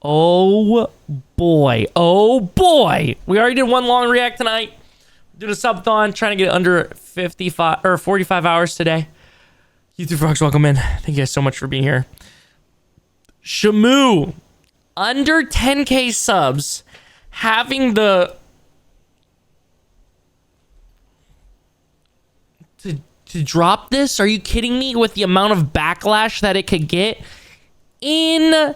Oh boy. Oh boy. We already did one long react tonight. Did a subathon, trying to get under 55 or 45 hours today. YouTube Frogs, welcome in. Thank you guys so much for being here. Shamu, under 10K subs, having the to drop this? Are you kidding me? With the amount of backlash that it could get? Insane.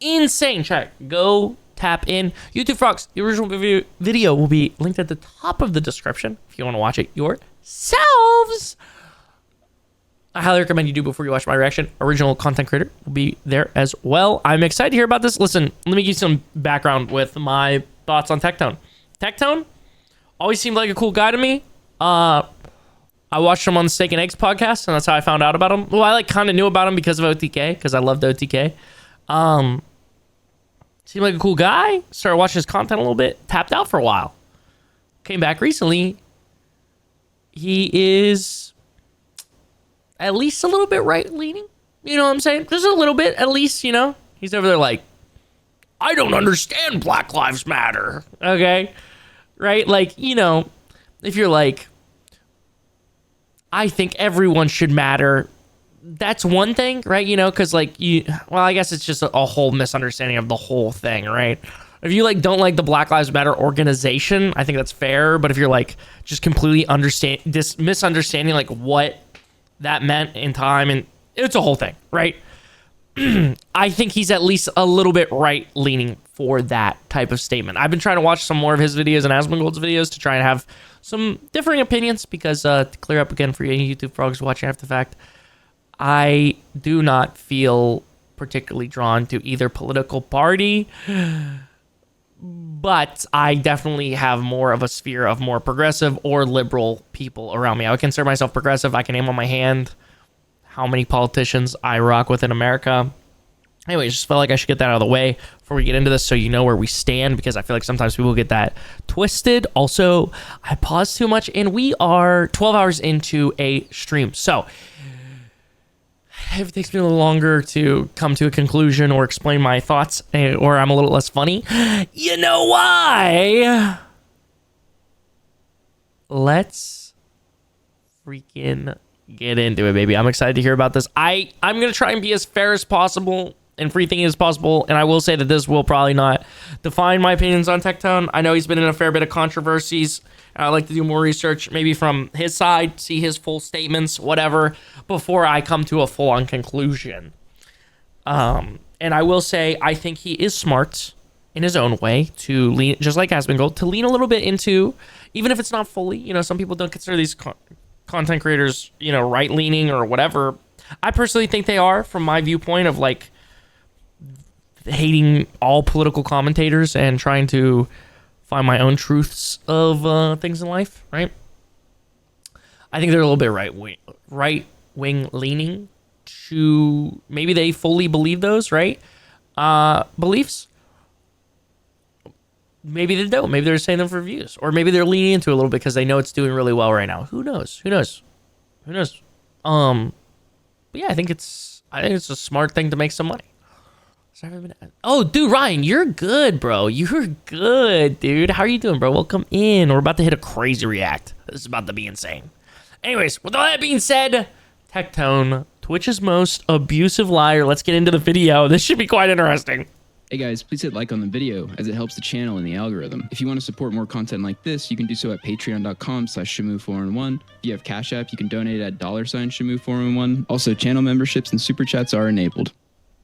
Insane. Check. Go tap in. YouTube Frogs, the original video will be linked at the top of the description if you want to watch it yourselves. I highly recommend you do before you watch my reaction. Original content creator will be there as well. I'm excited to hear about this. Listen, let me give you some background with my thoughts on Tectone. Tectone always seemed like a cool guy to me. I watched him on the Steak and Eggs podcast, and that's how I found out about him. Well, I kind of knew about him because of OTK, because I loved OTK. Seemed like a cool guy. Started watching his content a little bit. Tapped out for a while. Came back recently. He is at least a little bit right-leaning. You know what I'm saying? Just a little bit, at least, you know? He's over there like, I don't understand Black Lives Matter. Okay? Right? Like, you know, if you're like, I think everyone should matter, that's one thing, right? You know, because like well, I guess it's just a whole misunderstanding of the whole thing, right? If you like don't like the Black Lives Matter organization, I think that's fair. But if you're like just completely misunderstanding like what that meant in time, and it's a whole thing, right? I think he's at least a little bit right-leaning for that type of statement. I've been trying to watch some more of his videos and Asmongold's videos to try and have some differing opinions because to clear up again for you YouTube Frogs watching after the fact, I do not feel particularly drawn to either political party, but I definitely have more of a sphere of more progressive or liberal people around me. I would consider myself progressive. I can name on my hand how many politicians I rock with in America. Anyway, just felt like I should get that out of the way before we get into this so you know where we stand, because I feel like sometimes people get that twisted. Also, I paused too much, and we are 12 hours into a stream. So if it takes me a little longer to come to a conclusion or explain my thoughts, or I'm a little less funny, you know why? Let's freaking get into it, baby. I'm excited to hear about this. I'm going to try and be as fair as possible and free thinking as possible, and I will say that this will probably not define my opinions on Tectone. I know he's been in a fair bit of controversies. I'd like to do more research, maybe from his side, see his full statements, whatever, before I come to a full-on conclusion. And I will say, I think he is smart in his own way to lean, just like Asmongold, to lean a little bit into, even if it's not fully, you know, some people don't consider these content creators, you know, right-leaning or whatever. I personally think they are, from my viewpoint of like hating all political commentators and trying to find my own truths of things in life, right? I think they're a little bit right-wing leaning to, maybe they fully believe those, right? Beliefs. Maybe they don't. Maybe they're saying them for views, or maybe they're leaning into it a little bit because they know it's doing really well right now. Who knows? Who knows? Who knows? But yeah, I think it's a smart thing to make some money. Oh, dude, Ryan, you're good, bro. You're good, dude. How are you doing, bro? Welcome in. We're about to hit a crazy react. This is about to be insane. Anyways, with all that being said, Tectone, Twitch's most abusive liar. Let's get into the video. This should be quite interesting. Hey guys, please hit like on the video as it helps the channel and the algorithm. If you want to support more content like this, you can do so at patreon.com/Shamu411. If you have Cash App, you can donate at $Shamu411. Also, channel memberships and super chats are enabled.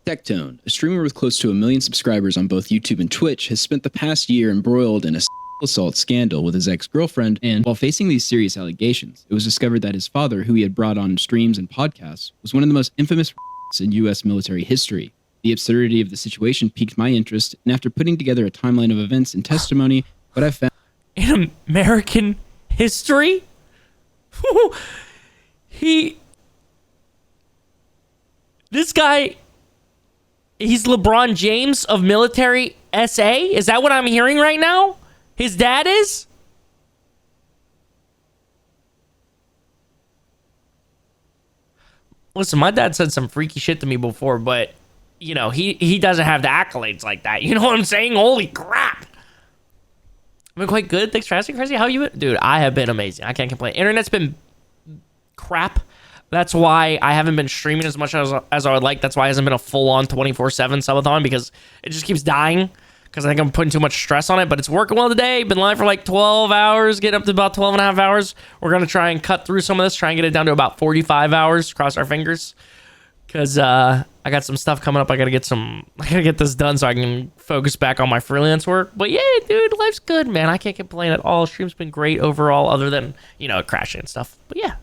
Tectone, a streamer with close to 1 million subscribers on both YouTube and Twitch, has spent the past year embroiled in a assault scandal with his ex-girlfriend, and while facing these serious allegations, it was discovered that his father, who he had brought on streams and podcasts, was one of the most infamous in U.S. military history. The absurdity of the situation piqued my interest, and after putting together a timeline of events and testimony, what I found in American history, this guy, he's LeBron James of military SA? Is that what I'm hearing right now? His dad is? Listen, my dad said some freaky shit to me before, but you know, he doesn't have the accolades like that. You know what I'm saying? Holy crap. I've been quite good. Thanks for asking, Crazy. How you been? Dude, I have been amazing. I can't complain. Internet's been crap. That's why I haven't been streaming as much as I would like. That's why it hasn't been a full-on 24/7 subathon, because it just keeps dying, because I think I'm putting too much stress on it. But it's working well today. Been live for like 12 hours, getting up to about 12 and a half hours. We're going to try and cut through some of this, try and get it down to about 45 hours. Cross our fingers, because I got some stuff coming up. I got to get this done so I can focus back on my freelance work. But yeah, dude, life's good, man. I can't complain at all. Stream's been great overall, other than, you know, crashing and stuff. But yeah.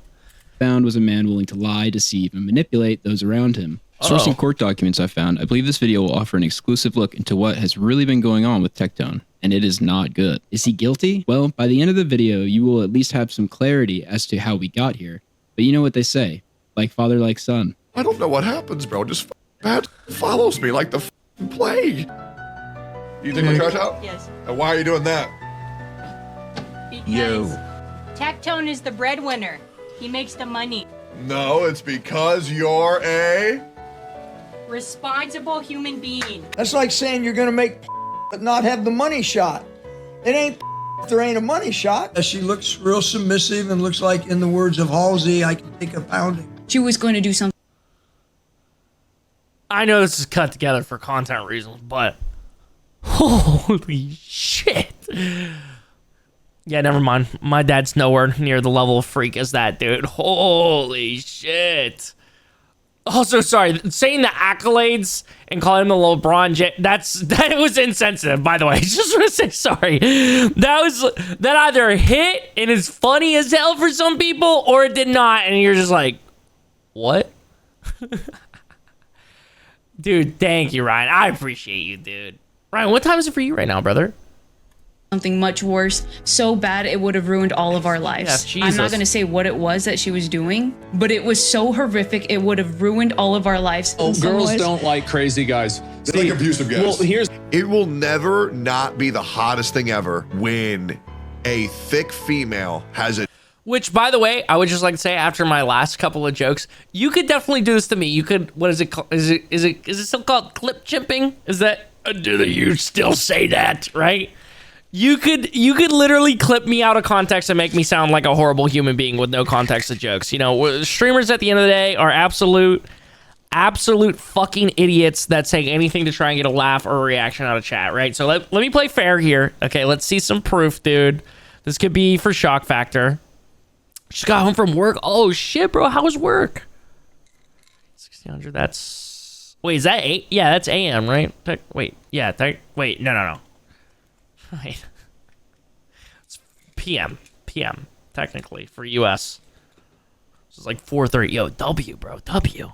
Found was a man willing to lie, deceive, and manipulate those around him. Sourcing court documents I found, I believe this video will offer an exclusive look into what has really been going on with Tectone, and it is not good. Is he guilty? Well, by the end of the video, you will at least have some clarity as to how we got here. But you know what they say, like father, like son. I don't know what happens, bro. Just bad follows me like the plague. You think my trash out? Yes. And why are you doing that? Because Tectone is the breadwinner. He makes the money. No, it's because you're a... Responsible human being. That's like saying you're gonna make but not have the money shot. It ain't if there ain't a money shot. She looks real submissive and looks like, in the words of Halsey, I can take a pounding. She was going to do something. I know this is cut together for content reasons, but holy shit. Yeah, never mind. My dad's nowhere near the level of freak as that, dude. Holy shit. Also, sorry, saying the accolades and calling him the LeBron James, that was insensitive, by the way. Just want to say sorry. That either hit and is funny as hell for some people, or it did not, and you're just like, what? Dude, thank you, Ryan. I appreciate you, dude. Ryan, what time is it for you right now, brother? Something much worse, so bad it would have ruined all of our lives. Yeah, I'm not going to say what it was that she was doing, but it was so horrific it would have ruined all of our lives. Oh, girls don't like crazy guys. They like abusive guys. Well, It will never not be the hottest thing ever when a thick female has a... Which, by the way, I would just like to say, after my last couple of jokes, you could definitely do this to me. You could, what is it called? Is it still called clip chimping? Is that, do you still say that, right? You could literally clip me out of context and make me sound like a horrible human being with no context of jokes. You know, streamers at the end of the day are absolute fucking idiots that say anything to try and get a laugh or a reaction out of chat, right? So let me play fair here. Okay, let's see some proof, dude. This could be for shock factor. Just got home from work. Oh shit, bro, how was work? 1600. That's, wait, is that 8? Yeah, that's AM, right? Wait, yeah. Wait, no. Wait. It's PM, technically, for US. This is like 4:30. Yo, W, bro, W.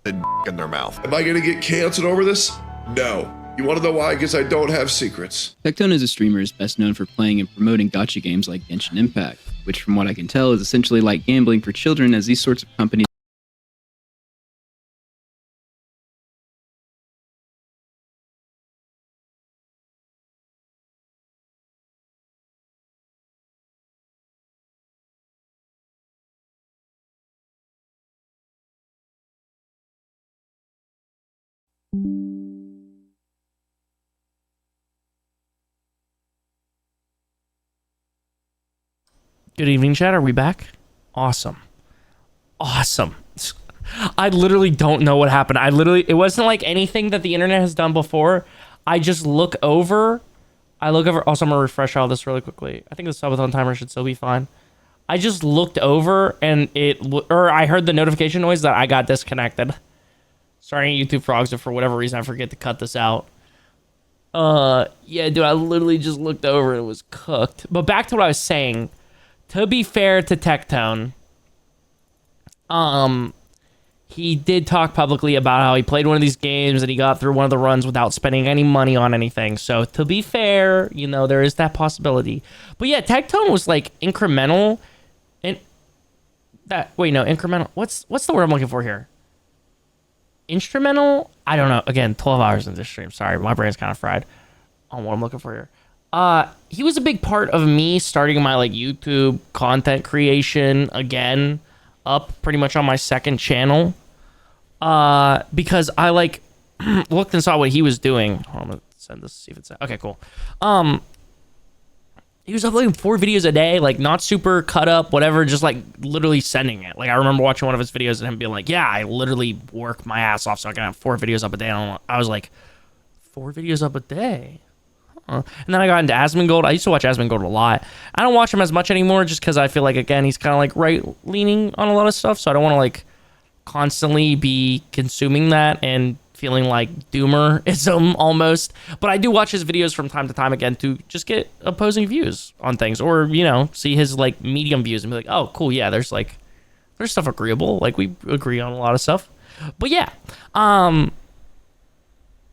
in their mouth. Am I gonna get canceled over this? No. You wanna know why? Because I don't have secrets. Tectone as a streamer is best known for playing and promoting gacha games like Genshin Impact, which from what I can tell is essentially like gambling for children, as these sorts of companies Good evening, chat. Are we back? Awesome. I literally don't know what happened. It wasn't like anything that the internet has done before. I just look over. Also, I'm gonna refresh all this really quickly. I think the subathon timer should still be fine. I just looked over and I heard the notification noise that I got disconnected. Sorry, YouTube frogs, if for whatever reason I forget to cut this out. Yeah, dude, I literally just looked over and it was cooked. But back to what I was saying. To be fair to Tectone, he did talk publicly about how he played one of these games and he got through one of the runs without spending any money on anything. So to be fair, you know, there is that possibility. But yeah, Tectone was like incremental. Incremental. What's the word I'm looking for here? Instrumental? I don't know. Again, 12 hours in this stream. Sorry, my brain's kind of fried on what I'm looking for here. He was a big part of me starting my like YouTube content creation again, up pretty much on my second channel. because I like looked and saw what he was doing. Hold on, I'm gonna send this, see if it's okay, cool. He was uploading 4 videos a day, like not super cut up, whatever, just like literally sending it. Like I remember watching one of his videos and him being like, yeah, I literally work my ass off so I can have 4 videos up a day. And I was like, 4 videos up a day? Huh. And then I got into Asmongold. I used to watch Asmongold a lot. I don't watch him as much anymore just because I feel like, again, he's kind of like right-leaning on a lot of stuff. So I don't want to like constantly be consuming that and feeling like doomerism almost. But I do watch his videos from time to time again to just get opposing views on things, or, you know, see his like medium views and be like, oh, cool, yeah, there's stuff agreeable. Like we agree on a lot of stuff. But yeah,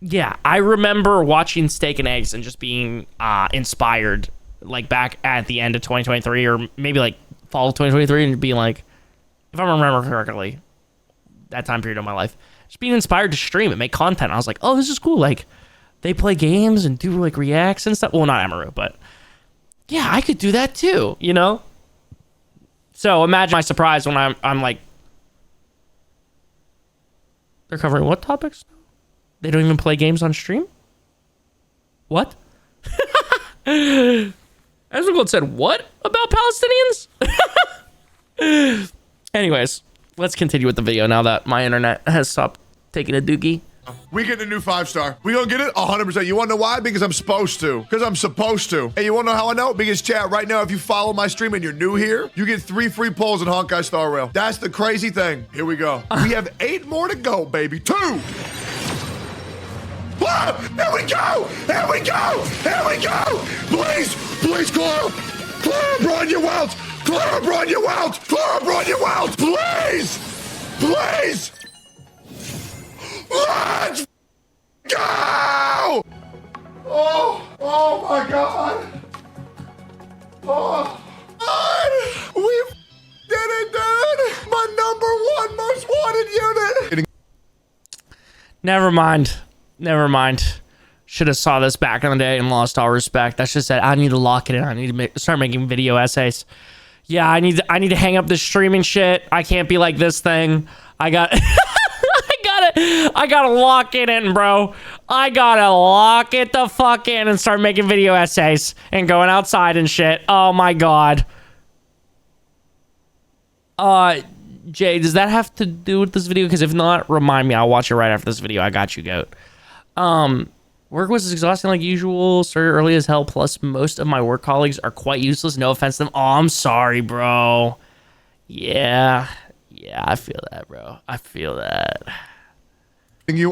yeah, I remember watching Steak and Eggs and just being inspired, like back at the end of 2023 or maybe like fall of 2023, and being like, if I remember correctly, that time period of my life, just being inspired to stream and make content. I was like, oh, this is cool. Like they play games and do like reacts and stuff. Well, not Amaru, but yeah, I could do that too, you know? So imagine my surprise when I'm like, they're covering what topics? They don't even play games on stream? What? Asmongold said, what about Palestinians? Anyways, let's continue with the video now that my internet has stopped taking a dookie. We get the new 5-star. We gonna get it 100%. You wanna know why? Because I'm supposed to. Because I'm supposed to. And you wanna know how I know? Because chat, right now, if you follow my stream and you're new here, you get 3 free polls in Honkai Star Rail. That's the crazy thing. Here we go. We have 8 more to go, baby. 2. Ah, here we go! Here we go! Here we go! Please! Please, Clara! Clara, Braun, you out! Clara, Braun, you out! Clara, Braun, you out! Please! Please! Let's go! Oh my God! Oh, God! We did it, dude! My #1 most wanted unit! Never mind. Should have saw this back in the day and lost all respect. That's just that I need to lock it in. I need to start making video essays. Yeah, I need to hang up this streaming shit. I can't be like this thing. I gotta lock it in, bro. I gotta lock it the fuck in and start making video essays and going outside and shit. Oh my God. Jay, does that have to do with this video? Because if not, remind me. I'll watch it right after this video. I got you, goat. Work was exhausting like usual. Started early as hell. Plus, most of my work colleagues are quite useless. No offense to them. Oh, I'm sorry, bro. Yeah, I feel that, bro. I feel that.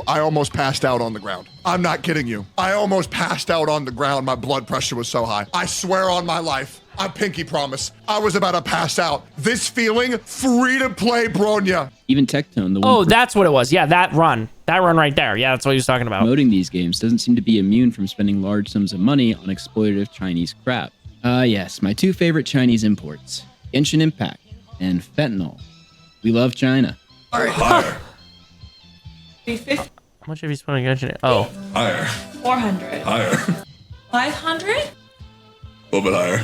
I almost passed out on the ground. I'm not kidding you. I almost passed out on the ground. My blood pressure was so high. I swear on my life. I pinky promise. I was about to pass out. This feeling, free to play Bronya. Even Tectone, the one Oh, that's what it was. Yeah, that run right there. Yeah, that's what he was talking about. promoting these games doesn't seem to be immune from spending large sums of money on exploitative Chinese crap. Yes, my 2 favorite Chinese imports, Genshin Impact and fentanyl. We love China. Higher. How much have you spent on Genshin? Oh. Higher. 400. Higher. 500? A little bit higher.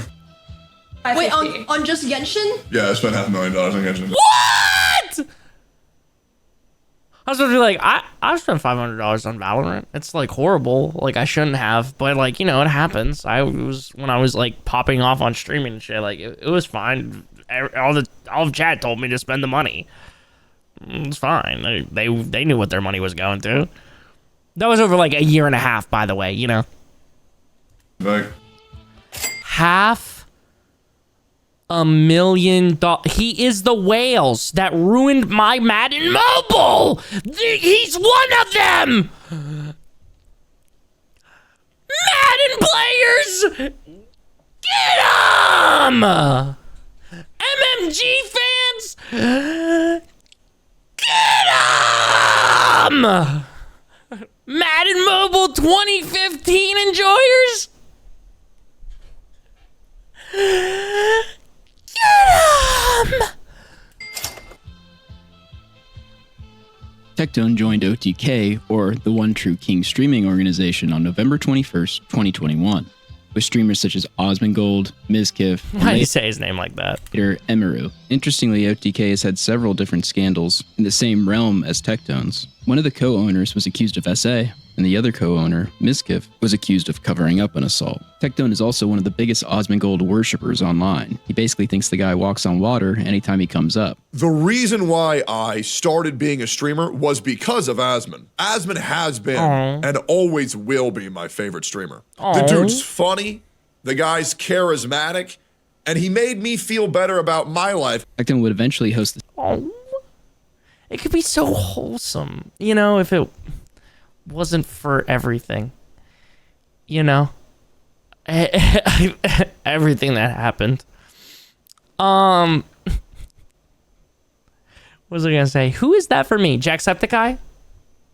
Wait, on just Genshin? Yeah, I spent $500,000 on Genshin. What? I was supposed to be like, I spent $500 on Valorant. It's like horrible. Like I shouldn't have, but like, you know, it happens. When I was like popping off on streaming and shit, like it was fine. All of chat told me to spend the money. It's fine. They knew what their money was going to. That was over like a year and a half, by the way, you know. Like $500,000. He is the whales that ruined my Madden Mobile. He's one of them. Madden players, get him. MMG fans, get him. Madden Mobile 2015 enjoyers, get him! Tectone joined OTK, or the One True King streaming organization, on November 21st, 2021. with streamers such as Osmongold, Mizkif, Why do you say his name like that? later Emiru. Interestingly, OTK has had several different scandals in the same realm as Tectone's. One of the co-owners was accused of SA, and the other co-owner, Mizkif, was accused of covering up an assault. Tectone is also one of the biggest Osmongold worshippers online. He basically thinks the guy walks on water anytime he comes up. The reason why I started being a streamer was because of Asmon. Asmon has been and always will be my favorite streamer. The dude's funny, the guy's charismatic, and he made me feel better about my life. Tectone would eventually host the Oh, it could be so wholesome, you know, if it wasn't for everything, you know, everything that happened. What was I gonna say? Who is that for me? Jacksepticeye,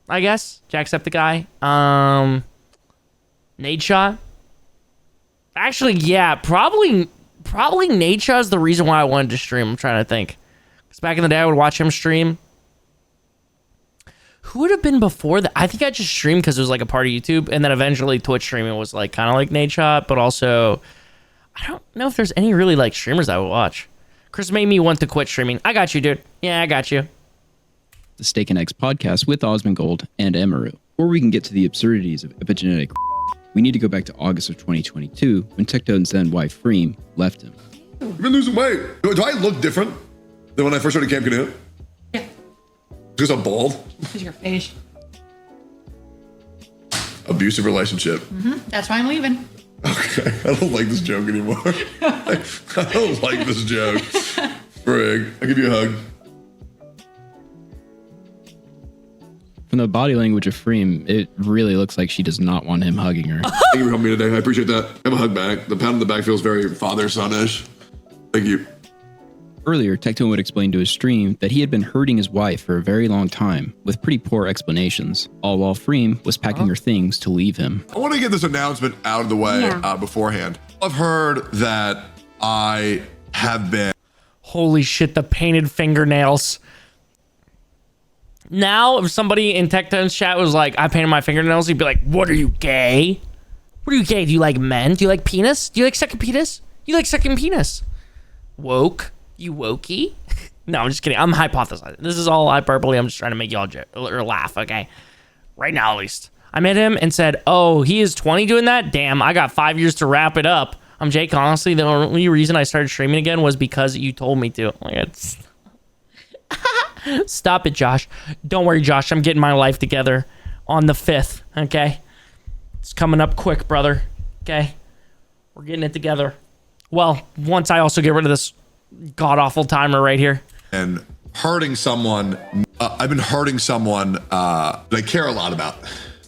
I guess. Jacksepticeye. Nadeshot. Actually, yeah, probably Nadeshot is the reason why I wanted to stream. I'm trying to think, because back in the day I would watch him stream. Who would have been before that? I think I just streamed because it was like a part of YouTube, and then eventually Twitch streaming was like kind of like Nadeshot, but also I don't know if there's any really like streamers I would watch. Chris made me want to quit streaming. I got you, dude. Yeah, I got you. The Steak and Eggs podcast with Osmongold and Emiru. Before we can get to the absurdities of epigenetic, we need to go back to August of 2022 when Tectone's then wife Freem left him. You've been losing weight. Do I look different than when I first started Camp Canoe? Yeah. Because I'm bald? Because your face. Abusive relationship. That's why I'm leaving. Okay, I don't like this joke anymore. I don't like this joke. Frig, I'll give you a hug. From the body language of Freem, it really looks like she does not want him hugging her. Thank you for helping me today. I appreciate that. Have a hug back. The pound in the back feels very father-son-ish. Thank you. Earlier, Tectone would explain to his stream that he had been hurting his wife for a very long time, with pretty poor explanations, all while Freem was packing her things to leave him. I want to get this announcement out of the way beforehand. I've heard that I have been... Holy shit, the painted fingernails. Now, if somebody in Tectone's chat was like, I painted my fingernails, he'd be like, what are you, gay? What are you, gay? Do you like men? Do you like penis? Do you like sucking penis? You like sucking penis? Woke? You wokey? No, I'm just kidding. I'm hypothesizing. This is all hyperbole. I'm just trying to make y'all or laugh, okay? Right now, at least. I met him and said, oh, he is 20 doing that? Damn, I got 5 years to wrap it up. I'm Jake. Honestly, the only reason I started streaming again was because you told me to. Like, it's... Stop it, Josh. Don't worry, Josh. I'm getting my life together on the 5th, okay? It's coming up quick, brother, okay? We're getting it together. Well, once I also get rid of this god-awful timer right here. And hurting someone, I've been hurting someone that I care a lot about.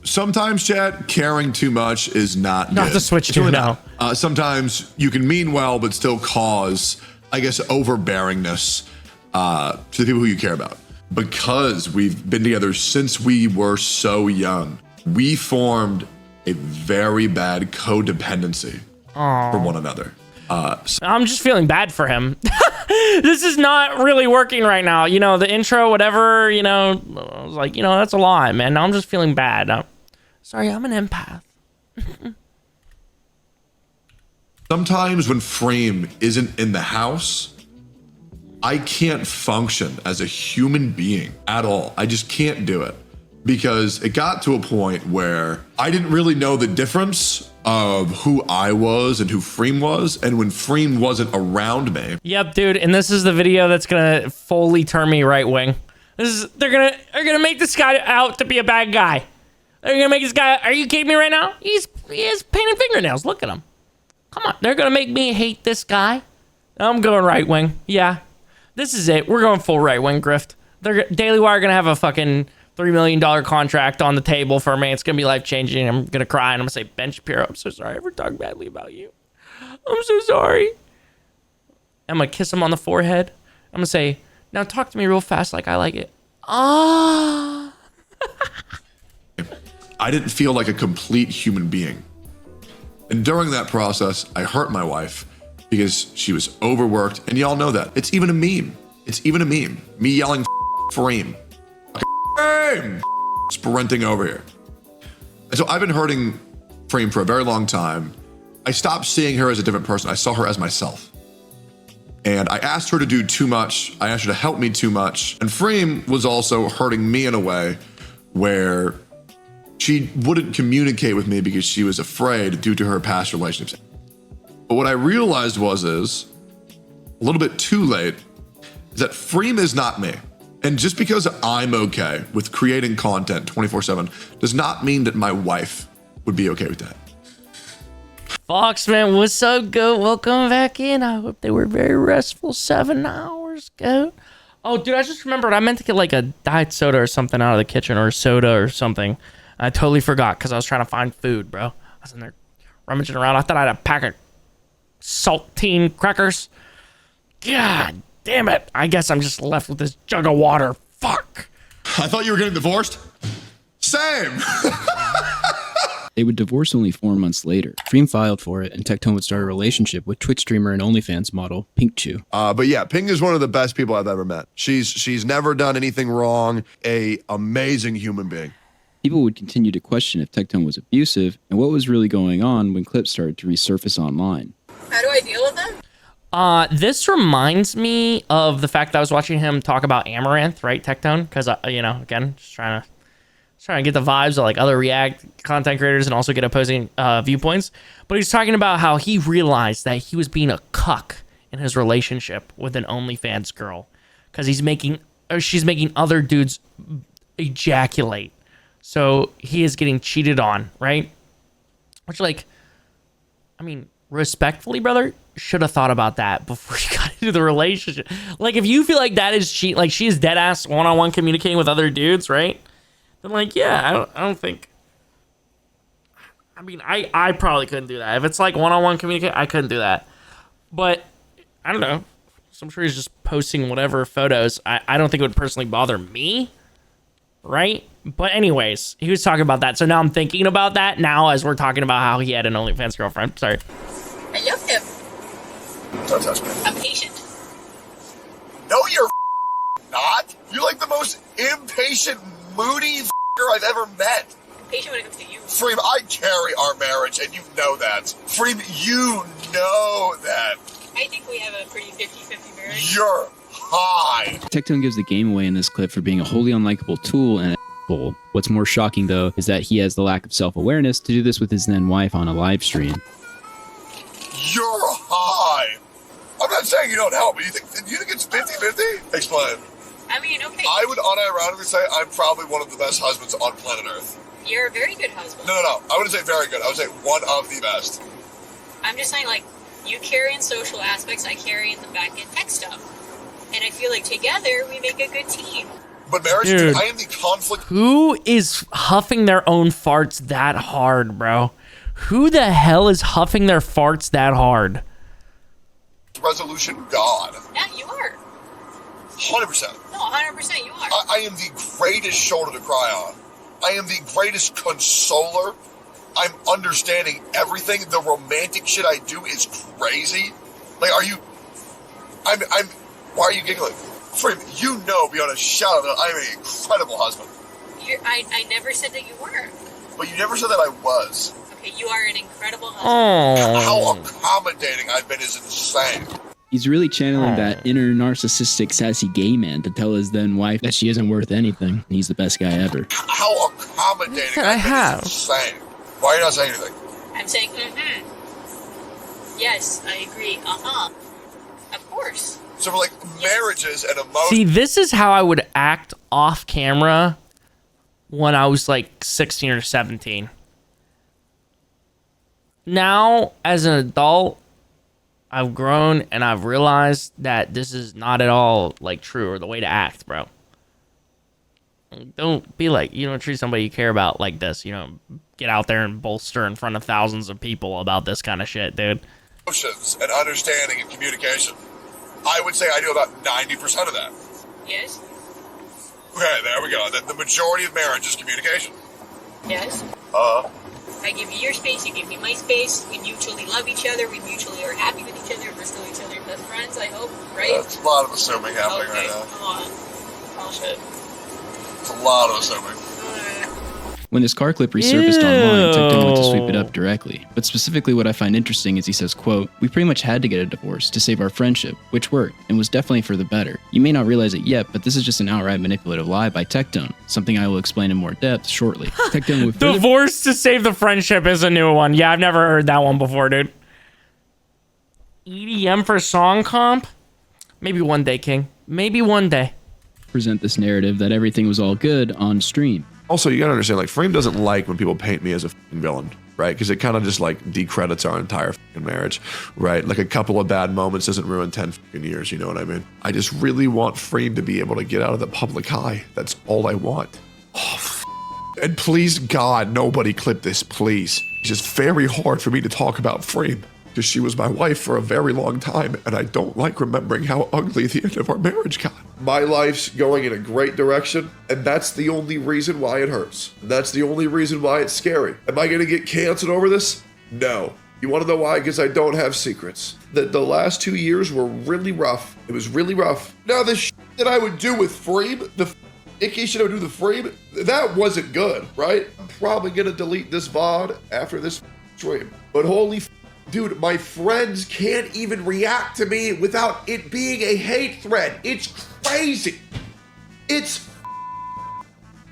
Sometimes, Chad, caring too much is not good. Not to switch It's to really now. not. Sometimes you can mean well, but still cause, I guess, overbearingness to the people who you care about. Because we've been together since we were so young, we formed a very bad codependency for one another. I'm just feeling bad for him. This is not really working right now. You know, the intro, whatever, you know, I was like, you know, that's a lie, man. Now I'm just feeling bad. Sorry, I'm an empath. Sometimes when Frame isn't in the house, I can't function as a human being at all. I just can't do it because it got to a point where I didn't really know the difference of who I was and who Freem was, and when Freem wasn't around me. Yep, dude, and this is the video that's gonna fully turn me right wing. They're gonna make this guy out to be a bad guy. They're gonna make this guy. Are you kidding me right now? He has painted fingernails. Look at him. Come on, they're gonna make me hate this guy. I'm going right wing. Yeah, this is it. We're going full right wing grift. Daily Wire gonna have a fucking $3 million contract on the table for me. It's gonna be life changing. I'm gonna cry and I'm gonna say, Ben Shapiro, I'm so sorry I ever talked badly about you. I'm so sorry. I'm gonna kiss him on the forehead. I'm gonna say, now talk to me real fast like I like it. Ah. I didn't feel like a complete human being. And during that process, I hurt my wife because she was overworked. And y'all know that. It's even a meme. It's even a meme. Me yelling Frame. Frame! Sprinting over here. And so I've been hurting Frame for a very long time. I stopped seeing her as a different person. I saw her as myself. And I asked her to do too much. I asked her to help me too much. And Freem was also hurting me in a way where she wouldn't communicate with me because she was afraid due to her past relationships. But what I realized is a little bit too late, is that Freem is not me. And just because I'm okay with creating content 24/7 does not mean that my wife would be okay with that. Foxman, what's up, goat? Welcome back in. I hope they were very restful 7 hours, goat. Oh, dude, I just remembered I meant to get like a diet soda or something out of the kitchen, or a soda or something. I totally forgot because I was trying to find food, bro. I was in there rummaging around. I thought I had a pack of saltine crackers. God damn it. I guess I'm just left with this jug of water. Fuck. I thought you were getting divorced. Same. They would divorce only 4 months later. Freem filed for it, and Tectone would start a relationship with Twitch streamer and OnlyFans model Pink Chew. But yeah, Ping is one of the best people I've ever met. She's never done anything wrong. A amazing human being. People would continue to question if Tectone was abusive and what was really going on when clips started to resurface online. How do I deal with them? This reminds me of the fact that I was watching him talk about Amaranth, right, Tectone? Because, you know, again, just trying to get the vibes of like other React content creators and also get opposing viewpoints. But he's talking about how he realized that he was being a cuck in his relationship with an OnlyFans girl because she's making other dudes ejaculate. So he is getting cheated on, right? Which, like, I mean, respectfully, brother, should have thought about that before you got into the relationship. Like, if you feel like that is cheat, like she is dead ass one-on-one communicating with other dudes, right? Then, like, yeah, I don't think. I mean, I probably couldn't do that. If it's like one-on-one communicate, I couldn't do that. But I don't know. So I'm sure he's just posting whatever photos. I don't think it would personally bother me, right? But anyways, he was talking about that. So now I'm thinking about that now as we're talking about how he had an OnlyFans girlfriend. Sorry. I love him. Don't touch me. I'm patient. No, you're not. You're like the most impatient, moody I've ever met. I'm patient when it comes to you. Freem, I carry our marriage, and you know that. Freem, you know that. I think we have a pretty 50-50 marriage. You're high. Tectone gives the game away in this clip for being a wholly unlikable tool and bull. What's more shocking, though, is that he has the lack of self-awareness to do this with his then wife on a live stream. You're high. I'm not saying you don't help, but do you think it's 50-50? Explain. I mean, okay. I would unironically say I'm probably one of the best husbands on planet Earth. You're a very good husband. No. I wouldn't say very good. I would say one of the best. I'm just saying, like, you carry in social aspects, I carry in the back-end tech stuff. And I feel like together, we make a good team. But marriage, Dude, I am the conflict. Who is huffing their own farts that hard, bro? Who the hell is huffing their farts that hard? Resolution God. Yeah, you are. 100%. No, 100% you are. I am the greatest shoulder to cry on. I am the greatest consoler. I'm understanding everything. The romantic shit I do is crazy. Like, why are you giggling? Freem, you know beyond a shadow that I am an incredible husband. I never said that you weren't. But you never said that I was. Okay, you are an incredible husband. How accommodating I've been is insane. He's really channeling that inner narcissistic sassy gay man to tell his then wife that she isn't worth anything. He's the best guy ever. How accommodating I I've been have. is insane. Why are you not saying anything? I'm saying, Yes, I agree. Of course. So for like marriages and emotions. See, this is how I would act off camera when I was like 16 or 17. Now, as an adult, I've grown and I've realized that this is not at all like true or the way to act, bro. Don't be like, you don't treat somebody you care about like this. You know, get out there and bolster in front of thousands of people about this kind of shit, dude. Emotions and understanding and communication. I would say I do about 90% of that. Yes. Okay, there we go. The majority of marriage is communication. Yes. I give you your space, you give me my space. We mutually love each other. We mutually are happy with each other. We're still each other's best friends, I hope, right? That's a lot of assuming happening right now. Come on. Oh, shit. It's a lot of assuming. When this car clip resurfaced online, Tectone went to sweep it up directly. But specifically what I find interesting is he says, quote, "We pretty much had to get a divorce to save our friendship, which worked, and was definitely for the better. You may not realize it yet, but this is just an outright manipulative lie by Tectone, something I will explain in more depth shortly." Tectone would Divorce to save the friendship is a new one. Yeah, I've never heard that one before, dude. EDM for song comp? Maybe one day, King. Maybe one day. present this narrative that everything was all good on stream. Also, you gotta understand, like, Frame doesn't like when people paint me as a f***ing villain, right? Because it kind of just, like, decredits our entire f***ing marriage, right? Like, a couple of bad moments doesn't ruin 10 f***ing years, you know what I mean? I just really want Frame to be able to get out of the public eye. That's all I want. Oh, and please, God, nobody clip this, please. It's just very hard for me to talk about Frame, because she was my wife for a very long time, and I don't like remembering how ugly the end of our marriage got. My life's going in a great direction, and that's the only reason why it hurts. And that's the only reason why it's scary. Am I gonna get canceled over this? No. You wanna know why? Because I don't have secrets. The last 2 years were really rough. It was really rough. Now the shit that I would do with Frame, the icky shit I would do with Frame, that wasn't good, right? I'm probably gonna delete this VOD after this stream. But holy dude, my friends can't even react to me without it being a hate thread. It's crazy. It's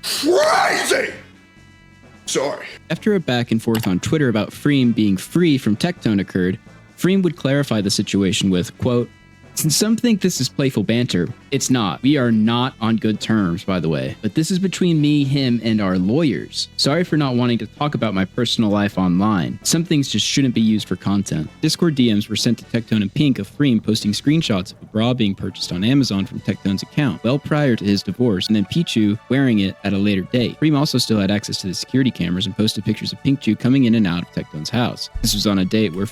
crazy. Sorry. After a back and forth on Twitter about Freem being free from Tectone occurred, Freem would clarify the situation with, quote, "Since some think this is playful banter, it's not. We are not on good terms, by the way. But this is between me, him, and our lawyers. Sorry for not wanting to talk about my personal life online. Some things just shouldn't be used for content." Discord DMs were sent to Tectone and Pink of Freem posting screenshots of a bra being purchased on Amazon from Tectone's account well prior to his divorce, and then Pichu wearing it at a later date. Freem also still had access to the security cameras and posted pictures of Pinkchu coming in and out of Tectone's house. This was on a date where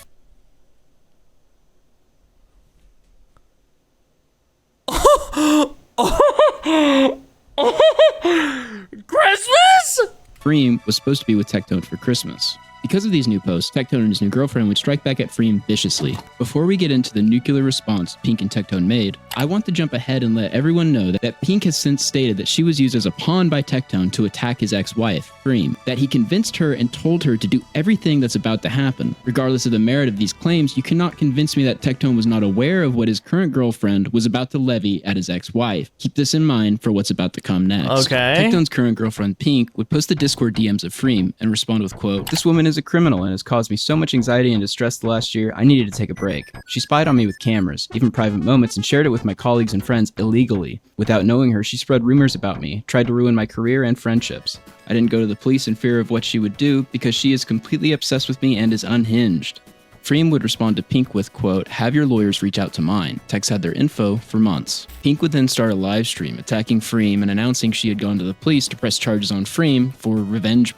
Christmas? Freem was supposed to be with Tectone for Christmas. Because of these new posts, Tectone and his new girlfriend would strike back at Freem viciously. Before we get into the nuclear response Pink and Tectone made, I want to jump ahead and let everyone know that Pink has since stated that she was used as a pawn by Tectone to attack his ex-wife, Freem, that he convinced her and told her to do everything that's about to happen. Regardless of the merit of these claims, you cannot convince me that Tectone was not aware of what his current girlfriend was about to levy at his ex-wife. Keep this in mind for what's about to come next. Okay. Tectone's current girlfriend, Pink, would post the Discord DMs of Freem and respond with, quote, "This woman is a criminal and has caused me so much anxiety and distress the last year, I needed to take a break. She spied on me with cameras, even private moments, and shared it with my colleagues and friends illegally. Without knowing her, she spread rumors about me, tried to ruin my career and friendships. I didn't go to the police in fear of what she would do because she is completely obsessed with me and is unhinged." Freem would respond to Pink with, quote, "Have your lawyers reach out to mine." Tex had their info for months. Pink would then start a live stream attacking Freem and announcing she had gone to the police to press charges on Freem for revenge.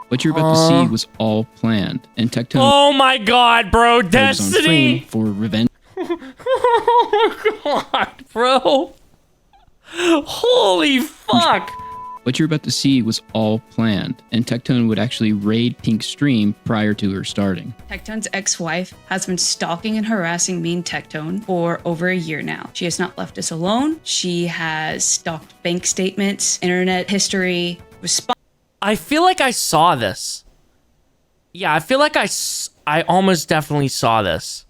What you're about to see was all planned, and Tectone Oh my god, bro. charges on Destiny. Freem for revenge. Oh my god, bro. Holy fuck. What you're about to see was all planned, and Tectone would actually raid Pink's stream prior to her starting. Tectone's ex-wife has been stalking and harassing me and Tectone for over a year now. She has not left us alone. She has stalked bank statements, internet history, I feel like I saw this. Yeah, I feel like I almost definitely saw this.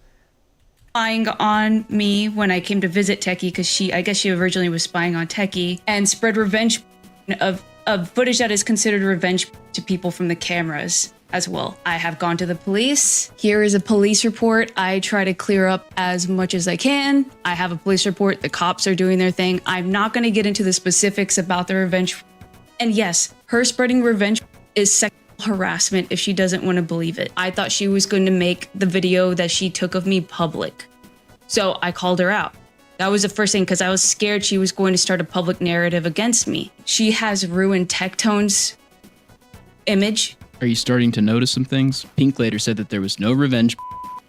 spying on me when I came to visit Techie, because I guess she originally was spying on Techie, and spread revenge of footage that is considered revenge to people from the cameras as well. I have gone to the police. Here is a police report. I try to clear up as much as I can. I have a police report. The cops are doing their thing. I'm not going to get into the specifics about the revenge. And yes, her spreading revenge is sexual harassment if she doesn't want to believe it. I thought she was going to make the video that she took of me public. So I called her out. That was the first thing, because I was scared she was going to start a public narrative against me. She has ruined Tectone's image. Are you starting to notice some things? Pink later said that there was no revenge.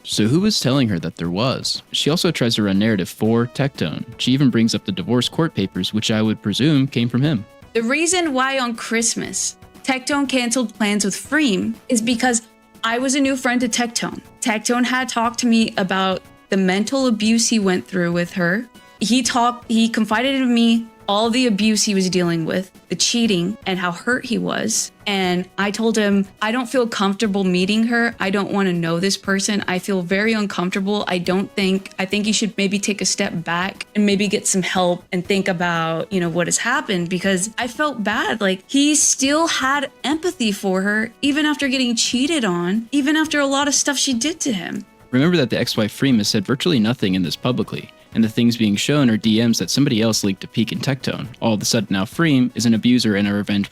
So who was telling her that there was? She also tries to run narrative for Tectone. She even brings up the divorce court papers, which I would presume came from him. The reason why on Christmas Tectone canceled plans with Freem is because I was a new friend to Tectone. Tectone had talked to me about the mental abuse he went through with her. He confided in me all the abuse he was dealing with, the cheating, and how hurt he was. And I told him, I don't feel comfortable meeting her. I don't want to know this person. I feel very uncomfortable. I think you should maybe take a step back and maybe get some help and think about, what has happened, because I felt bad. Like, he still had empathy for her, even after getting cheated on, even after a lot of stuff she did to him. Remember that the ex-wife Freem has said virtually nothing in this publicly, and the things being shown are DMs that somebody else leaked to Pink and Tectone. All of a sudden now Freem is an abuser and a revenge.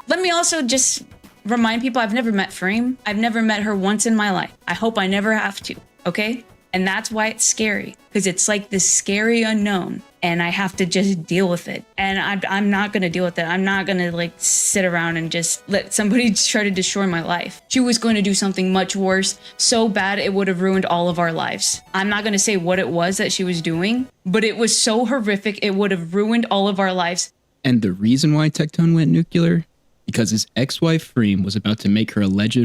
Let me also just remind people, I've never met Freem. I've never met her once in my life. I hope I never have to, okay? And that's why it's scary, because it's like this scary unknown, and I have to just deal with it. And I'm not gonna deal with it. I'm not gonna sit around and just let somebody try to destroy my life. She was going to do something much worse, so bad it would have ruined all of our lives. I'm not gonna say what it was that she was doing, but it was so horrific, it would have ruined all of our lives. And the reason why Tectone went nuclear? Because his ex-wife Freem was about to make her alleged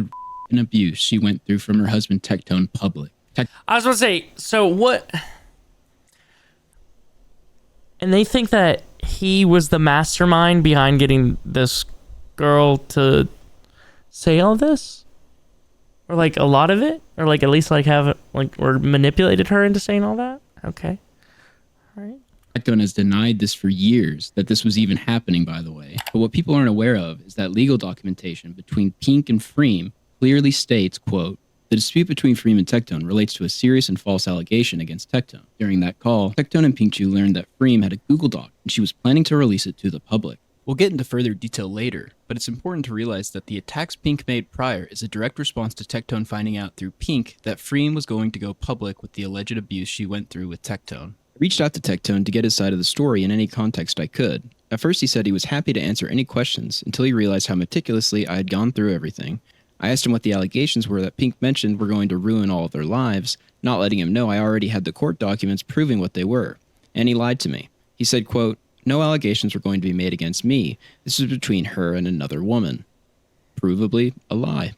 and abuse she went through from her husband Tectone public. I was going to say, so what? And they think that he was the mastermind behind getting this girl to say all this? Or a lot of it? Or at least have it, or manipulated her into saying all that? Okay. All right. Tectone has denied this for years, that this was even happening, by the way. But what people aren't aware of is that legal documentation between Pink and Freem clearly states, quote, the dispute between Freem and Tectone relates to a serious and false allegation against Tectone. During that call, Tectone and Pinkchu learned that Freem had a Google Doc, and she was planning to release it to the public. We'll get into further detail later, but it's important to realize that the attacks Pink made prior is a direct response to Tectone finding out through Pink that Freem was going to go public with the alleged abuse she went through with Tectone. I reached out to Tectone to get his side of the story in any context I could. At first he said he was happy to answer any questions until he realized how meticulously I had gone through everything. I asked him what the allegations were that Pink mentioned were going to ruin all of their lives, not letting him know I already had the court documents proving what they were. And he lied to me. He said, quote, no allegations were going to be made against me. This was between her and another woman. Provably a lie.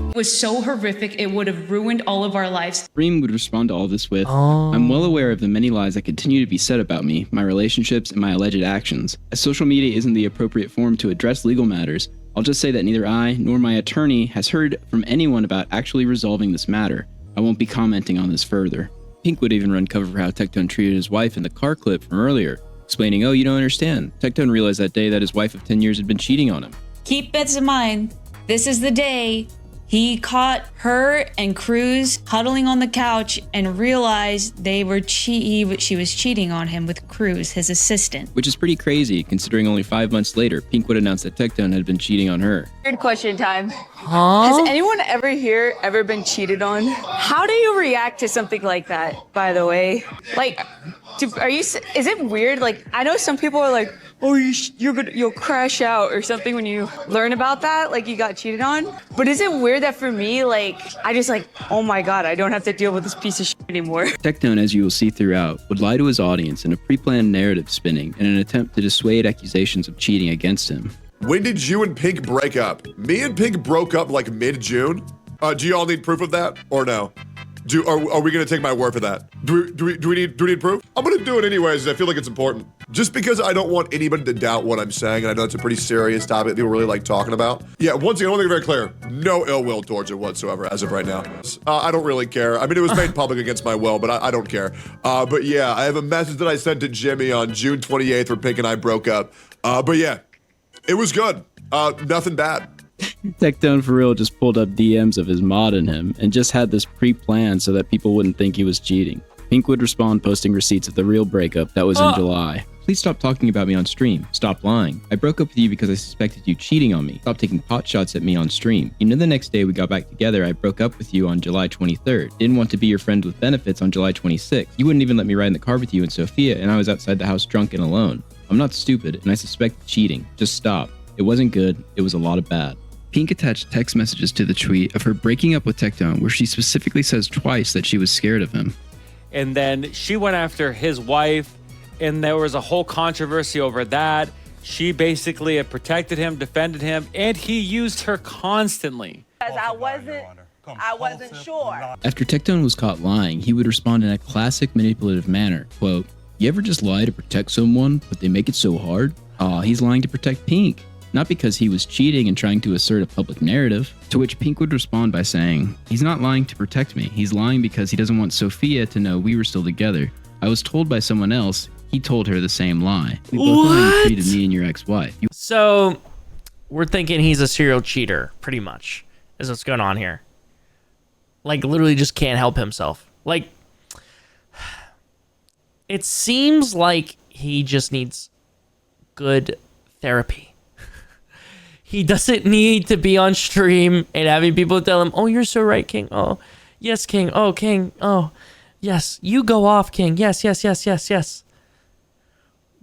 It was so horrific, it would have ruined all of our lives. Freem would respond to all this with, I'm well aware of the many lies that continue to be said about me, my relationships, and my alleged actions. As social media isn't the appropriate forum to address legal matters, I'll just say that neither I nor my attorney has heard from anyone about actually resolving this matter. I won't be commenting on this further. Pink would even run cover for how Tectone treated his wife in the car clip from earlier, explaining, oh, you don't understand. Tectone realized that day that his wife of 10 years had been cheating on him. Keep this in mind. This is the day he caught her and Cruz huddling on the couch and realized she was cheating on him with Cruz, his assistant. Which is pretty crazy, considering only 5 months later, Pink would announce that Tectone had been cheating on her. Weird question time. Huh? Has anyone ever here ever been cheated on? How do you react to something like that, by the way? Is it weird? I know some people are like, oh, you'll crash out or something when you learn about that, you got cheated on. But is it weird that for me, I just oh my God, I don't have to deal with this piece of shit anymore. Tectone, as you will see throughout, would lie to his audience in a pre-planned narrative spinning in an attempt to dissuade accusations of cheating against him. When did you and Pink break up? Me and Pink broke up mid-June. Do y'all need proof of that or no? Are we gonna take my word for that? Do we need proof? I'm gonna do it anyways. I feel like it's important. Just because I don't want anybody to doubt what I'm saying, and I know it's a pretty serious topic that people really like talking about. Yeah, once again, I want to make it very clear. No ill will towards it whatsoever as of right now. I don't really care. I mean, it was made public against my will, but I don't care. But yeah, I have a message that I sent to Jimmy on June 28th where Pink and I broke up. But yeah, it was good. Nothing bad. Tectone for real just pulled up DMs of his modding him and just had this pre-planned so that people wouldn't think he was cheating. Pink would respond posting receipts of the real breakup that was in July. Please stop talking about me on stream. Stop lying. I broke up with you because I suspected you cheating on me. Stop taking pot shots at me on stream. You know the next day we got back together, I broke up with you on July 23rd. Didn't want to be your friend with benefits on July 26th. You wouldn't even let me ride in the car with you and Sophia, and I was outside the house drunk and alone. I'm not stupid, and I suspect cheating. Just stop. It wasn't good. It was a lot of bad. Pink attached text messages to the tweet of her breaking up with Tectone, where she specifically says twice that she was scared of him. And then she went after his wife, and there was a whole controversy over that. She basically had protected him, defended him, and he used her constantly. I wasn't sure. After Tectone was caught lying, he would respond in a classic manipulative manner, quote, You ever just lie to protect someone, but they make it so hard? He's lying to protect Pink. Not because he was cheating and trying to assert a public narrative. To which Pink would respond by saying, he's not lying to protect me. He's lying because he doesn't want Sophia to know we were still together. I was told by someone else. He told her the same lie. We both know how you treated me and your ex-wife. So we're thinking he's a serial cheater, pretty much, is what's going on here. Like, literally just can't help himself. Like, it seems like he just needs good therapy. He doesn't need to be on stream and having people tell him, oh, you're so right, King. Oh, yes, King. Oh, King. Oh, yes. You go off, King. Yes, yes, yes, yes, yes.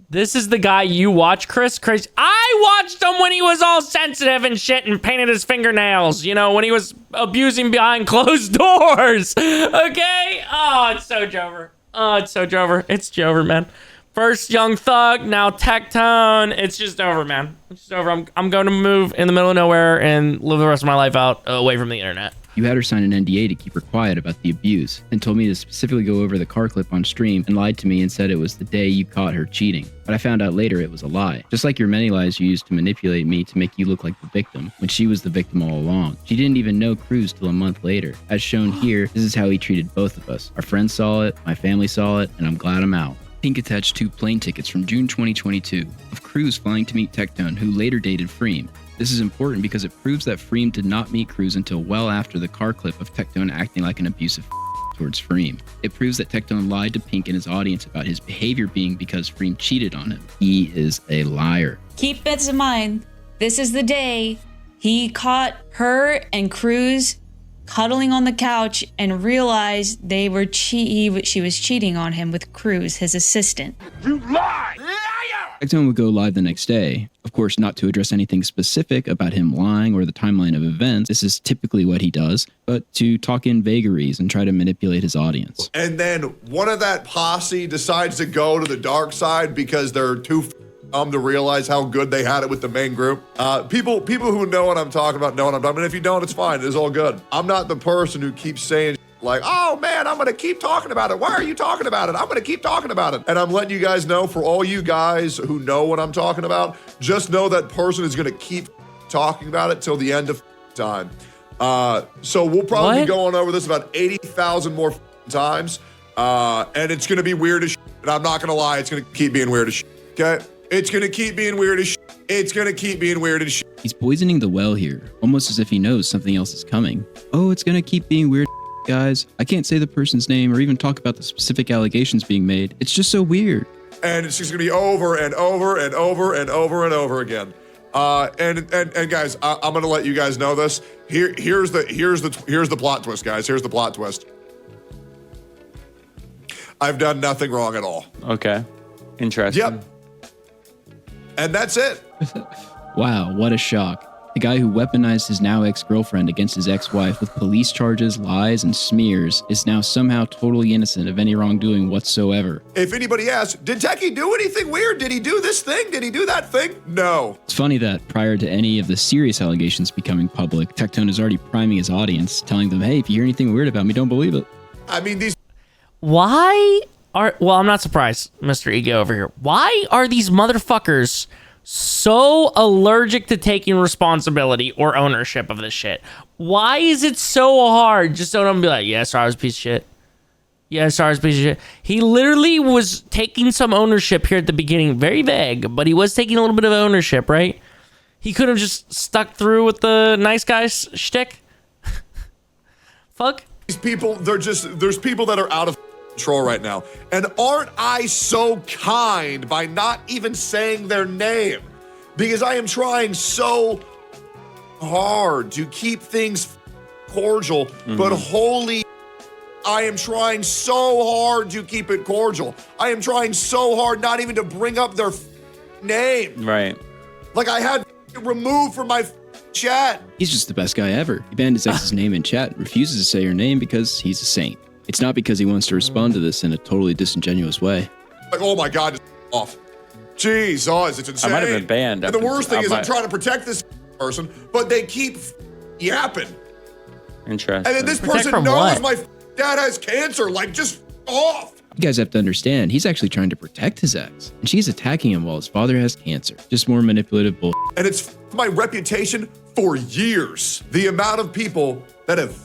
This is the guy you watch, Chris. I watched him when he was all sensitive and shit and painted his fingernails, you know, when he was abusing behind closed doors. Okay? Oh, it's so Jover. Oh, it's so Jover. It's Jover, man. First Young Thug, now Tectone. It's just over, man. It's just over. I'm going to move in the middle of nowhere and live the rest of my life out away from the internet. You had her sign an NDA to keep her quiet about the abuse and told me to specifically go over the car clip on stream and lied to me and said it was the day you caught her cheating. But I found out later it was a lie. Just like your many lies you used to manipulate me to make you look like the victim when she was the victim all along. She didn't even know Cruz till a month later. As shown here, this is how he treated both of us. Our friends saw it, my family saw it, and I'm glad I'm out. Pink attached 2 plane tickets from June 2022 of Cruz flying to meet Tectone, who later dated Freem. This is important because it proves that Freem did not meet Cruz until well after the car clip of Tectone acting like an abusive towards Freem. It proves that Tectone lied to Pink and his audience about his behavior being because Freem cheated on him. He is a liar. Keep this in mind. This is the day he caught her and Cruz cuddling on the couch and realized they were she was cheating on him with Cruz, his assistant. You lie! Liar! Tectone would go live the next day. Of course, not to address anything specific about him lying or the timeline of events. This is typically what he does, but to talk in vagaries and try to manipulate his audience. And then one of that posse decides to go to the dark side because they're too dumb to realize how good they had it with the main group. People who know what I'm talking about know what I'm talking about. And if you don't, it's fine. It's all good. I'm not the person who keeps saying like, oh man, I'm going to keep talking about it. Why are you talking about it? I'm going to keep talking about it. And I'm letting you guys know, for all you guys who know what I'm talking about, just know that person is going to keep talking about it till the end of time. So we'll probably be going over this about 80,000 more times. And it's going to be weird as shit. And I'm not going to lie, it's going to keep being weird as shit. Okay? It's going to keep being weird as shit. It's going to keep being weird as shit. He's poisoning the well here, almost as if he knows something else is coming. Oh, it's going to keep being weird, guys. I can't say the person's name or even talk about the specific allegations being made. It's just so weird. And it's just going to be over and over and over and over and over again. And guys, I'm going to let you guys know this. Here's the plot twist, guys. Here's the plot twist. I've done nothing wrong at all. Okay. Interesting. Yep. And that's it. Wow, what a shock. The guy who weaponized his now ex-girlfriend against his ex-wife with police charges, lies, and smears is now somehow totally innocent of any wrongdoing whatsoever. If anybody asks, did Techie do anything weird? Did he do this thing? Did he do that thing? No. It's funny that prior to any of the serious allegations becoming public, Tectone is already priming his audience, telling them, hey, if you hear anything weird about me, don't believe it. I mean, these... Well, I'm not surprised, Mr. Ego over here. Why are these motherfuckers so allergic to taking responsibility or ownership of this shit? Why is it so hard just so don't be like, yeah, sorry, I was a piece of shit. Yeah, sorry, I was a piece of shit. He literally was taking some ownership here at the beginning. Very vague, but he was taking a little bit of ownership, right? He could have just stuck through with the nice guys shtick. Fuck. These people, there's people that are out of control right now. And aren't I so kind by not even saying their name? Because I am trying so hard to keep things cordial, but holy, I am trying so hard to keep it cordial. I am trying so hard not even to bring up their name. Right. Like I had it removed from my chat. He's just the best guy ever. He banned his ex's name in chat, refuses to say her name because he's a saint. It's not because he wants to respond to this in a totally disingenuous way. Like, oh my God, it's off. Jesus, it's insane. I might have been banned. And the worst thing is I'm trying to protect this person, but they keep yapping. Interesting. And then this person knows my dad has cancer. Like, just off. You guys have to understand, he's actually trying to protect his ex, and she's attacking him while his father has cancer. Just more manipulative bull. And it's my reputation for years. The amount of people that have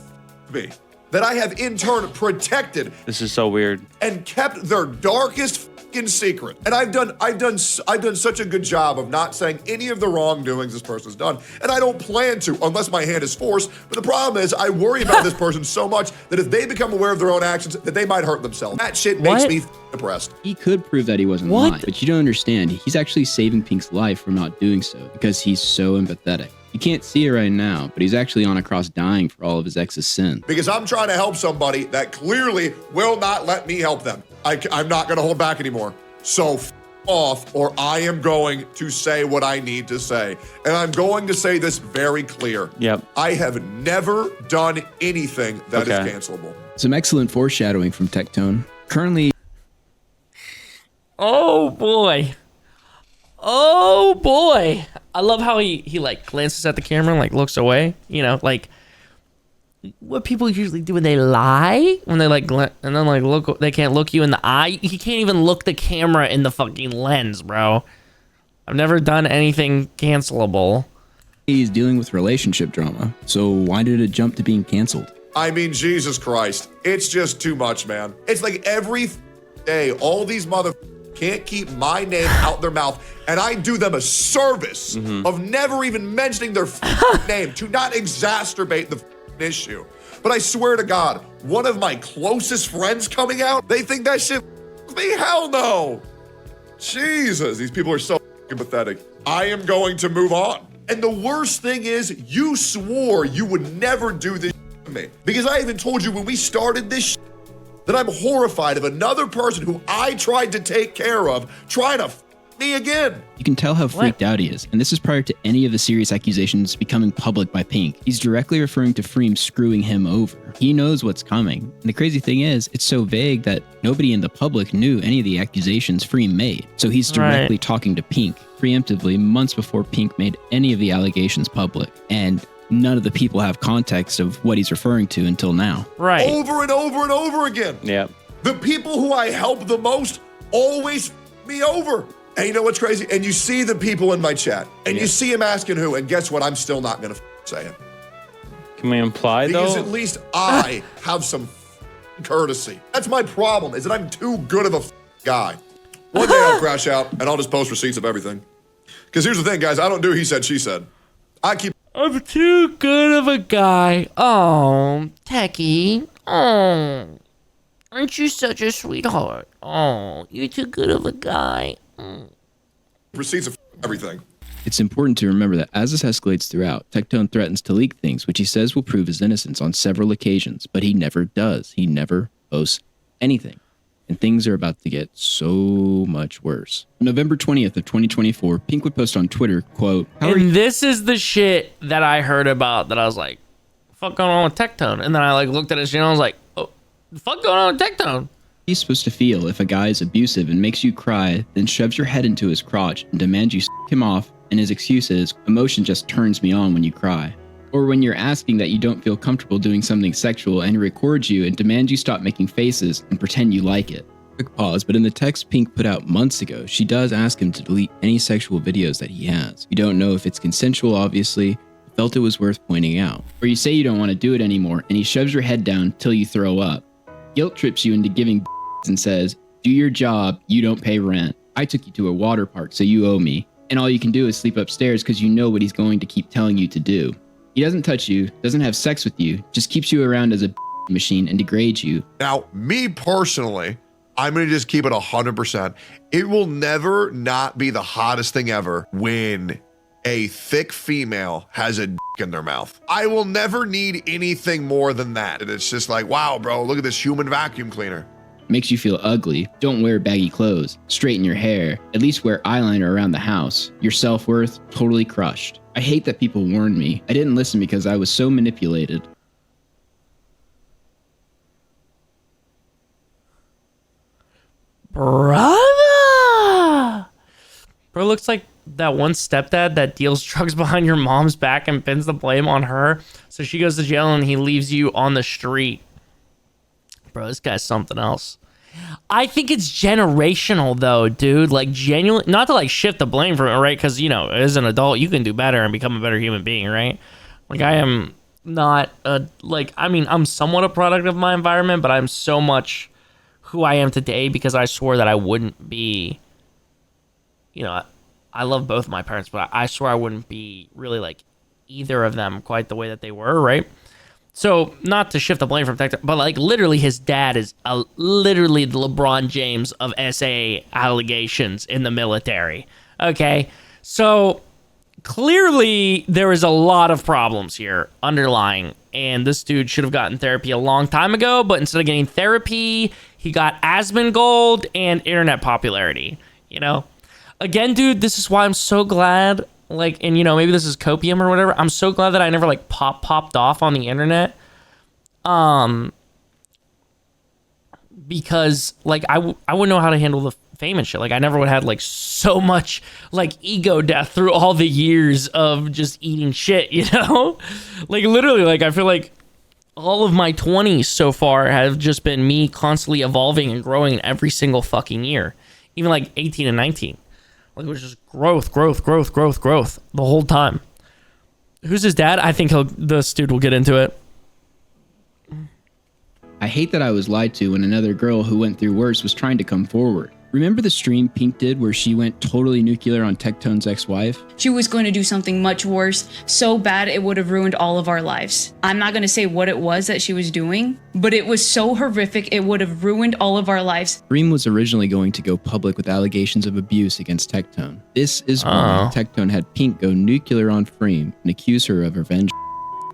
me, that I have in turn protected. This is so weird. And kept their darkest fucking secret. And I've done such a good job of not saying any of the wrongdoings this person's done. And I don't plan to unless my hand is forced. But the problem is I worry about this person so much that if they become aware of their own actions, that they might hurt themselves. That shit makes me depressed. He could prove that he wasn't lying, but you don't understand. He's actually saving Pink's life from not doing so because he's so empathetic. You can't see it right now, but he's actually on a cross dying for all of his ex's sins. Because I'm trying to help somebody that clearly will not let me help them. I'm not going to hold back anymore. So off, or I am going to say what I need to say. And I'm going to say this very clear. Yep. I have never done anything that is cancelable. Some excellent foreshadowing from Tectone. Currently. Oh boy. Oh boy. I love how he like glances at the camera and like looks away. You know, like what people usually do when they lie, when they like and then like look, they can't look you in the eye. He can't even look the camera in the fucking lens, bro. I've never done anything cancelable. He's dealing with relationship drama, so why did it jump to being canceled? I mean, Jesus Christ. It's just too much, man. It's like every day, all these can't keep my name out their mouth, and I do them a service of never even mentioning their name to not exacerbate the issue. But I swear to God, one of my closest friends coming out, they think that shit me? Hell no. Jesus, these people are so pathetic. I am going to move on. And the worst thing is, you swore you would never do this to me. Because I even told you when we started this that I'm horrified of another person who I tried to take care of trying to me again. You can tell how freaked out he is, and this is prior to any of the serious accusations becoming public by Pink. He's directly referring to Freem screwing him over. He knows what's coming. And the crazy thing is, it's so vague that nobody in the public knew any of the accusations Freem made. So he's directly talking to Pink preemptively months before Pink made any of the allegations public. And none of the people have context of what he's referring to until now. Right. Over and over and over again. Yeah. The people who I help the most always me over. And you know what's crazy? And you see the people in my chat, and you see him asking who, and guess what? I'm still not going to say it. Can we imply, because though? At least I have some courtesy. That's my problem, is that I'm too good of a guy. One day I'll crash out, and I'll just post receipts of everything. Because here's the thing, guys. I don't do he said, she said. I'm too good of a guy. Oh, Techie. Oh, aren't you such a sweetheart? Oh, you're too good of a guy. Receipts of everything. It's important to remember that as this escalates throughout, Tectone threatens to leak things which he says will prove his innocence on several occasions, but he never does. He never posts anything. And things are about to get so much worse. On November 20th of 2024, Pink would post on Twitter, quote, This is the shit that I heard about that I was like, fuck going on with Tectone? And then I like looked at his channel and I was like, oh, the fuck going on with Tectone? He's supposed to feel if a guy is abusive and makes you cry, then shoves your head into his crotch and demands you him off, and his excuse is, emotion just turns me on when you cry. Or when you're asking that you don't feel comfortable doing something sexual and he records you and demands you stop making faces and pretend you like it. Quick pause, but in the text Pink put out months ago, she does ask him to delete any sexual videos that he has. You don't know if it's consensual, obviously, but felt it was worth pointing out. Or you say you don't want to do it anymore and he shoves your head down till you throw up. Guilt trips you into giving and says, do your job, you don't pay rent. I took you to a water park, so you owe me. And all you can do is sleep upstairs because you know what he's going to keep telling you to do. He doesn't touch you, doesn't have sex with you, just keeps you around as a machine and degrades you. Now, me personally, I'm going to just keep it 100%. It will never not be the hottest thing ever when a thick female has a in their mouth. I will never need anything more than that. And it's just like, wow, bro, look at this human vacuum cleaner. Makes you feel ugly. Don't wear baggy clothes. Straighten your hair. At least wear eyeliner around the house. Your self-worth totally crushed. I hate that people warned me. I didn't listen because I was so manipulated. Brother! Bro, looks like that one stepdad that deals drugs behind your mom's back and pins the blame on her. So she goes to jail and he leaves you on the street. Bro, this guy's something else. I think it's generational though, dude. Like genuine, not to like shift the blame from it, right? Because you know, as an adult, you can do better and become a better human being, right? Like I am not I'm somewhat a product of my environment, but I'm so much who I am today because I swore that I wouldn't be. You know, I love both my parents, but I swore I wouldn't be really like either of them quite the way that they were, right? So, not to shift the blame from Tectone, but like literally his dad is literally the LeBron James of SA allegations in the military. Okay? So, clearly there is a lot of problems here underlying, and this dude should have gotten therapy a long time ago, but instead of getting therapy, he got Asmongold and internet popularity, you know? Again, dude, this is why I'm so glad, like, and you know, maybe this is copium or whatever. I'm so glad that I never like popped off on the internet. Because like I wouldn't know how to handle the fame and shit. Like I never would have had like so much like ego death through all the years of just eating shit, you know? Like literally, like I feel like all of my 20s so far have just been me constantly evolving and growing every single fucking year. Even like 18 and 19. Like it was just growth the whole time. Who's his dad? I think this dude will get into it. I hate that I was lied to when another girl who went through worse was trying to come forward. Remember the stream Pink did where she went totally nuclear on Tectone's ex-wife? She was going to do something much worse, so bad it would have ruined all of our lives. I'm not going to say what it was that she was doing, but it was so horrific it would have ruined all of our lives. Freem was originally going to go public with allegations of abuse against Tectone. This is why Tectone had Pink go nuclear on Freem and accuse her of revenge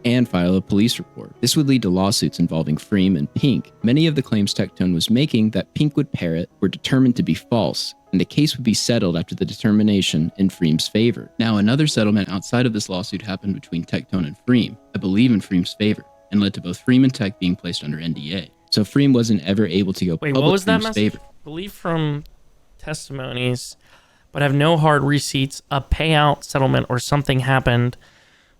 and file a police report. This would lead to lawsuits involving Freem and Pink. Many of the claims Tectone was making that Pink would parrot were determined to be false, and the case would be settled after the determination in Freem's favor. Now, another settlement outside of this lawsuit happened between Tectone and Freem, I believe in Freem's favor, and led to both Freem and Tech being placed under NDA. So Freem wasn't ever able to go public. Wait, what was that Freem's message? favor. Believe from testimonies, but have no hard receipts, a payout settlement or something happened.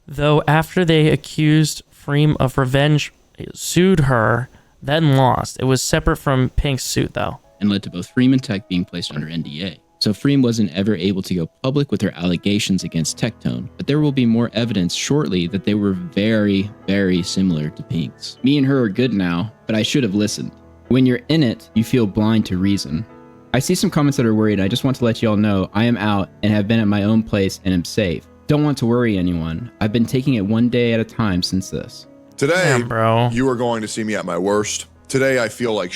Though after they accused Freem of revenge, sued her, then lost. It was separate from Pink's suit, though. And led to both Freem and Tech being placed under NDA. So Freem wasn't ever able to go public with her allegations against Tectone, but there will be more evidence shortly that they were very, very similar to Pink's. Me and her are good now, but I should have listened. When you're in it, you feel blind to reason. I see some comments that are worried. I just want to let y'all know I am out and have been at my own place and am safe. Don't want to worry anyone. I've been taking it one day at a time since this. Today, bro, you are going to see me at my worst. Today, I feel like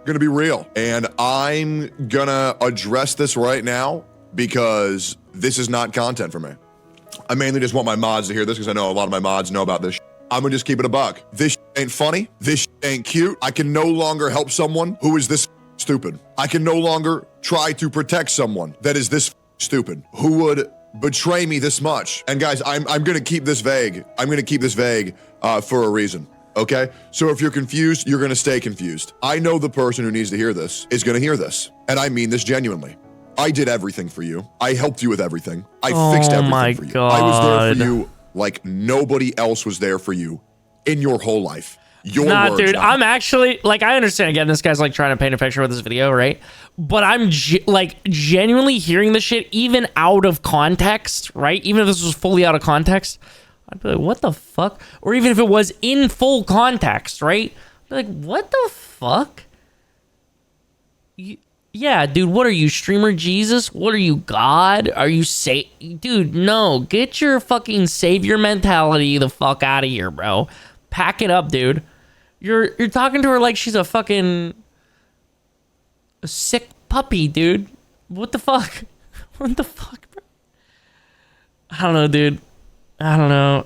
gonna be real. And I'm gonna address this right now because this is not content for me. I mainly just want my mods to hear this because I know a lot of my mods know about this. I'm gonna just keep it a buck. This ain't funny. This ain't cute. I can no longer help someone who is this stupid. I can no longer try to protect someone that is this stupid, who would betray me this much. And guys, I'm gonna keep this vague. I'm gonna keep this vague for a reason, okay? So if you're confused, you're gonna stay confused. I know the person who needs to hear this is gonna hear this, and I mean this genuinely. I did everything for you. I helped you with everything. I fixed everything for you. God. I was there for you like nobody else was there for you in your whole life. Nah, dude, I'm actually, like, I understand, again, this guy's, like, trying to paint a picture with this video, right? But I'm, genuinely hearing this shit, even out of context, right? Even if this was fully out of context, I'd be like, what the fuck? Or even if it was in full context, right? I'd be like, what the fuck? Yeah, dude, what are you, streamer Jesus? What are you, God? Are you dude, no, get your fucking savior mentality the fuck out of here, bro. Pack it up, dude. You're talking to her like she's a fucking sick puppy, dude. What the fuck? What the fuck, bro? I don't know, dude. I don't know.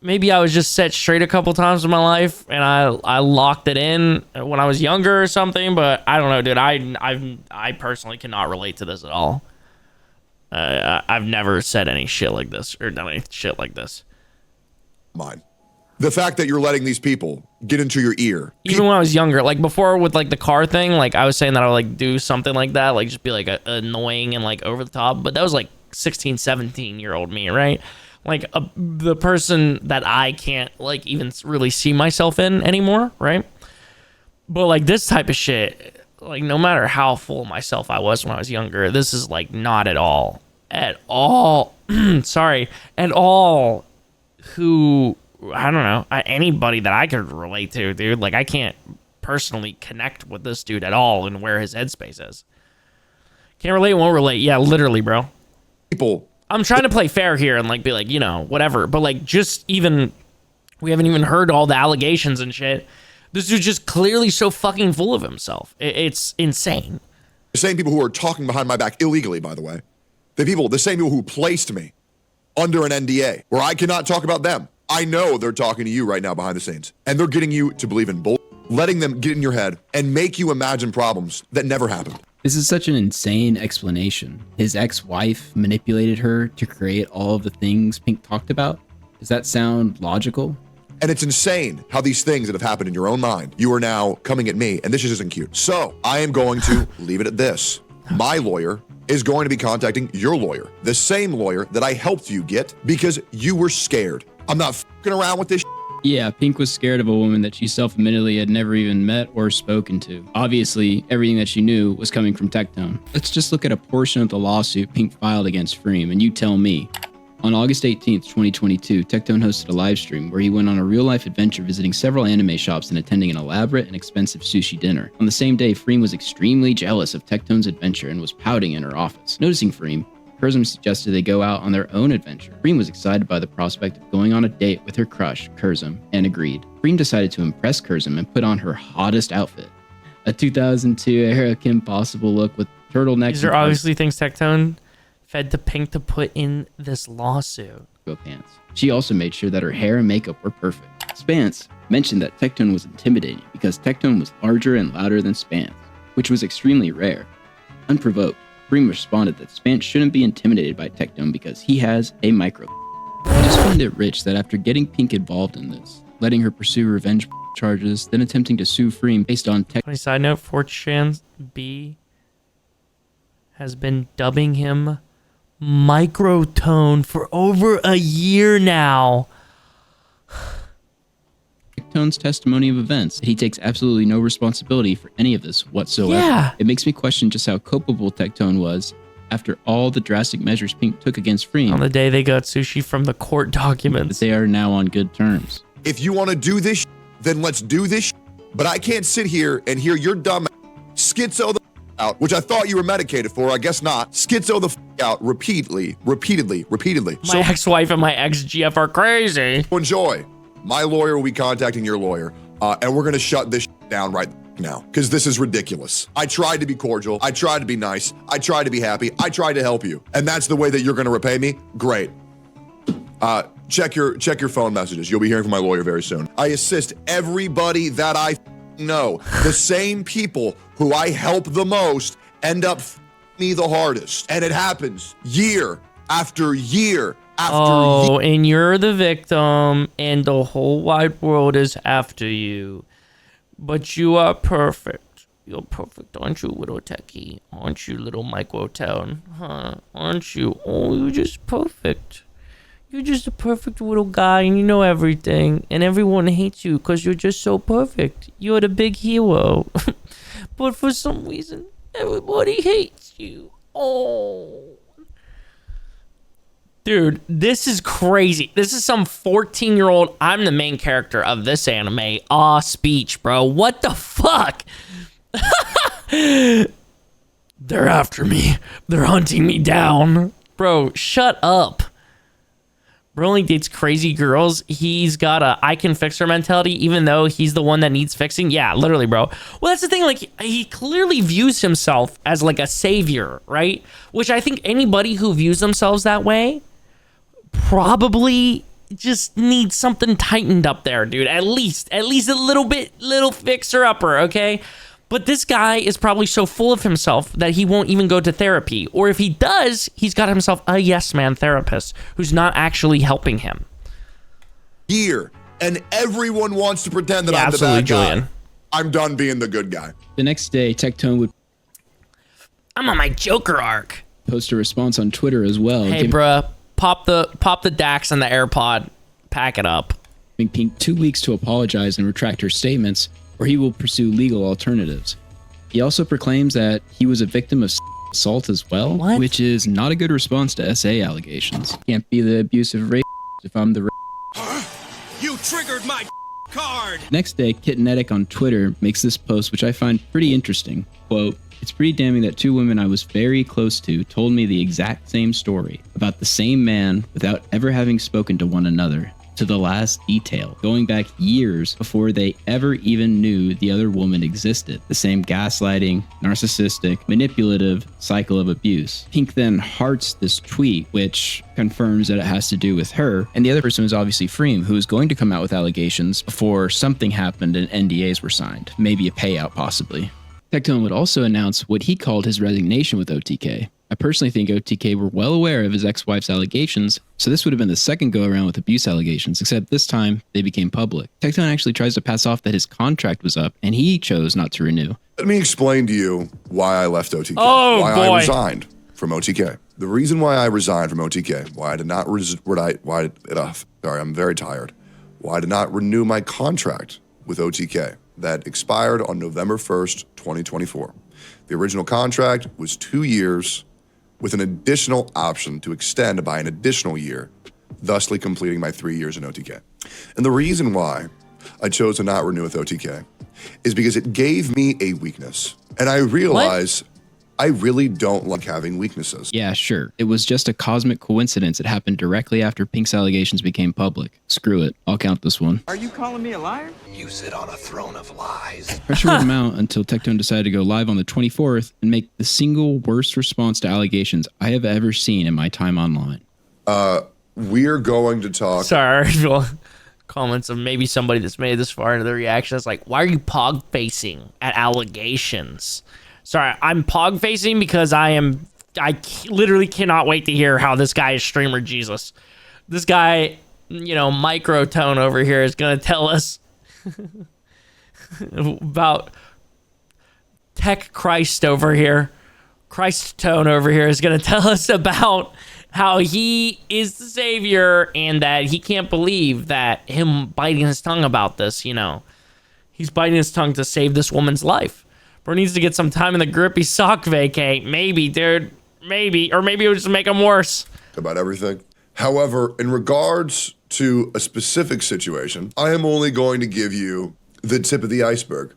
Maybe I was just set straight a couple times in my life and I locked it in when I was younger or something, but I don't know, dude. I personally cannot relate to this at all. I've never said any shit like this or done any shit like this. Mine. The fact that you're letting these people get into your ear. Even when I was younger, like before with like the car thing, like I was saying that I would like do something like that, like just be like annoying and like over the top. But that was like 16, 17-year-old me, right? Like the person that I can't like even really see myself in anymore, right? But like this type of shit, like, no matter how full of myself I was when I was younger, this is like not at all, sorry, at all who, I don't know, anybody that I could relate to, dude. Like, I can't personally connect with this dude at all and where his headspace is. Can't relate, won't relate. Yeah, literally, bro. People. I'm trying to play fair here and like be like, you know, whatever. But like, just even, we haven't even heard all the allegations and shit. This dude's just clearly so fucking full of himself. It's insane. The same people who are talking behind my back illegally, by the way. The same people who placed me under an NDA where I cannot talk about them. I know they're talking to you right now behind the scenes, and they're getting you to believe in bull, letting them get in your head and make you imagine problems that never happened. This is such an insane explanation. His ex-wife manipulated her to create all of the things Pink talked about. Does that sound logical? And it's insane how these things that have happened in your own mind, you are now coming at me, and this just isn't cute. So I am going to leave it at this. My lawyer is going to be contacting your lawyer, the same lawyer that I helped you get because you were scared. I'm not fucking around with this. Yeah, Pink was scared of a woman that she self-admittedly had never even met or spoken to. Obviously, everything that she knew was coming from Tectone. Let's just look at a portion of the lawsuit Pink filed against Freem, and you tell me. On August 18th, 2022, Tectone hosted a live stream where he went on a real-life adventure visiting several anime shops and attending an elaborate and expensive sushi dinner. On the same day, Freem was extremely jealous of Tectone's adventure and was pouting in her office. Noticing Freem, Kurzum suggested they go out on their own adventure. Freem was excited by the prospect of going on a date with her crush, Kurzum, and agreed. Freem decided to impress Kurzum and put on her hottest outfit, a 2002 era Kim Possible look with turtlenecks. These are obviously things Tectone fed to Pink to put in this lawsuit. Pants. She also made sure that her hair and makeup were perfect. Spance mentioned that Tectone was intimidating because Tectone was larger and louder than Spance, which was extremely rare. Unprovoked, Freem responded that Spance shouldn't be intimidated by Tectone because he has a micro. I just find it rich that after getting Pink involved in this, letting her pursue revenge charges, then attempting to sue Freem based on Funny side note, 4chan B has been dubbing him Microtone for over a year now. Tectone's testimony of events. He takes absolutely no responsibility for any of this whatsoever. Yeah. It makes me question just how culpable Tectone was after all the drastic measures Pink took against Freem. On the day they got sushi from the court documents. They are now on good terms. If you want to do this, then let's do this. But I can't sit here and hear your dumb schizo the out, which I thought you were medicated for. I guess not. Schizo the out repeatedly. My ex-wife and my ex-GF are crazy. Enjoy. My lawyer will be contacting your lawyer, and we're going to shut this down right now because this is ridiculous. I tried to be cordial. I tried to be nice. I tried to be happy. I tried to help you. And that's the way that you're going to repay me? Great. Check your phone messages. You'll be hearing from my lawyer very soon. I assist everybody that I know. The same people who I help the most end up me the hardest. And it happens year after year after year. And you're the victim, and the whole wide world is after you. But you are perfect. You're perfect, aren't you, little techie? Aren't you, little Microtone? Huh? Aren't you? Oh, you're just perfect. You're just a perfect little guy, and you know everything. And everyone hates you because you're just so perfect. You're the big hero. But for some reason, everybody hates you. Oh. Dude, this is crazy. This is some 14-year-old, I'm the main character of this anime, speech, bro. What the fuck? They're after me. They're hunting me down. Bro, shut up. Bro only dates crazy girls. He's got a I can fix her mentality, even though he's the one that needs fixing. Yeah, literally, bro. Well, that's the thing. Like, he clearly views himself as like a savior, right? Which I think anybody who views themselves that way probably just needs something tightened up there, dude. At least a little fixer upper, okay? But this guy is probably so full of himself that he won't even go to therapy. Or if he does, he's got himself a yes man therapist who's not actually helping him. Here, and everyone wants to pretend that I'm the bad guy. I'm done being the good guy. The next day, Tectone would I'm on my Joker arc. Post a response on Twitter as well. Hey, bruh, pop the DAX and the AirPod. Pack it up. Giving Pink 2 weeks to apologize and retract her statements, or he will pursue legal alternatives. He also proclaims that he was a victim of assault as well, which is not a good response to SA allegations. Can't be the abusive rape if I'm the You triggered my card! Next day, Kitnetic on Twitter makes this post, which I find pretty interesting. Quote, "It's pretty damning that two women I was very close to told me the exact same story about the same man without ever having spoken to one another, to the last detail, going back years before they ever even knew the other woman existed. The same gaslighting, narcissistic, manipulative cycle of abuse." Pink then hearts this tweet, which confirms that it has to do with her. And the other person was obviously Freem, who was going to come out with allegations before something happened and NDAs were signed. Maybe a payout, possibly. Tectone would also announce what he called his resignation with OTK. I personally think OTK were well aware of his ex-wife's allegations, so this would have been the second go-around with abuse allegations, except this time they became public. Tectone actually tries to pass off that his contract was up, and he chose not to renew. Let me explain to you why I left OTK. Oh, why boy. I resigned from OTK. The reason why I resigned from OTK, why I did not I'm very tired. Why I did not renew my contract with OTK that expired on November 1st, 2024. The original contract was 2 years with an additional option to extend by an additional year, thusly completing my 3 years in OTK. And the reason why I chose to not renew with OTK is because it gave me a weakness. And I realize I really don't like having weaknesses. Yeah, sure. It was just a cosmic coincidence. It happened directly after Pink's allegations became public. Screw it. I'll count this one. Are you calling me a liar? You sit on a throne of lies. Pressure would mount until Tectone decided to go live on the 24th and make the single worst response to allegations I have ever seen in my time online. We're going to talk. Sorry, comments of maybe somebody that's made it this far into the reaction. It's like, why are you pog facing at allegations? Sorry, I'm pog facing because I literally cannot wait to hear how this guy is streamer Jesus. This guy, Microtone over here is going to tell us about Tech Christ over here. Christ Tone over here is going to tell us about how he is the savior and that he can't believe that him biting his tongue about this, He's biting his tongue to save this woman's life. Bro needs to get some time in the grippy sock vacay. Maybe, dude. Maybe. Or maybe it would just make him worse. About everything. However, in regards to a specific situation, I am only going to give you the tip of the iceberg.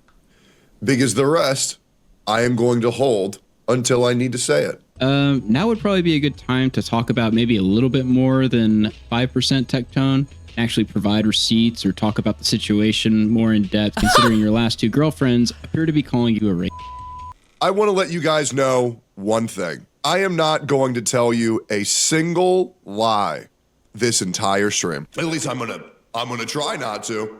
Because the rest, I am going to hold until I need to say it. Now would probably be a good time to talk about maybe a little bit more than 5% Tectone. Actually provide receipts or talk about the situation more in depth, considering your last two girlfriends appear to be calling you a rape. I want to let you guys know one thing. I am not going to tell you a single lie this entire stream. At least I'm gonna try not to.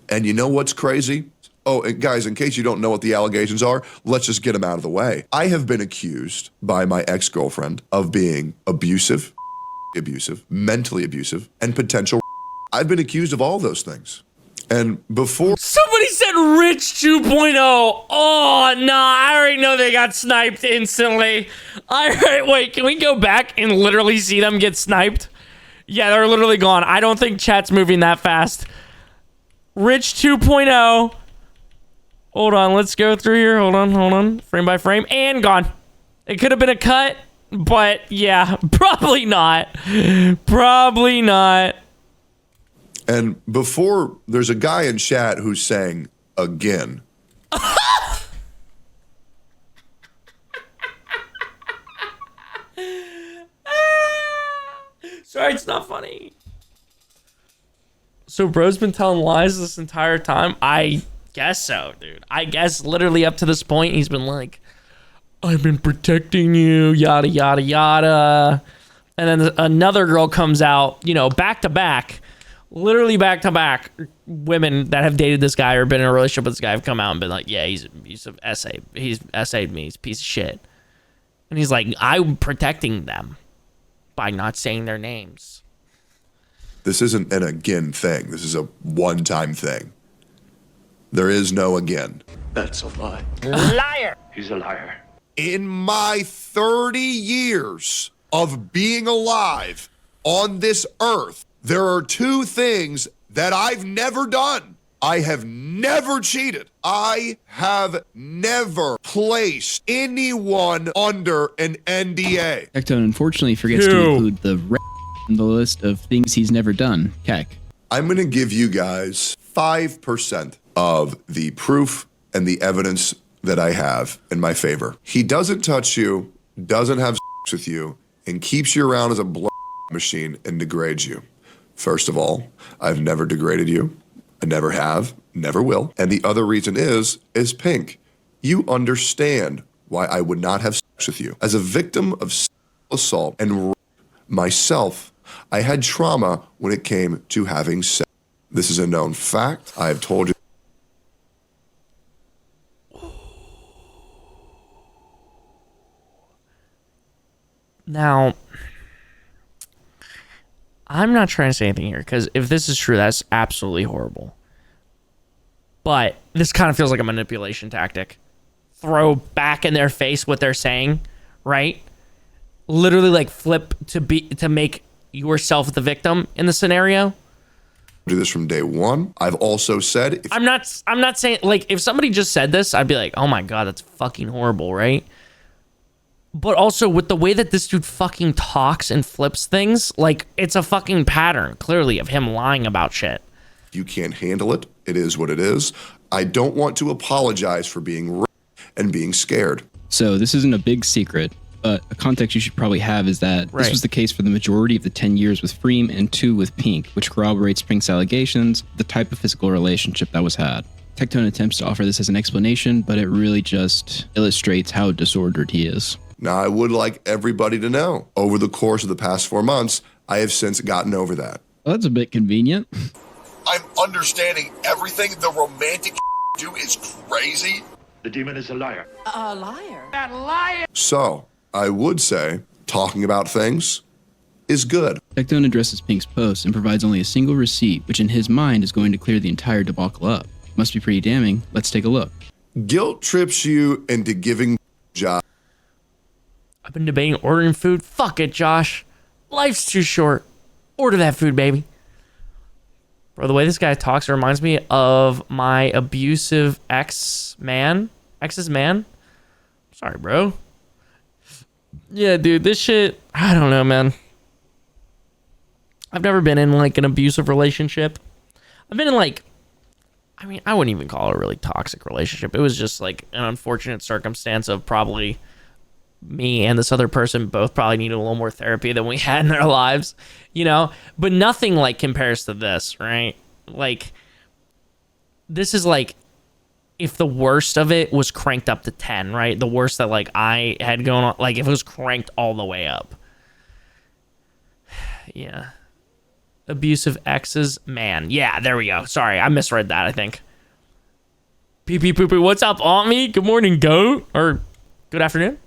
And you know what's crazy? Oh, and guys, in case you don't know what the allegations are, let's just get them out of the way. I have been accused by my ex-girlfriend of being abusive, mentally abusive, and potential. I've been accused of all those things. And before... Somebody said Rich 2.0. Oh, nah, I already know they got sniped instantly. All right, wait, can we go back and literally see them get sniped? Yeah, they're literally gone. I don't think chat's moving that fast. Rich 2.0. Hold on, let's go through here. Hold on. Frame by frame. And gone. It could have been a cut, but yeah, probably not. Probably not. And before, there's a guy in chat who's saying, again. Sorry, it's not funny. So bro's been telling lies this entire time? I guess so, dude. I guess literally up to this point, he's been like, I've been protecting you, yada, yada, yada. And then another girl comes out, back to back. Literally back to back, women that have dated this guy or been in a relationship with this guy have come out and been like, yeah, he's essayed. He's essayed me. He's a piece of shit. And he's like, I'm protecting them by not saying their names. This isn't an again thing. This is a one-time thing. There is no again. That's a lie. Liar. He's a liar. In my 30 years of being alive on this earth, there are two things that I've never done. I have never cheated. I have never placed anyone under an NDA. Tectone unfortunately forgets to include the in the list of things he's never done. Keck. I'm going to give you guys 5% of the proof and the evidence that I have in my favor. He doesn't touch you, doesn't have sex with you, and keeps you around as a blood machine and degrades you. First of all, I've never degraded you. I never have, never will. And the other reason is Pink. You understand why I would not have sex with you. As a victim of sexual assault and myself, I had trauma when it came to having sex. This is a known fact. I have told you. Now, I'm not trying to say anything here, because if this is true, that's absolutely horrible. But this kind of feels like a manipulation tactic. Throw back in their face what they're saying, right? Literally like flip to make yourself the victim in the scenario. Do this from day one. I've also said I'm not saying, like, if somebody just said this, I'd be like, oh my God, that's fucking horrible, right? But also with the way that this dude fucking talks and flips things, like, it's a fucking pattern, clearly, of him lying about shit. You can't handle it. It is what it is. I don't want to apologize for being and being scared. So this isn't a big secret, but a context you should probably have is that this was the case for the majority of the 10 years with Freem and 2 with Pink, which corroborates Pink's allegations, the type of physical relationship that was had. Tectone attempts to offer this as an explanation, but it really just illustrates how disordered he is. Now, I would like everybody to know, over the course of the past 4 months, I have since gotten over that. Well, that's a bit convenient. I'm understanding everything the romantic do is crazy. The demon is a liar. A liar? That liar! So, I would say, talking about things is good. Tectone addresses Pink's post and provides only a single receipt, which in his mind is going to clear the entire debacle up. Must be pretty damning. Let's take a look. Guilt trips you into giving job. I've been debating ordering food. Fuck it, Josh. Life's too short. Order that food, baby. Bro, the way this guy talks reminds me of my abusive ex's man. Sorry, bro. Yeah, dude, this shit, I don't know, man. I've never been in, like, an abusive relationship. I've been in, like, I mean, I wouldn't even call it a really toxic relationship. It was just, like, an unfortunate circumstance of probably me and this other person both probably needed a little more therapy than we had in their lives, you know? But nothing, like, compares to this, right? Like, this is, like, if the worst of it was cranked up to 10, right? The worst that, like, I had going on, like, if it was cranked all the way up. Yeah. Abusive exes, man. Yeah, there we go. Sorry, I misread that, I think. Pee-pee poo-poo, what's up, Aunt Me? Good morning, goat. Or good afternoon?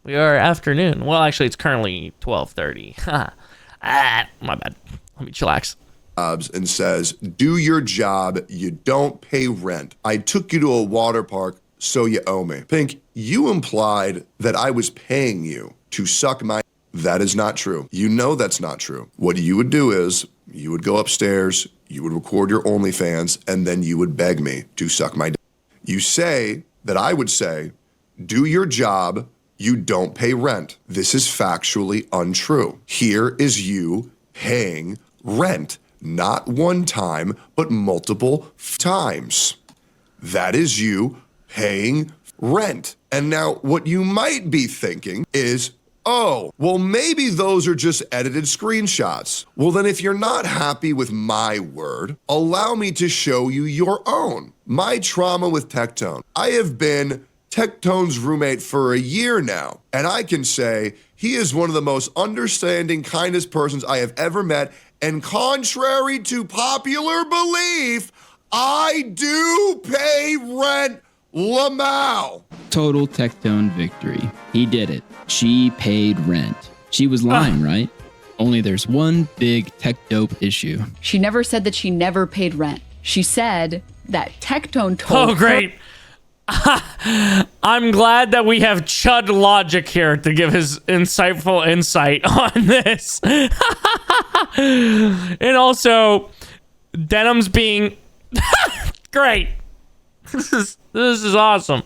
We are afternoon. Well, actually, it's currently 12:30. My bad. Let me chillax. And says, do your job. You don't pay rent. I took you to a water park, so you owe me. Pink, you implied that I was paying you to suck my. That is not true. You know that's not true. What you would do is you would go upstairs, you would record your OnlyFans, and then you would beg me to suck my. You say that I would say, do your job. You don't pay rent. This is factually untrue. Here is you paying rent, not one time, but multiple times. That is you paying rent. And now what you might be thinking is, oh, well, maybe those are just edited screenshots. Well, then if you're not happy with my word, allow me to show you your own. My trauma with Tectone. I have been Tectone's roommate for a year now, and I can say he is one of the most understanding, kindest persons I have ever met, and contrary to popular belief, I do pay rent, Lamau. Total Tectone victory. He did it. She paid rent. She was lying, right? Only there's one big tech dope issue. She never said that she never paid rent. She said that Tectone told her. Oh, great. I'm glad that we have Chud Logic here to give his insightful insight on this. And also, Denim's being Great. This is awesome.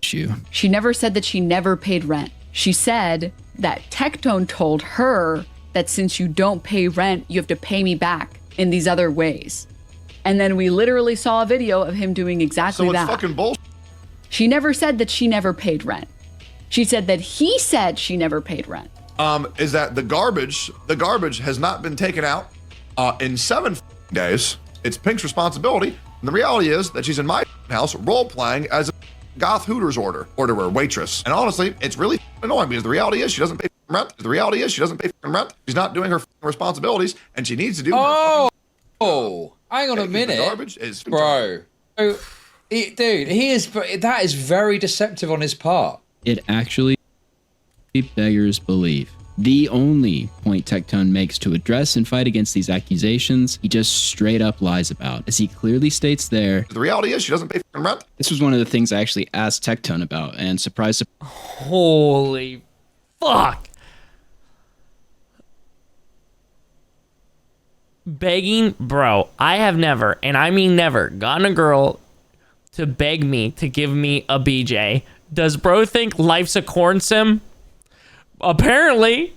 She never said that she never paid rent. She said that Tectone told her that since you don't pay rent, you have to pay me back in these other ways. And then we literally saw a video of him doing exactly that. So it's fucking bullshit. She never said that she never paid rent. She said that he said she never paid rent. Is that the garbage has not been taken out in 7 days. It's Pink's responsibility. And the reality is that she's in my house role-playing as a goth Hooters orderer, waitress. And honestly, it's really annoying because the reality is she doesn't pay rent. The reality is she doesn't pay rent. She's not doing her responsibilities, and she needs to do Hang on a minute. Garbage is bro. Dude, that is very deceptive on his part. It actually beggars belief. The only point Tectone makes to address and fight against these accusations, he just straight up lies about. As he clearly states there, the reality is she doesn't pay rent. This was one of the things I actually asked Tectone about, and surprise. Holy fuck. Begging, bro, I have never, and I mean never, gotten a girl to beg me to give me a BJ. Does bro think life's a corn sim? Apparently.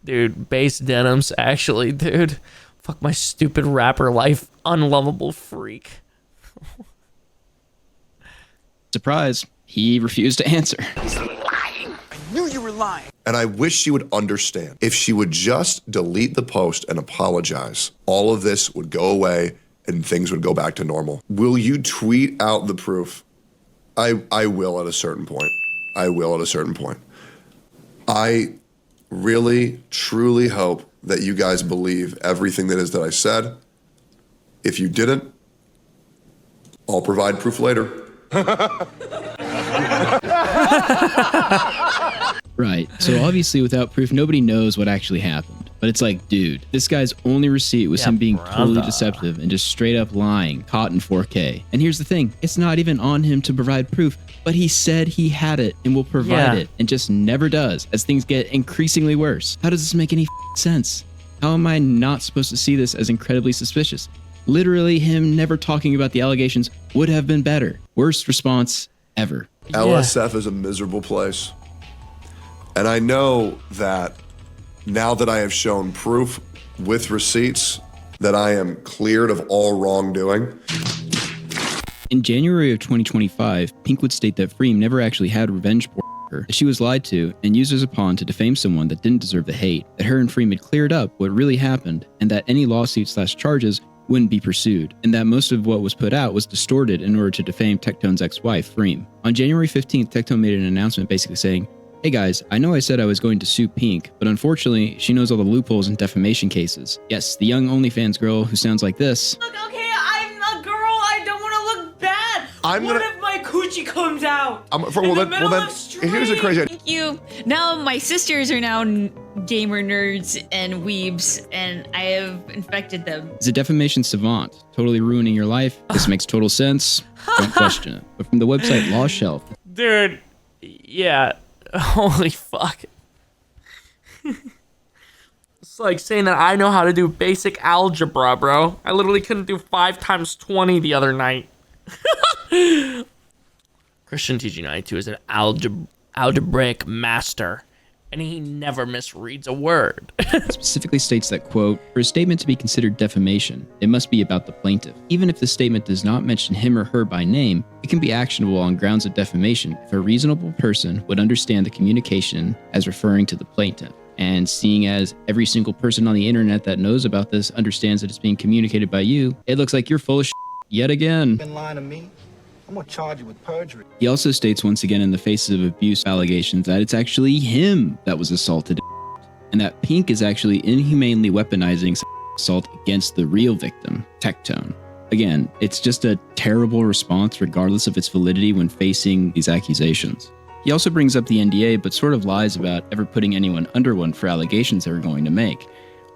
Dude, base denims, actually, dude. Fuck my stupid rapper life, unlovable freak. Surprise, he refused to answer. He's lying. I knew you were lying. And I wish she would understand. If she would just delete the post and apologize, all of this would go away and things would go back to normal. Will you tweet out the proof? I will at a certain point. I will at a certain point. I really, truly hope that you guys believe everything that is that I said. If you didn't, I'll provide proof later. Right, so obviously without proof, nobody knows what actually happened. But it's like, dude, this guy's only receipt was him being totally deceptive and just straight up lying, caught in 4K. And here's the thing, it's not even on him to provide proof, but he said he had it and will provide it and just never does as things get increasingly worse. How does this make any sense? How am I not supposed to see this as incredibly suspicious? Literally, him never talking about the allegations would have been better. Worst response ever. LSF is a miserable place. And I know that now that I have shown proof with receipts that I am cleared of all wrongdoing. In January of 2025, Pink would state that Freem never actually had revenge porn on her, that she was lied to and used as a pawn to defame someone that didn't deserve the hate, that her and Freem had cleared up what really happened, and that any lawsuits/charges wouldn't be pursued, and that most of what was put out was distorted in order to defame Tectone's ex-wife, Freem. On January 15th, Tectone made an announcement basically saying, "Hey guys, I know I said I was going to sue Pink, but unfortunately, she knows all the loopholes in defamation cases. Yes, the young OnlyFans girl who sounds like this." Look, okay, I'm a girl. I don't want to look bad. What if my coochie comes out? Here's the crazy idea. Thank you. Now my sisters are now gamer nerds and weebs, and I have infected them. As a defamation savant, totally ruining your life, this makes total sense. Don't question it. But from the website Law Shelf. Dude, yeah. Holy fuck. It's like saying that I know how to do basic algebra, bro. I literally couldn't do 5 times 20 the other night. ChristianTG92 is an algebraic master, and he never misreads a word. Specifically states that, quote, "For a statement to be considered defamation, it must be about the plaintiff. Even if the statement does not mention him or her by name, it can be actionable on grounds of defamation if a reasonable person would understand the communication as referring to the plaintiff. And seeing as every single person on the internet that knows about this understands that it's being communicated by you, it looks like you're full of shit yet again." Been lying to me. I'm gonna charge you with perjury. He also states once again in the face of abuse allegations that it's actually him that was assaulted, and that Pink is actually inhumanely weaponizing assault against the real victim, Tectone. Again, it's just a terrible response regardless of its validity when facing these accusations. He also brings up the NDA, but sort of lies about ever putting anyone under one for allegations they were going to make.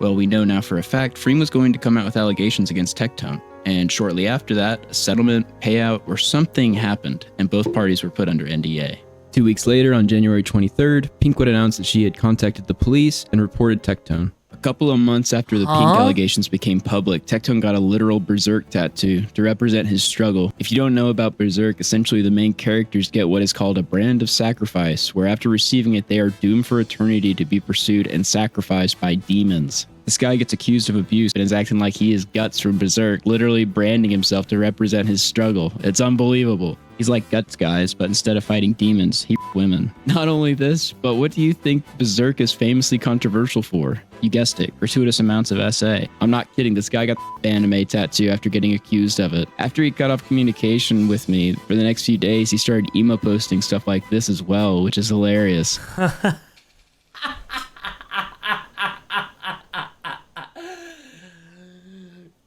Well, we know now for a fact Freem was going to come out with allegations against Tectone, and shortly after that, a settlement, payout, or something happened, and both parties were put under NDA. 2 weeks later, on January 23rd, Pink would announce that she had contacted the police and reported Tectone. couple of months after the pink allegations became public, Tectone got a literal berserk tattoo to represent his struggle. If you don't know about berserk, essentially the main characters get what is called a brand of sacrifice, where after receiving it, they are doomed for eternity to be pursued and sacrificed by demons. This guy gets accused of abuse and is acting like he is Guts from Berserk, literally branding himself to represent his struggle. It's unbelievable. He's like Guts, guys, but instead of fighting demons, he women. Not only this, but what do you think Berserk is famously controversial for? You guessed it, gratuitous amounts of SA. I'm not kidding, this guy got the anime tattoo after getting accused of it. After he cut off communication with me, for the next few days, he started emo posting stuff like this as well, which is hilarious.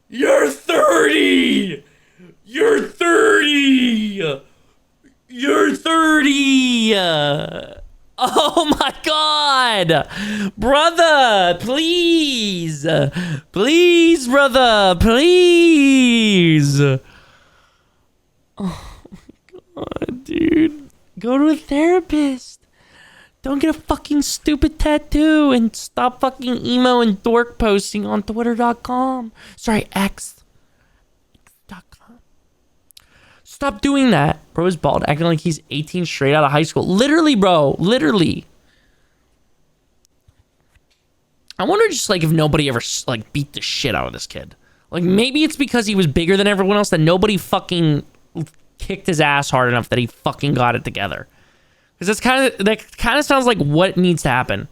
You're 30! You're 30! You're 30! Oh my god! Brother, please! Please, brother, please! Oh my god, dude. Go to a therapist. Don't get a fucking stupid tattoo and stop fucking emo and dork posting on Twitter.com. Sorry, X.com. Stop doing that. Bro is bald, acting like he's 18 straight out of high school. Literally, bro. Literally. I wonder just like if nobody ever like beat the shit out of this kid. Like maybe it's because he was bigger than everyone else that nobody fucking kicked his ass hard enough that he fucking got it together. Because that kind of sounds like what needs to happen.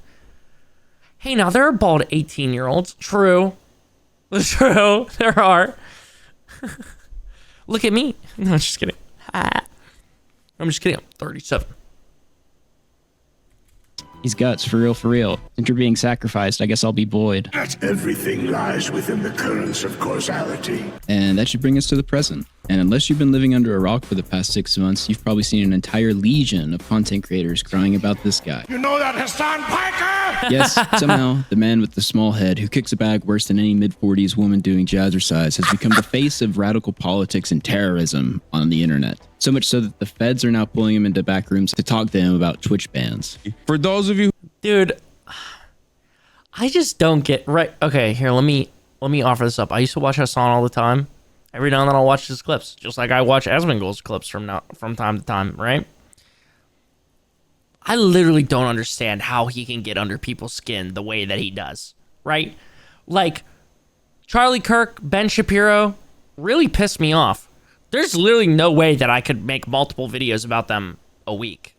Hey, now there are bald 18-year-olds. True. True. There are. Look at me. No, I'm just kidding. I'm just kidding. I'm 37. He's Guts, for real, for real. Since you're being sacrificed, I guess I'll be Boyd. Everything lies within the currents of causality. And that should bring us to the present. And unless you've been living under a rock for the past 6 months, you've probably seen an entire legion of content creators crying about this guy. You know that Hassan Piker? Yes, somehow, the man with the small head who kicks a bag worse than any mid-40s woman doing jazzercise has become the face of radical politics and terrorism on the internet. So much so that the feds are now pulling him into back rooms to talk to him about Twitch bans. For those of you... Dude, I just don't get... Right, okay, here, let me offer this up. I used to watch Hassan all the time. Every now and then I'll watch his clips, just like I watch Asmongold's clips from time to time, right? I literally don't understand how he can get under people's skin the way that he does, right? Like, Charlie Kirk, Ben Shapiro really pissed me off. There's literally no way that I could make multiple videos about them a week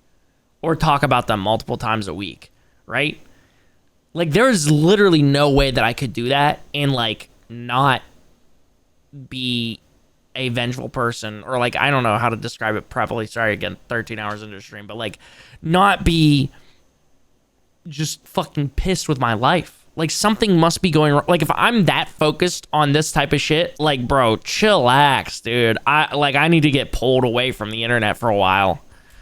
or talk about them multiple times a week, right? Like, there's literally no way that I could do that and, like, not be a vengeful person, or like I don't know how to describe it properly. Sorry, again, 13 hours into the stream, but like not be just fucking pissed with my life. Like something must be going wrong. Like if I'm that focused on this type of shit, like bro, chillax, dude. I need to get pulled away from the internet for a while.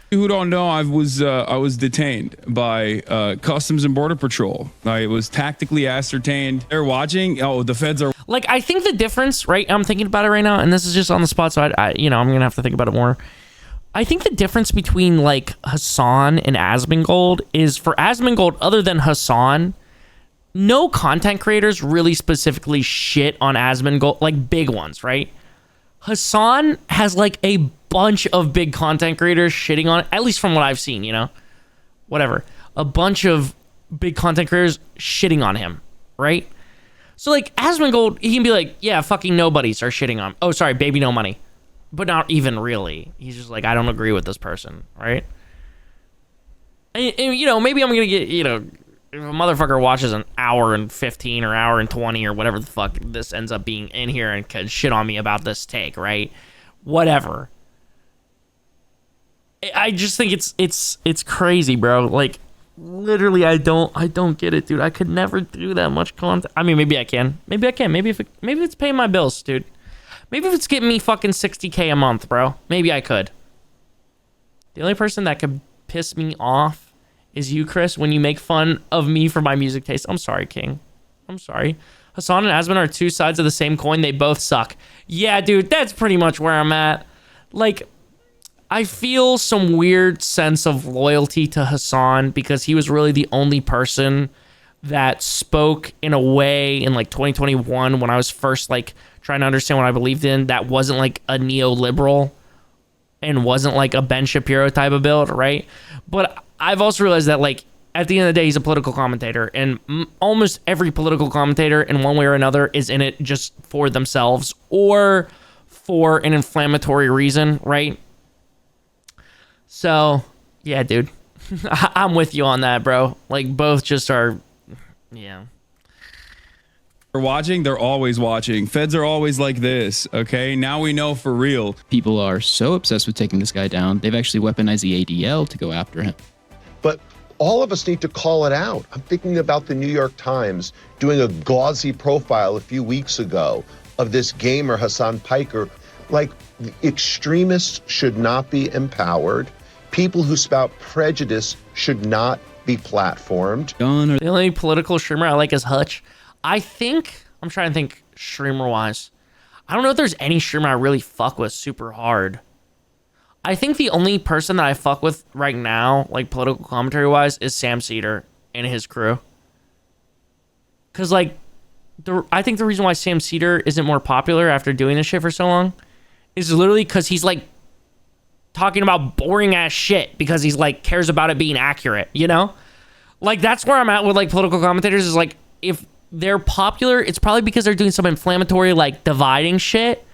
Who don't know, I was detained by Customs and Border Patrol. I was tactically ascertained. They're watching. Oh, the feds are. Like I think the difference, right? I'm thinking about it right now, and this is just on the spot, so I'm gonna have to think about it more. I think the difference between like Hassan and Asmongold is for Asmongold, other than Hassan, no content creators really specifically shit on Asmongold, like big ones, right? Hassan has like a bunch of big content creators shitting on it, at least from what I've seen, whatever. A bunch of big content creators shitting on him, right? So like Asmongold, he can be like, yeah, fucking nobodies are shitting on him. Oh, sorry, baby no money. But not even really. He's just like, I don't agree with this person, right? And maybe I'm gonna get, if a motherfucker watches an hour and 15 or hour and 20 or whatever the fuck this ends up being in here and can shit on me about this take, right? Whatever. I just think it's crazy, bro. Like literally, I don't get it, dude. I could never do that much content. I mean, maybe I can. Maybe if it's paying my bills, dude. Maybe if it's getting me fucking 60K a month, bro. Maybe I could. The only person that could piss me off is you, Chris, when you make fun of me for my music taste. I'm sorry, King. I'm sorry. Hassan and Asmon are two sides of the same coin. They both suck. Yeah, dude, that's pretty much where I'm at. Like, I feel some weird sense of loyalty to Hassan because he was really the only person that spoke in a way in like 2021 when I was first like trying to understand what I believed in, that wasn't like a neoliberal and wasn't like a Ben Shapiro type of build, right? But I've also realized that like at the end of the day, he's a political commentator, and almost every political commentator in one way or another is in it just for themselves or for an inflammatory reason, right? So yeah, dude, I'm with you on that, bro. Like both just are, yeah. They're watching, they're always watching. Feds are always like this, okay? Now we know for real. People are so obsessed with taking this guy down, they've actually weaponized the ADL to go after him. But all of us need to call it out. I'm thinking about the New York Times doing a gauzy profile a few weeks ago of this gamer, Hassan Piker. Like, extremists should not be empowered. People who spout prejudice should not be platformed. The only political streamer I like is Hutch. I'm trying to think streamer-wise. I don't know if there's any streamer I really fuck with super hard. I think the only person that I fuck with right now, like political commentary-wise, is Sam Cedar and his crew. Because, like, I think the reason why Sam Cedar isn't more popular after doing this shit for so long is literally because he's, like, talking about boring-ass shit because he's, like, cares about it being accurate, you know? Like, that's where I'm at with, like, political commentators is, like, if they're popular, it's probably because they're doing some inflammatory, like, dividing shit.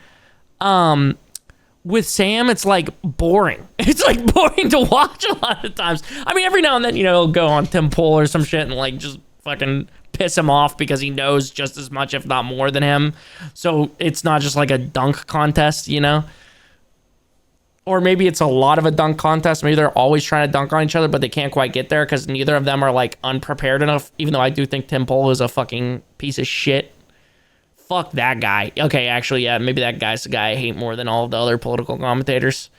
With Sam, it's like boring. It's like boring to watch a lot of times. I mean, every now and then, you know, he'll go on Tim Pool or some shit and like just fucking piss him off because he knows just as much, if not more than him. So it's not just like a dunk contest, you know? Or maybe it's a lot of a dunk contest. Maybe they're always trying to dunk on each other, but they can't quite get there because neither of them are like unprepared enough, even though I do think Tim Pool is a fucking piece of shit. Fuck that guy. Okay, actually, yeah, maybe that guy's the guy I hate more than all of the other political commentators.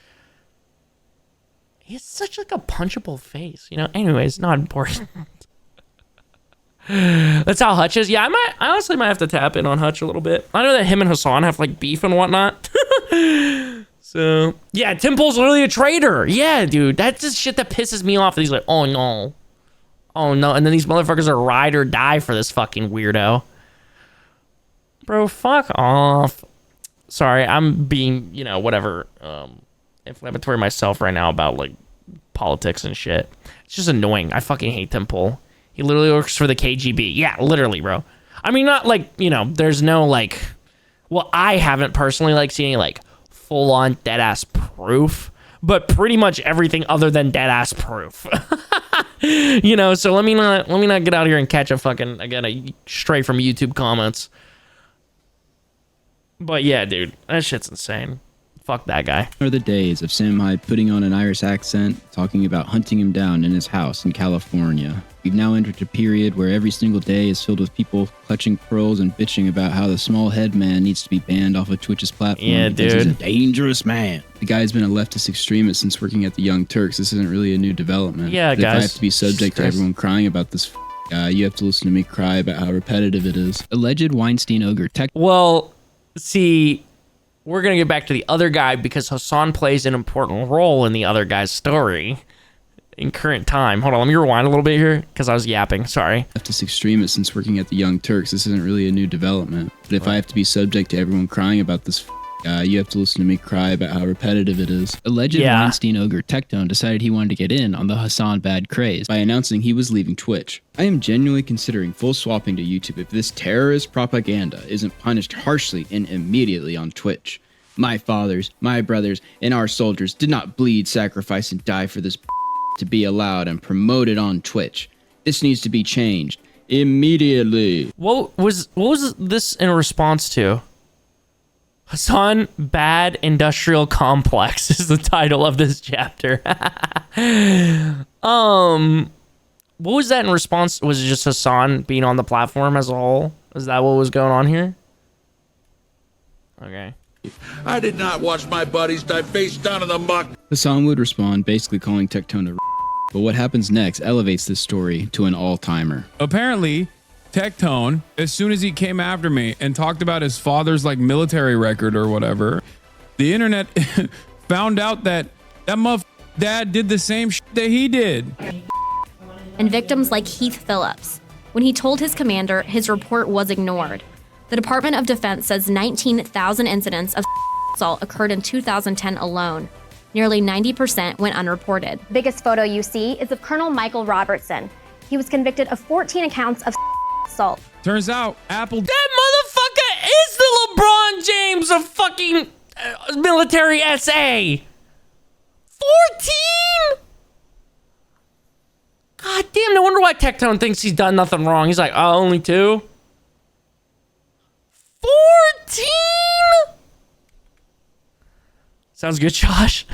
He has such like a punchable face, you know? Anyways, not important. That's how Hutch is. Yeah, I honestly might have to tap in on Hutch a little bit. I know that him and Hassan have like beef and whatnot. So, yeah, Tim Pool's literally a traitor. Yeah, dude, that's just shit that pisses me off. He's like, oh no. Oh no. And then these motherfuckers are ride or die for this fucking weirdo. Bro, fuck off. Sorry, I'm being, you know, whatever, inflammatory myself right now about, like, politics and shit. It's just annoying. I fucking hate Tim Pool. He literally works for the KGB. Yeah, literally, bro. I mean, not, like, you know, there's no, like... Well, I haven't personally, like, seen any, like, full-on dead-ass proof. But pretty much everything other than dead-ass proof. You know, so let me not get out here and catch a fucking, again, straight from YouTube comments. But yeah, dude, that shit's insane. Fuck that guy. Are the days of Sam Hyde putting on an Irish accent, talking about hunting him down in his house in California. We've now entered a period where every single day is filled with people clutching pearls and bitching about how the small head man needs to be banned off of Twitch's platform. Yeah, because dude. He's a dangerous man. The guy's been a leftist extremist since working at the Young Turks. This isn't really a new development. Yeah, but guys. If I have to be subject to everyone crying about this guy, you have to listen to me cry about how repetitive it is. Alleged Weinstein ogre tech. Well, see, we're going to get back to the other guy because Hassan plays an important role in the other guy's story in current time. Hold on, let me rewind a little bit here because I was yapping. Sorry. Leftist extremist since working at the Young Turks. This isn't really a new development. But if I have to be subject to everyone crying about this guy, you have to listen to me cry about how repetitive it is. Alleged Weinstein ogre Tectone decided he wanted to get in on the Hassan bad craze by announcing he was leaving Twitch. I am genuinely considering full swapping to YouTube if this terrorist propaganda isn't punished harshly and immediately on Twitch. My fathers, my brothers, and our soldiers did not bleed, sacrifice, and die for this to be allowed and promoted on Twitch. This needs to be changed immediately. What was this in response to? Hassan Bad Industrial Complex is the title of this chapter. What was that in response? Was it just Hassan being on the platform as a whole? Is that what was going on here? Okay. I did not watch my buddies die face down in the muck. Hassan would respond, basically calling Tectone a but what happens next elevates this story to an all-timer. Apparently, Tectone, as soon as he came after me and talked about his father's like military record or whatever, the internet found out that dad did the same shit that he did. And victims like Heath Phillips, When he told his commander, his report was ignored. The Department of Defense says 19,000 incidents of assault occurred in 2010 alone. Nearly 90% went unreported. The biggest photo you see is of Colonel Michael Robertson. He was convicted of 14 accounts of assault. Turns out Apple. That motherfucker is the LeBron James of fucking military SA. 14? God damn, no wonder why Tectone thinks he's done nothing wrong. He's like, oh, only 2? 14? Sounds good, Josh.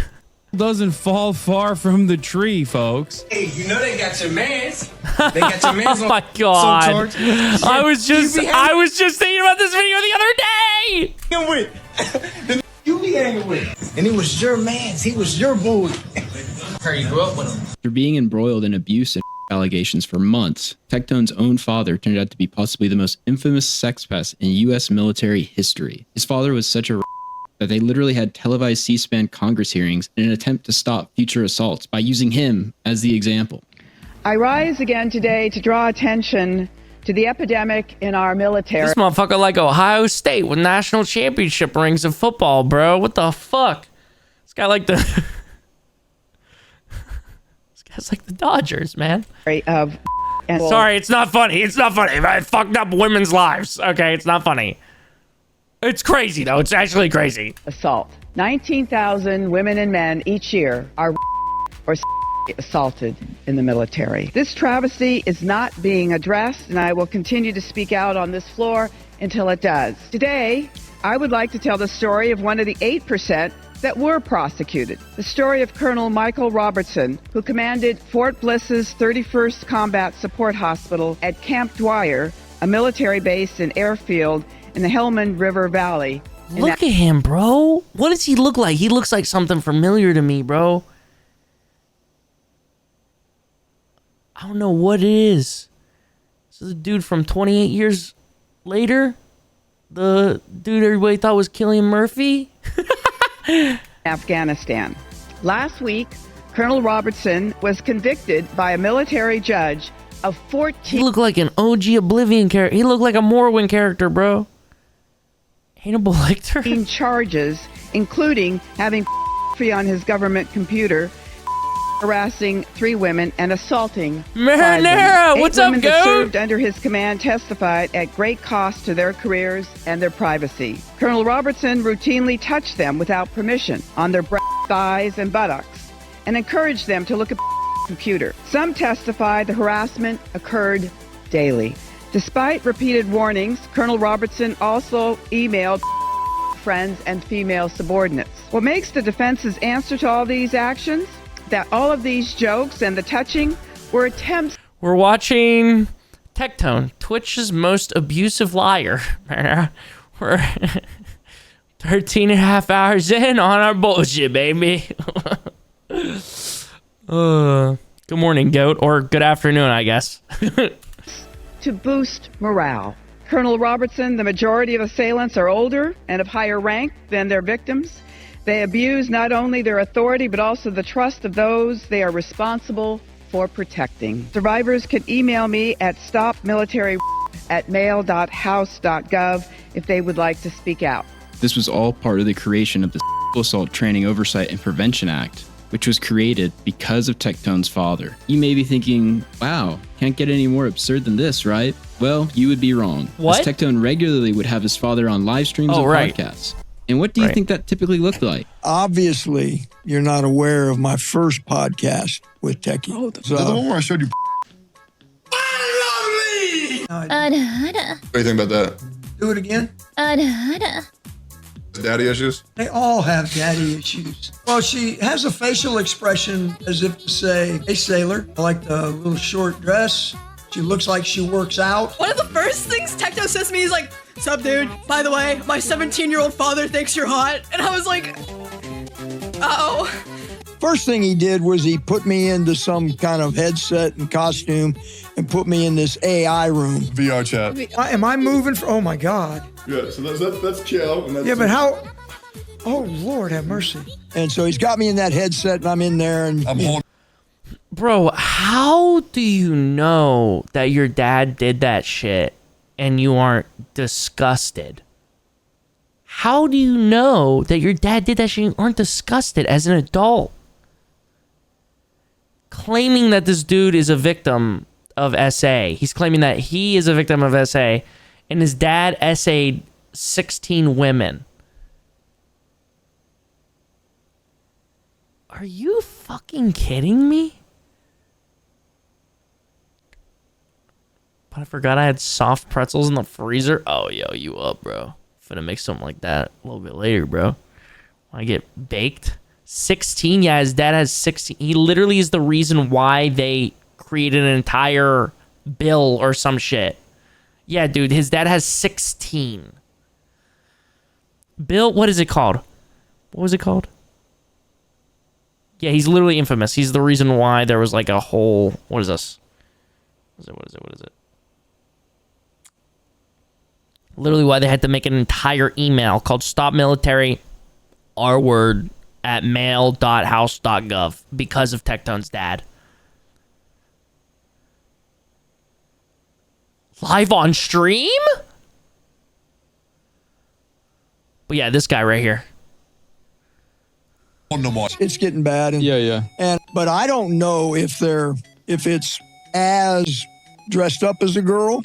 Doesn't fall far from the tree, folks. Hey, you know they got your mans. They got your mans Oh my God. I was just thinking about this video the other day. The you be hanging with. And it was your mans. He was your boy. You grew up with him. After being embroiled in abuse and allegations for months, Tectone's own father turned out to be possibly the most infamous sex pest in U.S. military history. His father was such a that they literally had televised C-SPAN Congress hearings in an attempt to stop future assaults by using him as the example. I rise again today to draw attention to the epidemic in our military. This motherfucker like Ohio State with national championship rings in football, bro. What the fuck? This guy like the... This guy's like the Dodgers, man. Sorry, it's not funny. It's not funny. I fucked up women's lives. Okay, it's not funny. It's crazy, though. It's actually crazy. Assault. 19,000 women and men each year are or assaulted in the military. This travesty is not being addressed, and I will continue to speak out on this floor until it does. Today, I would like to tell the story of one of the 8% that were prosecuted. The story of Colonel Michael Robertson, who commanded Fort Bliss's 31st Combat Support Hospital at Camp Dwyer, a military base and airfield in the Helmand River Valley. Look at him, bro. What does he look like? He looks like something familiar to me, bro. I don't know what it is. This is a dude from 28 years later. The dude everybody thought was Cillian Murphy. Afghanistan. Last week, Colonel Robertson was convicted by a military judge of 14... He looked like an OG Oblivion character. He looked like a Morrowind character, bro. Hannibal Lecter. Charges, including having on his government computer, harassing 3 women, and assaulting 5 Marinara, women. what's 8 up, women goat? that served under his command testified at great cost to their careers and their privacy. Colonel Robertson routinely touched them without permission on their breasts, thighs, and buttocks, and encouraged them to look at the computer. Some testified the harassment occurred daily. Despite repeated warnings, Colonel Robertson also emailed friends and female subordinates. What makes the defense's answer to all these actions? That all of these jokes and the touching were attempts. We're watching Tectone, Twitch's most abusive liar. We're 13 and a half hours in on our bullshit, baby. Good morning, goat, or good afternoon, I guess. To boost morale. Colonel Robertson, the majority of assailants are older and of higher rank than their victims. They abuse not only their authority, but also the trust of those they are responsible for protecting. Survivors can email me at stopmilitary@mail.house.gov if they would like to speak out. This was all part of the creation of the Assault Training Oversight and Prevention Act, which was created because of Tectone's father. You may be thinking, wow, can't get any more absurd than this, right? Well, you would be wrong. What? As Tectone regularly would have his father on live streams and podcasts. And what do you think that typically looked like? Obviously, you're not aware of my first podcast with Techie. Oh, the one where I showed you. What do you think about that? Do it again. Daddy issues? They all have daddy issues. Well, she has a facial expression as if to say, hey, sailor. I like the little short dress. She looks like she works out. One of the first things Tectone says to me is like, sup, dude? By the way, my 17-year-old father thinks you're hot. And I was like, uh-oh. First thing he did was he put me into some kind of headset and costume and put me in this AI room. VR chat. Am I moving? Oh, my God. Yeah, so that's chill. And that's But how? Oh, Lord have mercy. And so he's got me in that headset and I'm in there and... Bro, how do you know that your dad did that shit and you aren't disgusted? How do you know that your dad did that shit and you aren't disgusted as an adult? Claiming that this dude is a victim of SA. He's claiming that he is a victim of SA and his dad SA'd 16 women. Are you fucking kidding me? But I forgot I had soft pretzels in the freezer. Oh, yo, you up, bro. Finna make something like that a little bit later, bro. When I get baked. 16? Yeah, his dad has 16. He literally is the reason why they created an entire bill or some shit. Yeah, dude, his dad has 16. Bill, what is it called? What was it called? Yeah, he's literally infamous. He's the reason why there was like a whole... What is this? What is it? Literally why they had to make an entire email called Stop Military R-word at mail.house.gov because of Tectone's dad. Live on stream? But yeah, this guy right here. It's getting bad. But I don't know if it's as dressed up as a girl.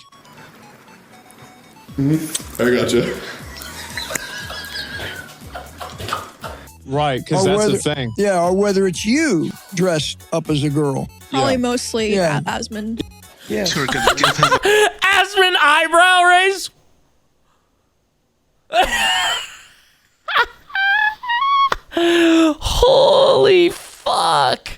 I gotcha. Right, because that's the thing. Yeah, or whether it's you dressed up as a girl. Probably mostly Yeah. Asmund. Yeah. Asmund eyebrow raise? Holy fuck.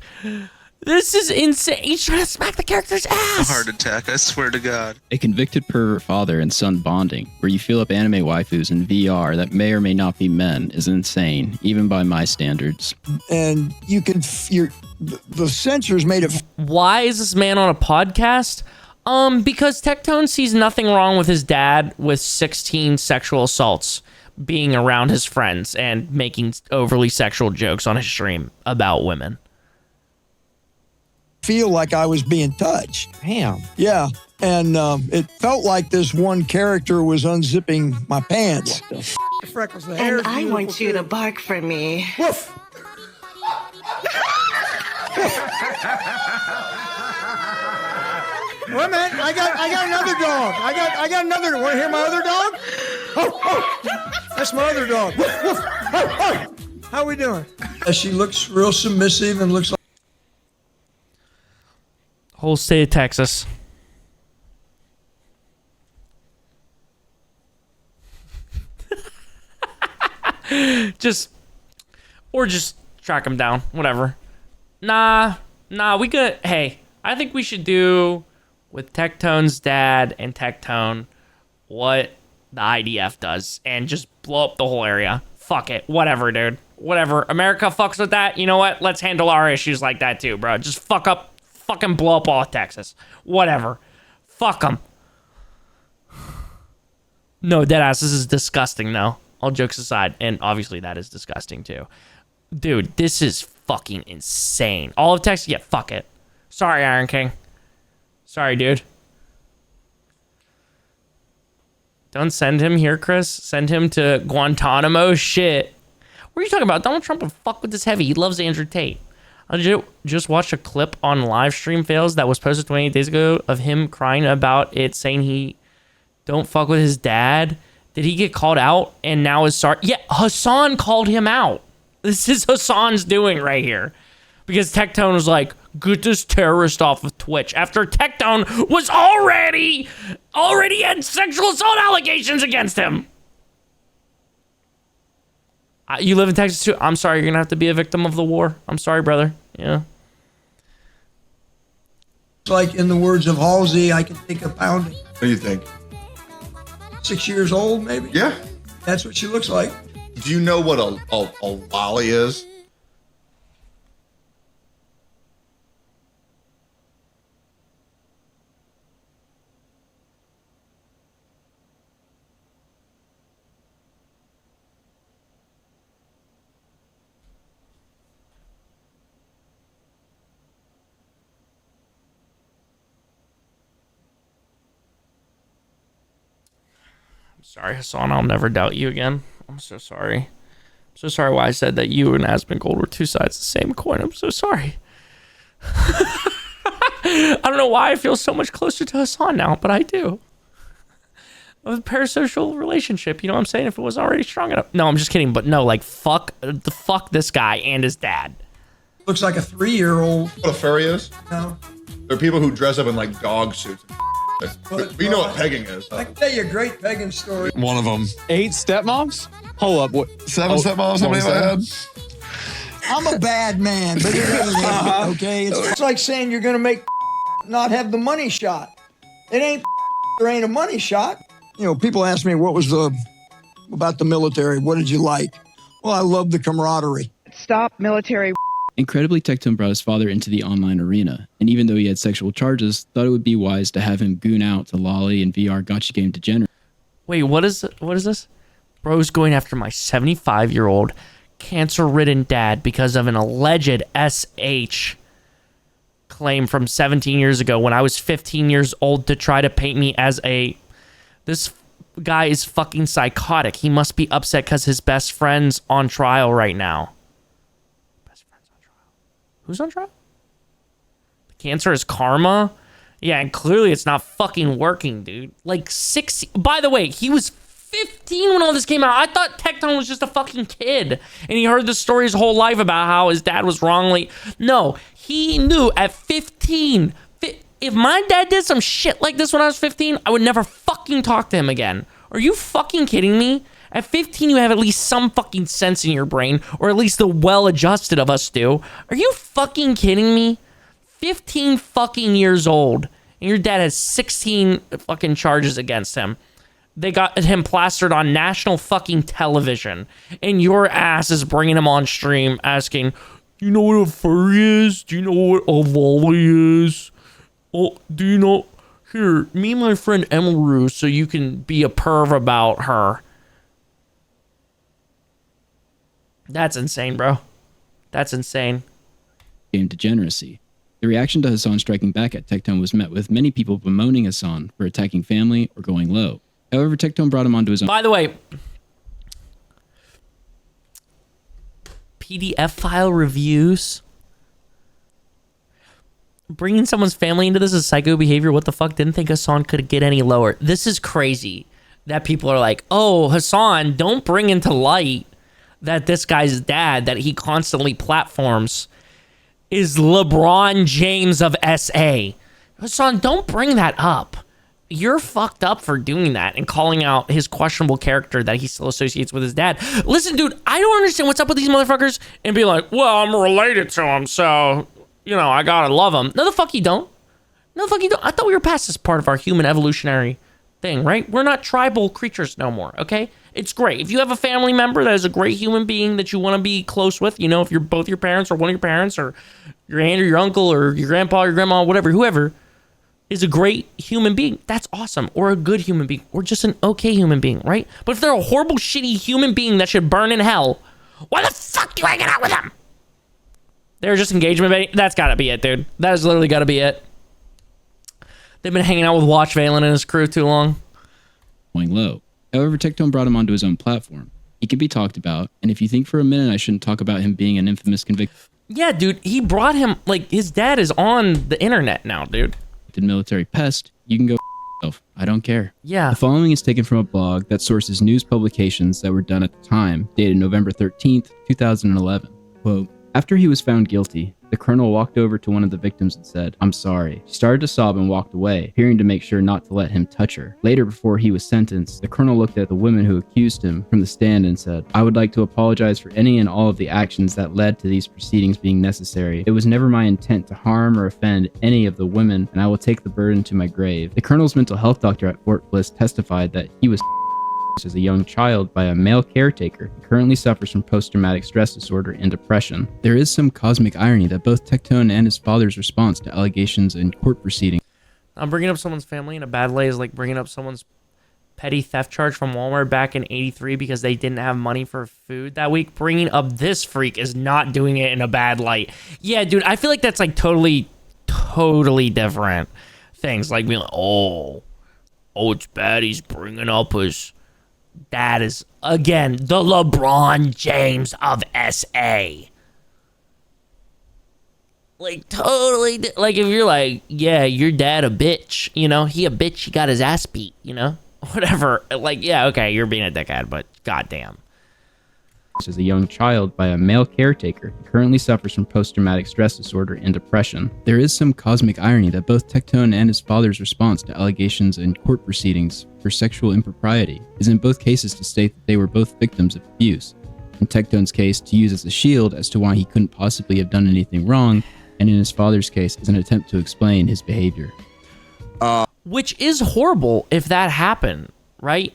This is insane. He's trying to smack the character's ass. Heart attack, I swear to God. A convicted pervert father and son bonding, where you feel up anime waifus in VR that may or may not be men, is insane, even by my standards. And you can, the censors made it. Why is this man on a podcast? Because Tectone sees nothing wrong with his dad with 16 sexual assaults being around his friends and making overly sexual jokes on his stream about women. Feel like I was being touched. Damn. Yeah. And it felt like this one character was unzipping my pants. Freckles, the hair. And I want you to bark for me. Woof. Wait a minute, I got another dog. I got another. Want to hear my other dog? Oh, that's my other dog. Woof, woof. Oh. How we doing? She looks real submissive and looks like Whole state of Texas. just track him down. Whatever. Nah, we could. Hey, I think we should do with Tectone's dad and Tectone what the IDF does and just blow up the whole area. Fuck it. Whatever, dude. Whatever. America fucks with that. You know what? Let's handle our issues like that too, bro. Just fucking blow up all of Texas. Whatever. Fuck them. No, deadass, this is disgusting, though. All jokes aside, and obviously that is disgusting, too. Dude, this is fucking insane. All of Texas? Yeah, fuck it. Sorry, Iron King. Sorry, dude. Don't send him here, Chris. Send him to Guantanamo. Shit. What are you talking about? Donald Trump would fuck with this heavy. He loves Andrew Tate. I just watched a clip on live stream fails that was posted 28 days ago of him crying about it, saying he don't fuck with his dad. Did he get called out and now is sorry? Yeah, Hassan called him out. This is Hassan's doing right here. Because Tectone was like, get this terrorist off of Twitch. After Tectone was already had sexual assault allegations against him. You live in Texas too? I'm sorry, you're going to have to be a victim of the war. I'm sorry, brother. Yeah. Like in the words of Halsey, I can take a pounding. What do you think? 6 years old, maybe? Yeah. That's what she looks like. Do you know what a lolly is? Sorry, Hassan. I'll never doubt you again. I'm so sorry. I'm so sorry why I said that you and Asmongold were two sides of the same coin. I'm so sorry. I don't know why I feel so much closer to Hassan now, but I do. A parasocial relationship, you know what I'm saying? If it was already strong enough. No, I'm just kidding. But no, like, fuck this guy and his dad. Looks like a 3-year-old. What a furry is? No. There are people who dress up in like dog suits. But you know what pegging is. I can tell you a great pegging story. One of them. 8 stepmoms? Hold up. What? 7 stepmoms? How many have I had? I'm a bad man, but it ain't, okay? It's like saying you're going to make not have the money shot. It ain't there ain't a money shot. You know, people ask me, what was about the military? What did you like? Well, I love the camaraderie. Stop military. Incredibly, Tectone brought his father into the online arena, and even though he had sexual charges, thought it would be wise to have him goon out to Lolly and VR gotcha game degenerate. Wait, what is this? Bro's going after my 75-year-old cancer-ridden dad because of an alleged SH claim from 17 years ago when I was 15 years old to try to paint me as a... This guy is fucking psychotic. He must be upset because his best friend's on trial right now. Best friend's on trial. Who's on trial? The cancer is karma? Yeah, and clearly it's not fucking working, dude. Like, 6... By the way, he was 15 when all this came out. I thought Tectone was just a fucking kid. And he heard the story his whole life about how his dad was wrongly... No, he knew at 15... If my dad did some shit like this when I was 15, I would never fucking talk to him again. Are you fucking kidding me? At 15, you have at least some fucking sense in your brain, or at least the well-adjusted of us do. Are you fucking kidding me? 15 fucking years old, and your dad has 16 fucking charges against him. They got him plastered on national fucking television, and your ass is bringing him on stream asking, do you know what a furry is? Do you know what a volley is? Well, do you know... Here, me and my friend Emaru, so you can be a perv about her. That's insane, bro. That's insane. Game degeneracy. The reaction to Hassan striking back at Tectone was met with many people bemoaning Hassan for attacking family or going low. However, Tectone brought him onto his own... By the way, PDF file reviews... Bringing someone's family into this is psycho behavior. What the fuck? Didn't think Hassan could get any lower. This is crazy that people are like, oh, Hassan, don't bring into light that this guy's dad that he constantly platforms is LeBron James of SA. Hassan, don't bring that up. You're fucked up for doing that and calling out his questionable character that he still associates with his dad. Listen, dude, I don't understand what's up with these motherfuckers and be like, well, I'm related to him, so... You know, I gotta love him. No, the fuck you don't. No, the fuck you don't. I thought we were past this part of our human evolutionary thing, right? We're not tribal creatures no more, okay? It's great. If you have a family member that is a great human being that you want to be close with, you know, if you're both your parents or one of your parents or your aunt or your uncle or your grandpa or your grandma, whatever, whoever is a great human being, that's awesome. Or a good human being. Or just an okay human being, right? But if they're a horrible, shitty human being that should burn in hell, why the fuck do you hang out with them? They're just engagement bait. That's gotta be it, dude. That is literally gotta be it. They've been hanging out with Watch Valen and his crew too long. Going low. However, Tectone brought him onto his own platform. He can be talked about, and if you think for a minute I shouldn't talk about him being an infamous convicted... Yeah, dude, he brought him, like, his dad is on the internet now, dude. ...military pest, you can go yourself. I don't care. Yeah. The following is taken from a blog that sources news publications that were done at the time, dated November 13th, 2011. Quote, after he was found guilty, the colonel walked over to one of the victims and said, I'm sorry. She started to sob and walked away, appearing to make sure not to let him touch her. Later, before he was sentenced, the colonel looked at the women who accused him from the stand and said, I would like to apologize for any and all of the actions that led to these proceedings being necessary. It was never my intent to harm or offend any of the women, and I will take the burden to my grave. The colonel's mental health doctor at Fort Bliss testified that he was as a young child by a male caretaker. He currently suffers from post-traumatic stress disorder and depression. There is some cosmic irony that both Tectone and his father's response to allegations in court proceedings. Bringing up someone's family in a bad way is like bringing up someone's petty theft charge from Walmart back in '83 because they didn't have money for food that week. Bringing up this freak is not doing it in a bad light. Yeah, dude, I feel like that's like totally different things. Like being like, oh, it's bad he's bringing up his Dad is, again, the LeBron James of SA. Like, totally, like, if you're like, yeah, your dad a bitch, you know, he a bitch, he got his ass beat, you know, whatever. Like, yeah, okay, you're being a dickhead, but goddamn. As a young child by a male caretaker who currently suffers from post-traumatic stress disorder and depression. There is some cosmic irony that both Tectone and his father's response to allegations in court proceedings for sexual impropriety is in both cases to state that they were both victims of abuse. In Tectone's case, to use as a shield as to why he couldn't possibly have done anything wrong, and in his father's case, is an attempt to explain his behavior. Which is horrible if that happened, right?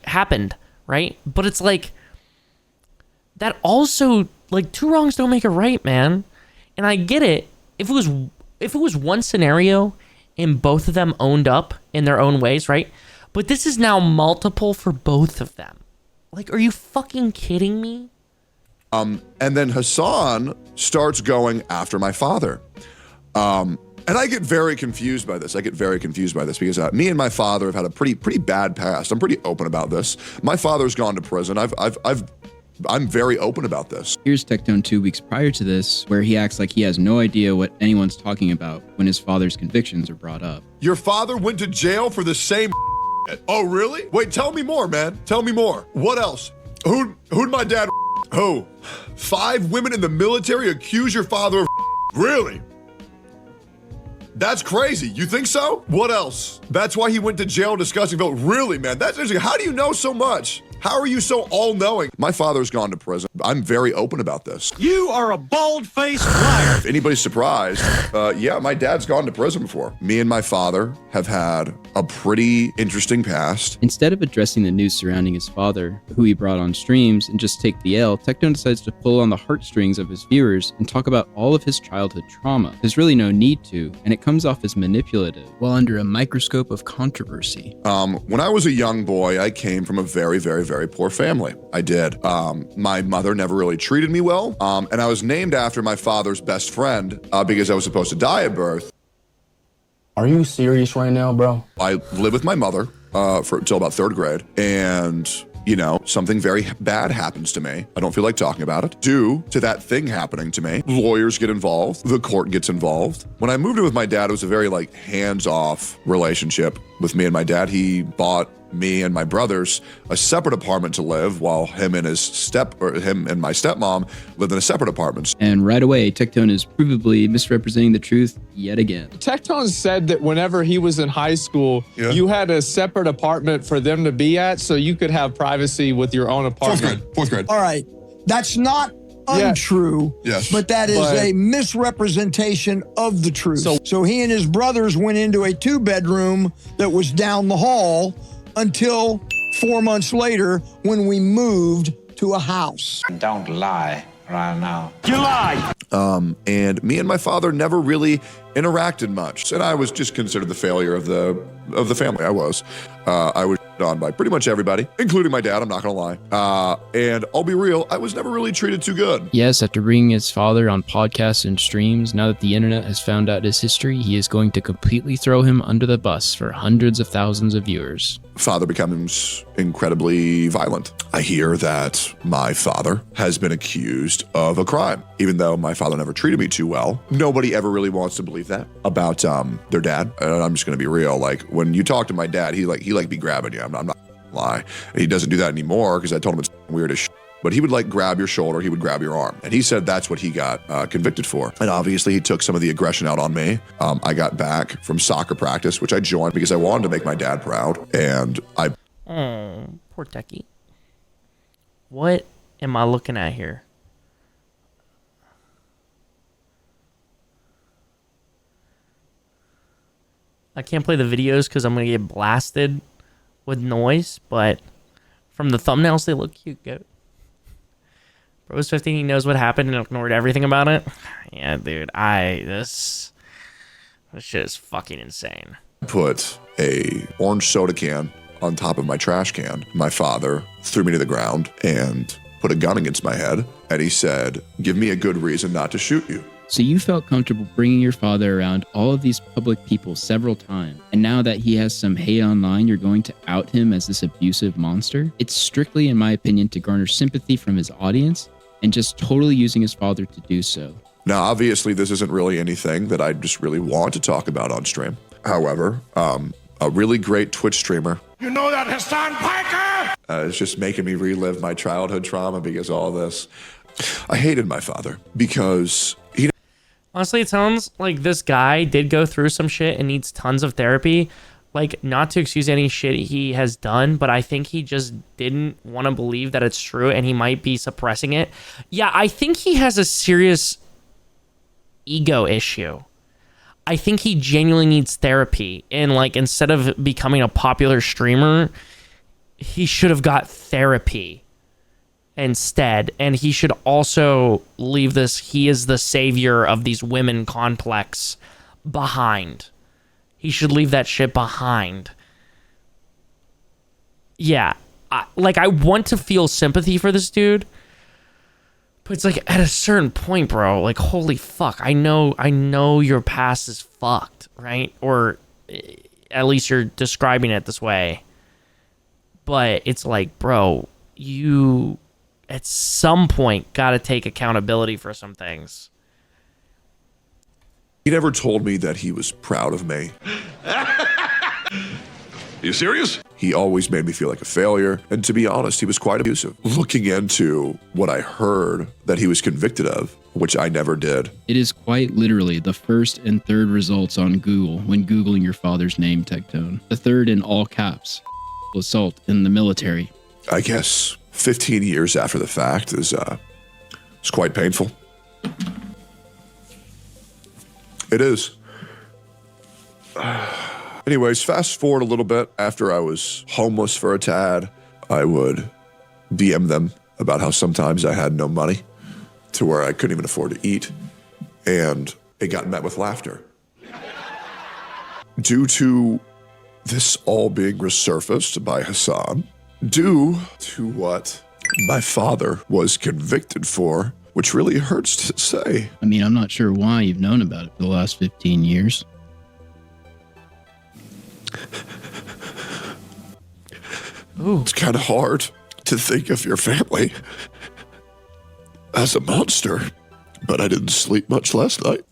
But it's like, that also, like, two wrongs don't make a right, man. And I get it. If it was one scenario and both of them owned up in their own ways, right? But this is now multiple for both of them. Like, are you fucking kidding me? And then Hassan starts going after my father. And I get very confused by this. Because me and my father have had a pretty bad past. I'm pretty open about this. My father's gone to prison. I'm very open about this. Here's Tectone 2 weeks prior to this, where he acts like he has no idea what anyone's talking about when his father's convictions are brought up. Your father went to jail for the same Oh, really? Wait, tell me more, man. Tell me more. What else? Who'd my dad Who? 5 women in the military accuse your father of Really? That's crazy. You think so? What else? That's why he went to jail discussing vote. Really, man? That's interesting. How do you know so much? How are you so all-knowing? My father's gone to prison. I'm very open about this. You are a bald-faced liar. If anybody's surprised, yeah, my dad's gone to prison before. Me and my father have had a pretty interesting past. Instead of addressing the news surrounding his father, who he brought on streams, and just take the L, Tectone decides to pull on the heartstrings of his viewers and talk about all of his childhood trauma. There's really no need to, and it comes off as manipulative, while under a microscope of controversy. When I was a young boy, I came from a very poor family. I did. My mother never really treated me well, and I was named after my father's best friend because I was supposed to die at birth. Are you serious right now, bro? I lived with my mother until about 3rd grade, and you know, something very bad happens to me. I don't feel like talking about it. Due to that thing happening to me, lawyers get involved, the court gets involved. When I moved in with my dad, it was a very like hands-off relationship with me and my dad. He bought me and my brothers a separate apartment to live, while him and my stepmom lived in a separate apartment. And right away, Tectone is provably misrepresenting the truth yet again. Tectone said that whenever he was in high school, you had a separate apartment for them to be at, so you could have privacy with your own apartment. Fourth grade. All right, that's not untrue, but that is a misrepresentation of the truth. So he and his brothers went into a 2-bedroom that was down the hall until 4 months later when we moved to a house. Don't lie right now. You lie! And me and my father never really interacted much, and I was just considered the failure of the family. I was on by pretty much everybody, including my dad, I'm not gonna lie. And I'll be real, I was never really treated too good. Yes, after bringing his father on podcasts and streams, now that the internet has found out his history, he is going to completely throw him under the bus for hundreds of thousands of viewers. Father becomes incredibly violent. I hear that my father has been accused of a crime, even though my father never treated me too well. Nobody ever really wants to believe that about their dad. And I'm just gonna be real. Like, when you talk to my dad, he be grabbing you. I'm not gonna lie. And he doesn't do that anymore because I told him it's weird as shit. But he would like grab your shoulder, he would grab your arm. And he said that's what he got convicted for. And obviously he took some of the aggression out on me. I got back from soccer practice, which I joined because I wanted to make my dad proud. And poor Techie. What am I looking at here? I can't play the videos because I'm going to get blasted with noise, but from the thumbnails, they look cute. Go. Bro's 15, he knows what happened and ignored everything about it. Yeah, dude, this shit is fucking insane. Put a orange soda can on top of my trash can. My father threw me to the ground and put a gun against my head. And he said, "Give me a good reason not to shoot you." So you felt comfortable bringing your father around all of these public people several times, and now that he has some hate online, you're going to out him as this abusive monster? It's strictly, in my opinion, to garner sympathy from his audience and just totally using his father to do so. Now, obviously, this isn't really anything that I just really want to talk about on stream. However, a really great Twitch streamer. You know that Hassan Piker? It's just making me relive my childhood trauma because of all this. I hated my father because he... Honestly, it sounds like this guy did go through some shit and needs tons of therapy. Like, not to excuse any shit he has done, but I think he just didn't want to believe that it's true and he might be suppressing it. Yeah, I think he has a serious ego issue. I think he genuinely needs therapy. And, like, instead of becoming a popular streamer, he should have got therapy instead. And he should also leave this he is the savior of these women complex behind. He should leave that shit behind. Yeah. I want to feel sympathy for this dude. But it's like, at a certain point, bro, like, holy fuck. I know your past is fucked, right? Or at least you're describing it this way. But it's like, bro, you at some point got to take accountability for some things. He never told me that he was proud of me. You serious? He always made me feel like a failure. And to be honest, he was quite abusive. Looking into what I heard that he was convicted of, which I never did. It is quite literally the first and third results on Google when Googling your father's name, Tectone. The third in all caps, assault in the military. I guess 15 years after the fact is quite painful. It is. Anyways, fast forward a little bit. After I was homeless for a tad, I would DM them about how sometimes I had no money to where I couldn't even afford to eat. And it got met with laughter. Due to this all being resurfaced by Hassan, due to what my father was convicted for, which really hurts to say. I mean, I'm not sure why you've known about it for the last 15 years. Ooh. It's kind of hard to think of your family as a monster, but I didn't sleep much last night.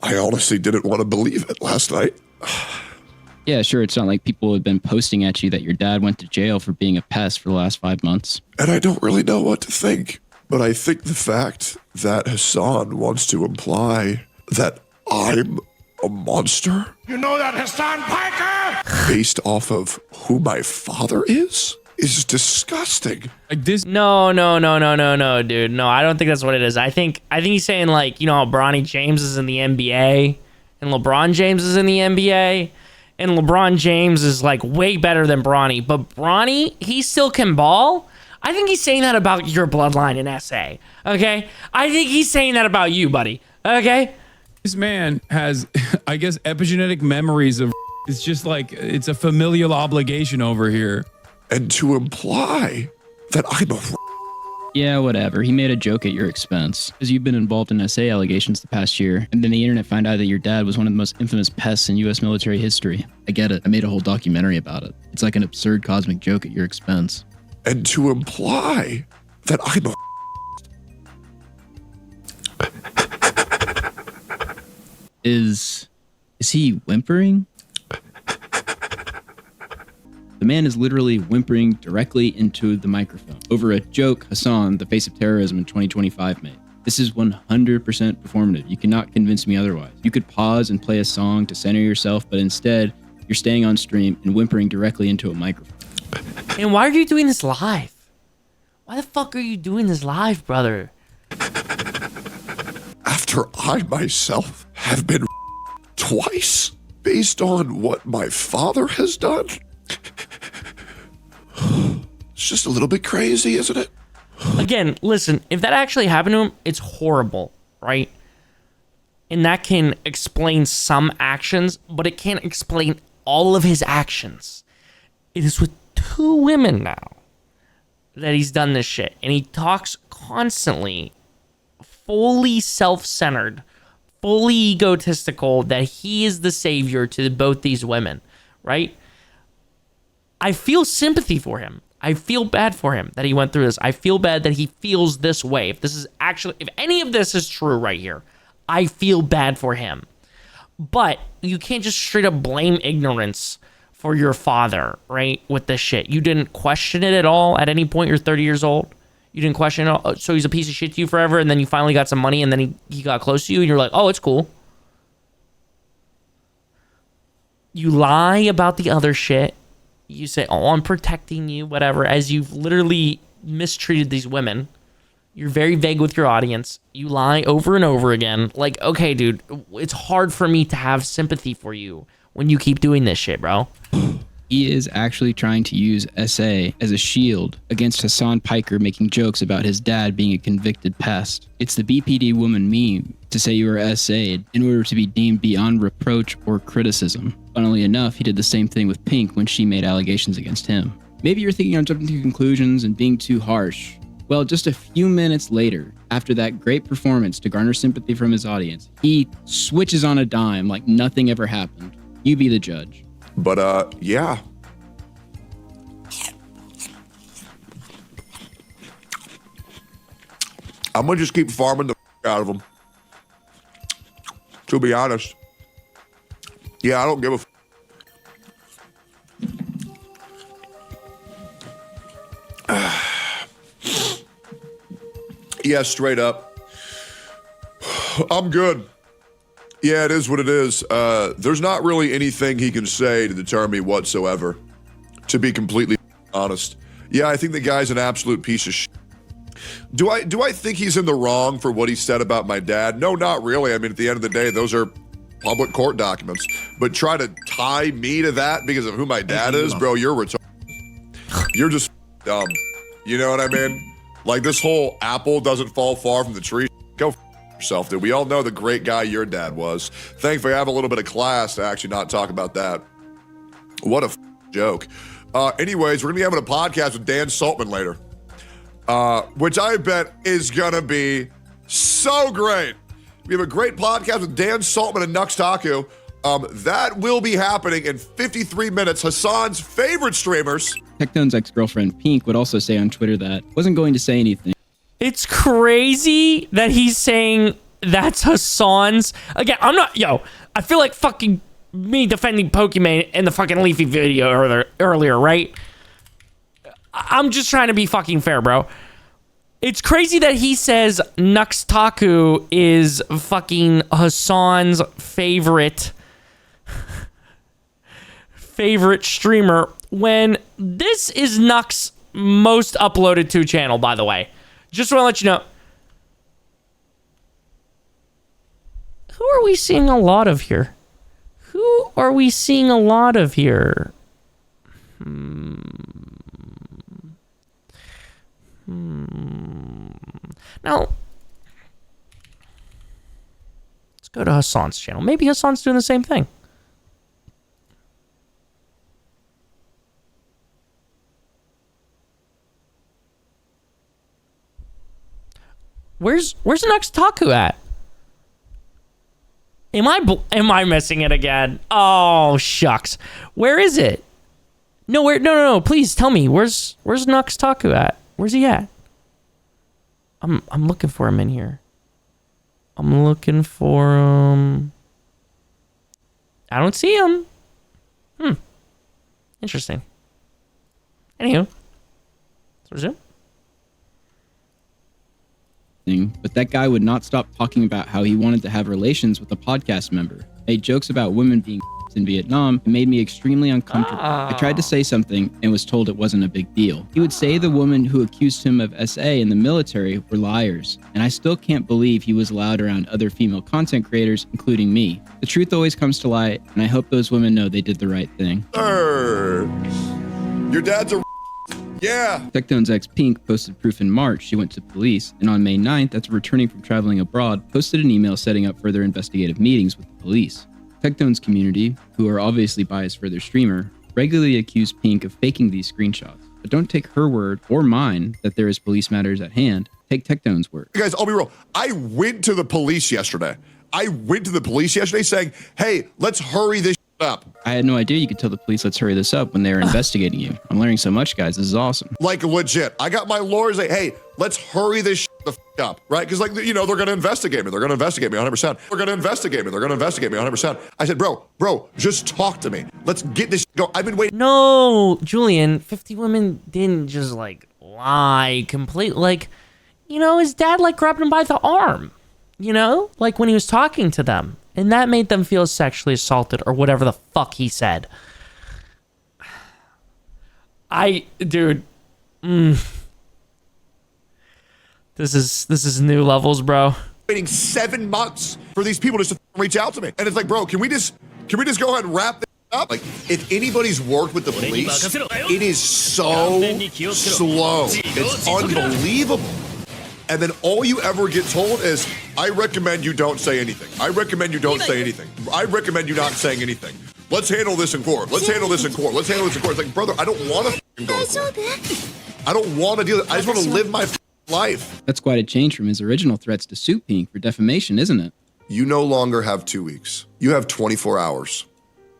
I honestly didn't want to believe it last night. Yeah, sure, it's not like people have been posting at you that your dad went to jail for being a pest for the last 5 months. And I don't really know what to think. But I think the fact that Hassan wants to imply that I'm a monster. You know that Hassan Piker? Based off of who my father is disgusting. Like this? No, dude. No, I don't think that's what it is. I think he's saying, like, you know how Bronny James is in the NBA and LeBron James is in the NBA. And LeBron James is, like, way better than Bronny. But Bronny, he still can ball. I think he's saying that about your bloodline in SA, okay? I think he's saying that about you, buddy, okay? This man has, I guess, epigenetic memories of... It's just like, it's a familial obligation over here. And to imply that I'm a... Yeah, whatever. He made a joke at your expense. Because you've been involved in SA allegations the past year, and then the internet found out that your dad was one of the most infamous pests in U.S. military history. I get it. I made a whole documentary about it. It's like an absurd cosmic joke at your expense. And to imply that I'm a... Is he whimpering? The man is literally whimpering directly into the microphone over a joke Hassan, the face of terrorism in 2025, made. This is 100% performative. You cannot convince me otherwise. You could pause and play a song to center yourself, but instead, you're staying on stream and whimpering directly into a microphone. And why are you doing this live? Why the fuck are you doing this live, brother? After I myself have been twice based on what my father has done? It's just a little bit crazy, isn't it? Again, listen, if that actually happened to him, it's horrible, right? And that can explain some actions, but it can't explain all of his actions. It is with 2 women now that he's done this shit. And he talks constantly fully self-centered, fully egotistical, that he is the savior to both these women, right? I feel sympathy for him. I feel bad for him that he went through this. I feel bad that he feels this way. If any of this is true right here, I feel bad for him. But you can't just straight up blame ignorance for your father, right? With this shit. You didn't question it at all at any point. You're 30 years old. You didn't question it. So he's a piece of shit to you forever, and then you finally got some money, and then he got close to you, and you're like, oh, it's cool. You lie about the other shit. You say, oh, I'm protecting you, whatever, as you've literally mistreated these women. You're very vague with your audience. You lie over and over again. Like, okay, dude, it's hard for me to have sympathy for you when you keep doing this shit, bro. He is actually trying to use SA as a shield against Hassan Piker making jokes about his dad being a convicted pest. It's the BPD woman meme to say you were SA'd in order to be deemed beyond reproach or criticism. Funnily enough, he did the same thing with Pink when she made allegations against him. Maybe you're thinking I'm jumping to conclusions and being too harsh. Well, just a few minutes later, after that great performance to garner sympathy from his audience, he switches on a dime like nothing ever happened. You be the judge. But, yeah. I'm gonna just keep farming the out of them. To be honest. Yeah, I don't give a yeah, straight up. I'm good. Yeah, it is what it is. There's not really anything he can say to deter me whatsoever, to be completely honest. Yeah, I think the guy's an absolute piece of shit. Do I think he's in the wrong for what he said about my dad? No, not really. I mean, at the end of the day, those are public court documents. But try to tie me to that because of who my dad is, bro, you're retarded. You're just dumb. You know what I mean? Like, this whole apple doesn't fall far from the tree. Go yourself, dude. We all know the great guy your dad was. Thankfully, I have a little bit of class to actually not talk about that. What a joke. Anyways, we're going to be having a podcast with Dan Saltman later, which I bet is going to be so great. We have a great podcast with Dan Saltman and Nux Taku. That will be happening in 53 minutes. Hassan's favorite streamers. Tectone's ex-girlfriend Pink would also say on Twitter that wasn't going to say anything. It's crazy that he's saying that's Hassan's. Again, I feel like fucking me defending Pokemon in the fucking Leafy video earlier, right? I'm just trying to be fucking fair, bro. It's crazy that he says Nux Taku is fucking Hassan's favorite streamer when this is Nux's most uploaded to channel, by the way. Just want to let you know. Who are we seeing a lot of here? Who are we seeing a lot of here? Now, let's go to Hassan's channel. Maybe Hassan's doing the same thing. Where's Nux Taku at? Am I missing it again? Oh shucks. Where is it? No, please tell me. Where's Nux Taku at? Where's he at? I'm looking for him in here. I'm looking for him. I don't see him. Interesting. Anywho, let's resume. But that guy would not stop talking about how he wanted to have relations with a podcast member, made jokes about women being in Vietnam, and made me extremely uncomfortable. I tried to say something and was told it wasn't a big deal. He would say the women who accused him of SA in the military were liars, and I still can't believe he was allowed around other female content creators, including me. The truth always comes to light, and I hope those women know they did the right thing. Your dad's a yeah. Tectone's ex Pink posted proof in March she went to police, and on May 9th, after returning from traveling abroad, posted an email setting up further investigative meetings with the police. Tectone's community, who are obviously biased for their streamer, regularly accuse Pink of faking these screenshots. But don't take her word or mine that there is police matters at hand. Take Tectone's word. Guys, I'll be real. I went to the police yesterday. Saying, hey, let's hurry this up. I had no idea you could tell the police, let's hurry this up when they were investigating you. I'm learning so much, guys. This is awesome. Like, legit. I got my lawyers like, hey, let's hurry this the up, right? Because, like, you know, they're going to investigate me. They're going to investigate me 100%. They're going to investigate me. They're going to investigate me 100%. I said, bro, just talk to me. Let's get this go. I've been waiting. No, Julian, 50 women didn't just, like, lie completely. Like, you know, his dad, like, grabbed him by the arm, you know? Like, when he was talking to them. And that made them feel sexually assaulted or whatever the fuck he said. Dude. This is new levels, bro. Waiting 7 months for these people just to reach out to me. And it's like, bro, can we just go ahead and wrap this up? Like, if anybody's worked with the police, it is so slow. It's unbelievable. And then all you ever get told is, I recommend you don't say anything. I recommend you don't say anything. I recommend you not saying anything. Let's handle this in court. Let's handle this in court. Let's handle this in court. It's like, brother, I don't want to go to court. I don't want to deal with it. I just want to live my life. That's quite a change from his original threats to sue Pink for defamation, isn't it? You no longer have 2 weeks. You have 24 hours.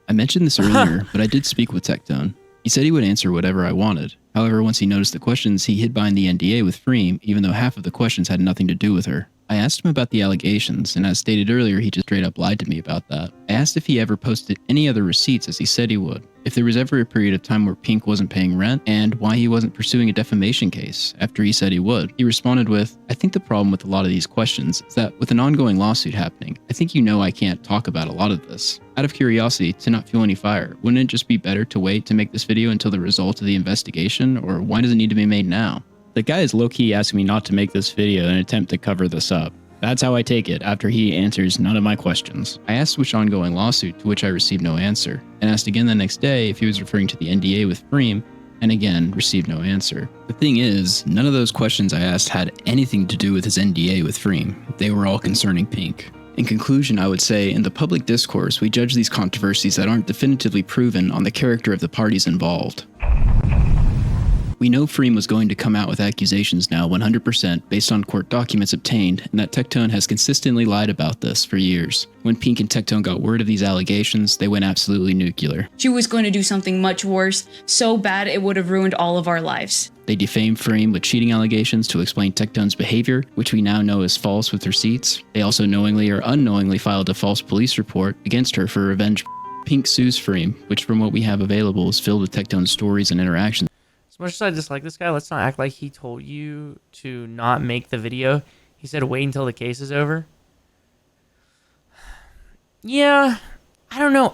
I mentioned this earlier, but I did speak with Tectone. He said he would answer whatever I wanted. However, once he noticed the questions, he hid behind the NDA with Freem, even though half of the questions had nothing to do with her. I asked him about the allegations, and as stated earlier, he just straight up lied to me about that. I asked if he ever posted any other receipts as he said he would, if there was ever a period of time where Pink wasn't paying rent, and why he wasn't pursuing a defamation case after he said he would. He responded with, I think the problem with a lot of these questions is that with an ongoing lawsuit happening, I think you know I can't talk about a lot of this. Out of curiosity, to not fuel any fire, wouldn't it just be better to wait to make this video until the result of the investigation, or why does it need to be made now? The guy is low-key asking me not to make this video in an attempt to cover this up. That's how I take it after he answers none of my questions. I asked which ongoing lawsuit, to which I received no answer, and asked again the next day if he was referring to the NDA with Freem, and again received no answer. The thing is, none of those questions I asked had anything to do with his NDA with Freem. They were all concerning Pink. In conclusion, I would say, in the public discourse, we judge these controversies that aren't definitively proven on the character of the parties involved. We know Freem was going to come out with accusations now 100% based on court documents obtained, and that Tectone has consistently lied about this for years. When Pink and Tectone got word of these allegations, they went absolutely nuclear. She was going to do something much worse, so bad it would have ruined all of our lives. They defamed Freem with cheating allegations to explain Tectone's behavior, which we now know is false with receipts. They also knowingly or unknowingly filed a false police report against her for revenge. Pink sues Freem, which from what we have available is filled with Tectone's stories and interactions. As much as I dislike this guy, let's not act like he told you to not make the video. He said wait until the case is over. Yeah, I don't know.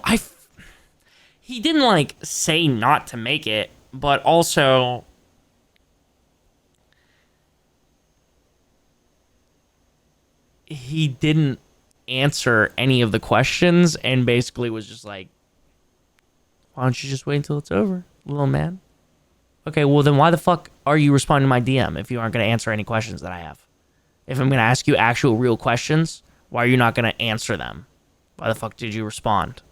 He didn't like say not to make it, but also he didn't answer any of the questions and basically was just like, why don't you just wait until it's over, little man? Okay, well then why the fuck are you responding to my DM if you aren't going to answer any questions that I have? If I'm going to ask you actual real questions, why are you not going to answer them? Why the fuck did you respond?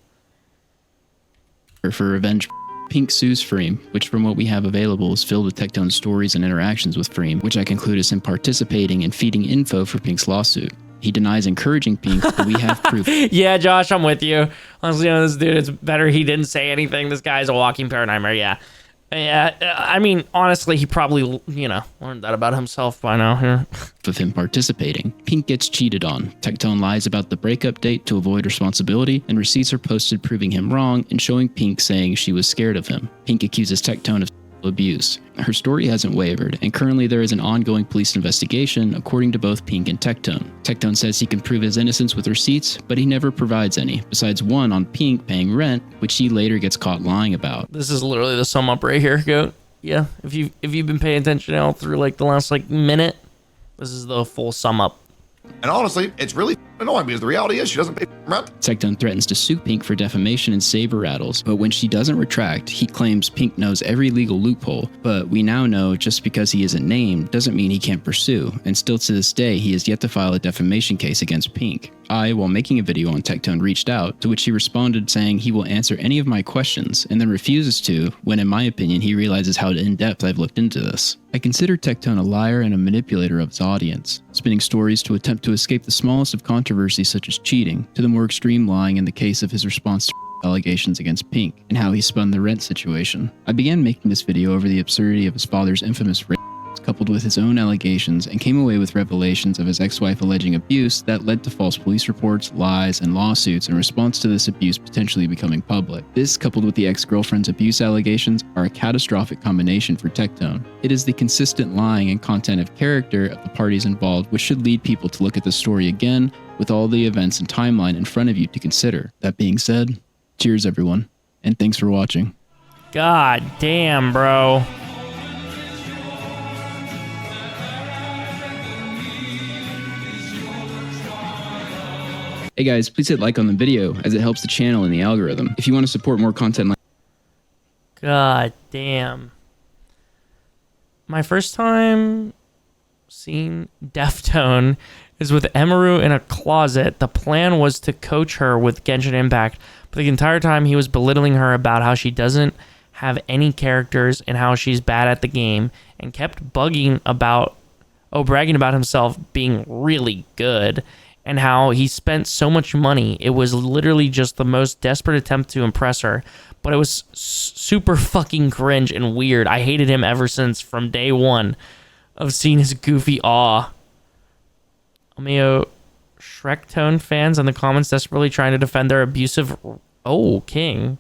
For revenge, Pink sues Freem, which from what we have available is filled with Tectone's stories and interactions with Freem, which I conclude is him participating and feeding info for Pink's lawsuit. He denies encouraging Pink, but we have proof. Yeah, Josh, I'm with you. Honestly, you know, this dude, it's better he didn't say anything. This guy's a walking paradigm, yeah. Yeah, I mean, honestly, he probably, you know, learned that about himself by now here. Of him participating. Pink gets cheated on. Tectone lies about the breakup date to avoid responsibility, and receipts are posted proving him wrong and showing Pink saying she was scared of him. Pink accuses Tectone of abuse. Her story hasn't wavered, and currently there is an ongoing police investigation according to both Pink and Tectone. Tectone says he can prove his innocence with receipts, but he never provides any, besides one on Pink paying rent, which he later gets caught lying about. This is literally the sum up right here, Goat. Yeah, if you've been paying attention all through like the last like minute, this is the full sum up. And honestly, it's really annoying because the reality is she doesn't pay rent. Tectone threatens to sue Pink for defamation and saber rattles, but when she doesn't retract, he claims Pink knows every legal loophole. But we now know just because he isn't named doesn't mean he can't pursue, and still to this day he has yet to file a defamation case against Pink. I, while making a video on Tectone, reached out, to which he responded saying he will answer any of my questions, and then refuses to, when in my opinion he realizes how in-depth I've looked into this. I consider Tectone a liar and a manipulator of his audience, spinning stories to attempt to escape the smallest of controversies such as cheating, to the more extreme lying in the case of his response to allegations against Pink, and how he spun the rent situation. I began making this video over the absurdity of his father's infamous rape, coupled with his own allegations, and came away with revelations of his ex-wife alleging abuse that led to false police reports, lies, and lawsuits in response to this abuse potentially becoming public. This, coupled with the ex-girlfriend's abuse allegations, are a catastrophic combination for Tectone. It is the consistent lying and content of character of the parties involved which should lead people to look at the story again with all the events and timeline in front of you to consider. That being said, cheers everyone, and thanks for watching. God damn, bro. Hey guys, please hit like on the video as it helps the channel and the algorithm. If you want to support more content like God damn. My first time seeing Deftone is with Emaru in a closet. The plan was to coach her with Genshin Impact, but the entire time he was belittling her about how she doesn't have any characters and how she's bad at the game, and kept bragging about himself being really good, and how he spent so much money. It was literally just the most desperate attempt to impress her, but it was super fucking cringe and weird. I hated him ever since, from day one of seeing his goofy awe. Shrektone fans in the comments desperately trying to defend their abusive... Oh, King.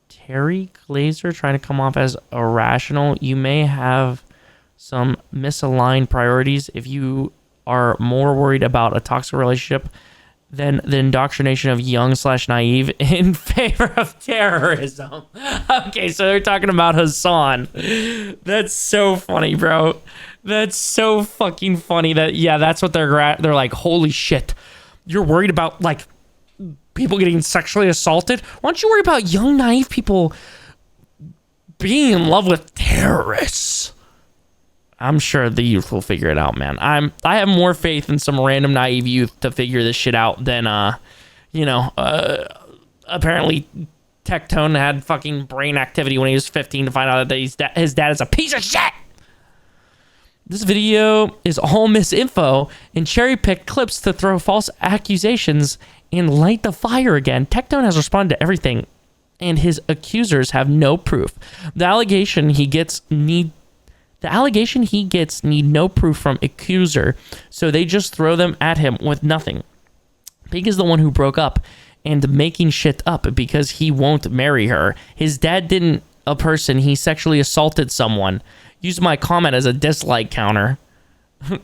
Terry Glazer trying to come off as irrational. You may have some misaligned priorities if you are more worried about a toxic relationship than the indoctrination of young/naive in favor of terrorism. Okay, so they're talking about Hassan. That's so funny, bro. That's so fucking funny that, yeah, that's what they're like, holy shit. You're worried about, like, people getting sexually assaulted? Why don't you worry about young, naive people being in love with terrorists? I'm sure the youth will figure it out, man. I have more faith in some random naive youth to figure this shit out than, apparently Tectone had fucking brain activity when he was 15 to find out that his dad is a piece of shit. This video is all misinfo and cherry-picked clips to throw false accusations and light the fire again. Tectone has responded to everything, and his accusers have no proof. The allegation he gets need no proof from accuser, so they just throw them at him with nothing. Pink is the one who broke up and making shit up because he won't marry her. His dad didn't a person, he sexually assaulted someone. Use my comment as a dislike counter.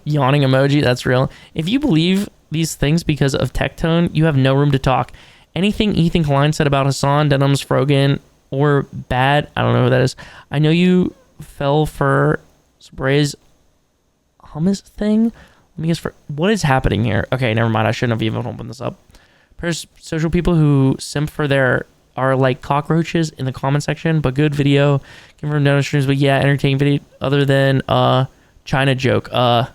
Yawning emoji, that's real. If you believe these things because of Tectone, you have no room to talk. Anything Ethan Klein said about Hassan, Denham's, Frogan, or Bad, I don't know who that is. I know you fell for Spray's hummus thing. Let me guess, what is happening here? Okay, never mind. I shouldn't have even opened this up. Social people who simp for their are like cockroaches in the comment section, but good video. Give them no streams, but yeah, entertaining video other than China joke. Uh-oh.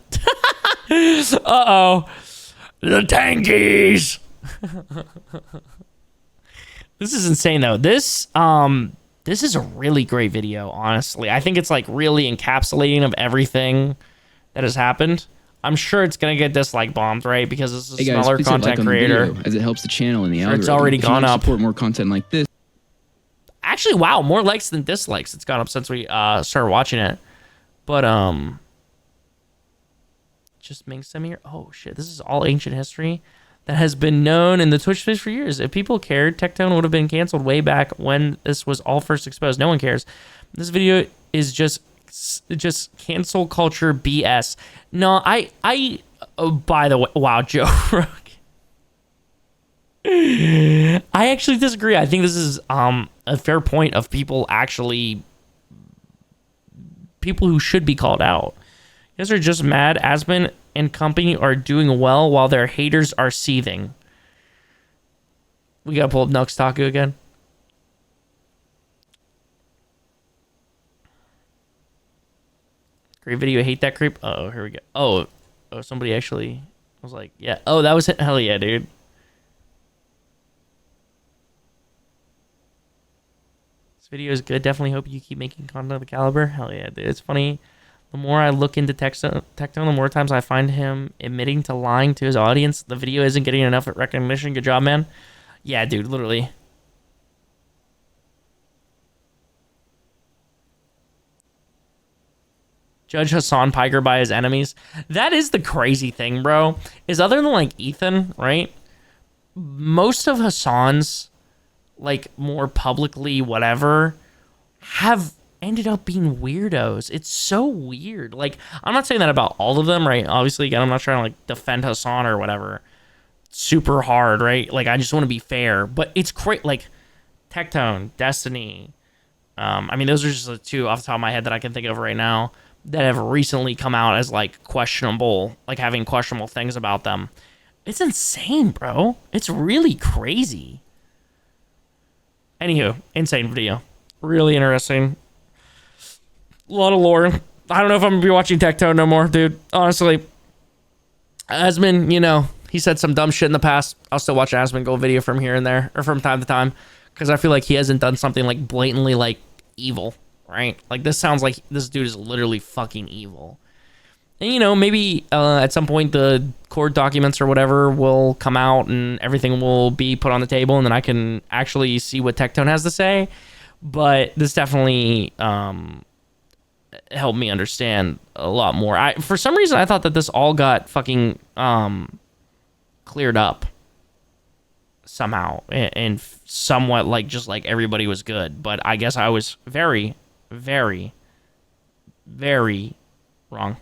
The tankies. This is insane though. This is a really great video, honestly. I think it's like really encapsulating of everything that has happened. I'm sure it's gonna get dislike bombed, right? Because this is a smaller content creator. As it helps the channel and the algorithm. It's already gone up. Support more content like this. Actually, wow, more likes than dislikes. It's gone up since we started watching it. But just Ming Semi. Oh shit, this is all ancient history that has been known in the Twitch space for years. If people cared, Tectone would have been canceled way back when this was all first exposed. No one cares. This video is just cancel culture BS. No, oh, by the way, wow, Joe Rogan. I actually disagree. I think this is a fair point of people who should be called out. You guys are just mad. Aspen and company are doing well while their haters are seething. We gotta pull up Nux Taku again. Great video. Hate that creep. Oh, here we go. Oh, somebody actually was like, yeah. Oh, that was it. Hell yeah, dude. This video is good. Definitely hope you keep making content of the caliber. Hell yeah, dude. It's funny. The more I look into Tectone, the more times I find him admitting to lying to his audience. The video isn't getting enough recognition. Good job, man. Yeah, dude, literally. Judge Hassan Piker by his enemies. That is the crazy thing, bro. Is other than like Ethan, right? Most of Hassan's like more publicly whatever have ended up being weirdos. It's so weird. Like, I'm not saying that about all of them, right? Obviously, again, I'm not trying to like defend Hassan or whatever super hard, right? Like, I just want to be fair. But it's great. Like, Tectone, Destiny. I mean, those are just the two off the top of my head that I can think of right now that have recently come out as like questionable, like having questionable things about them. It's insane, bro. It's really crazy. Anywho, insane video. Really interesting. A lot of lore. I don't know if I'm gonna be watching Tectone no more, dude. Honestly, Asmon, you know, he said some dumb shit in the past. I'll still watch an Asmon Gold video from here and there, or from time to time, because I feel like he hasn't done something like blatantly like evil, right? Like, this sounds like this dude is literally fucking evil. And, you know, maybe at some point the court documents or whatever will come out and everything will be put on the table, and then I can actually see what Tectone has to say. But this definitely helped me understand a lot more. For some reason, I thought that this all got fucking cleared up somehow, and somewhat like just like everybody was good. But I guess I was very, very, very wrong.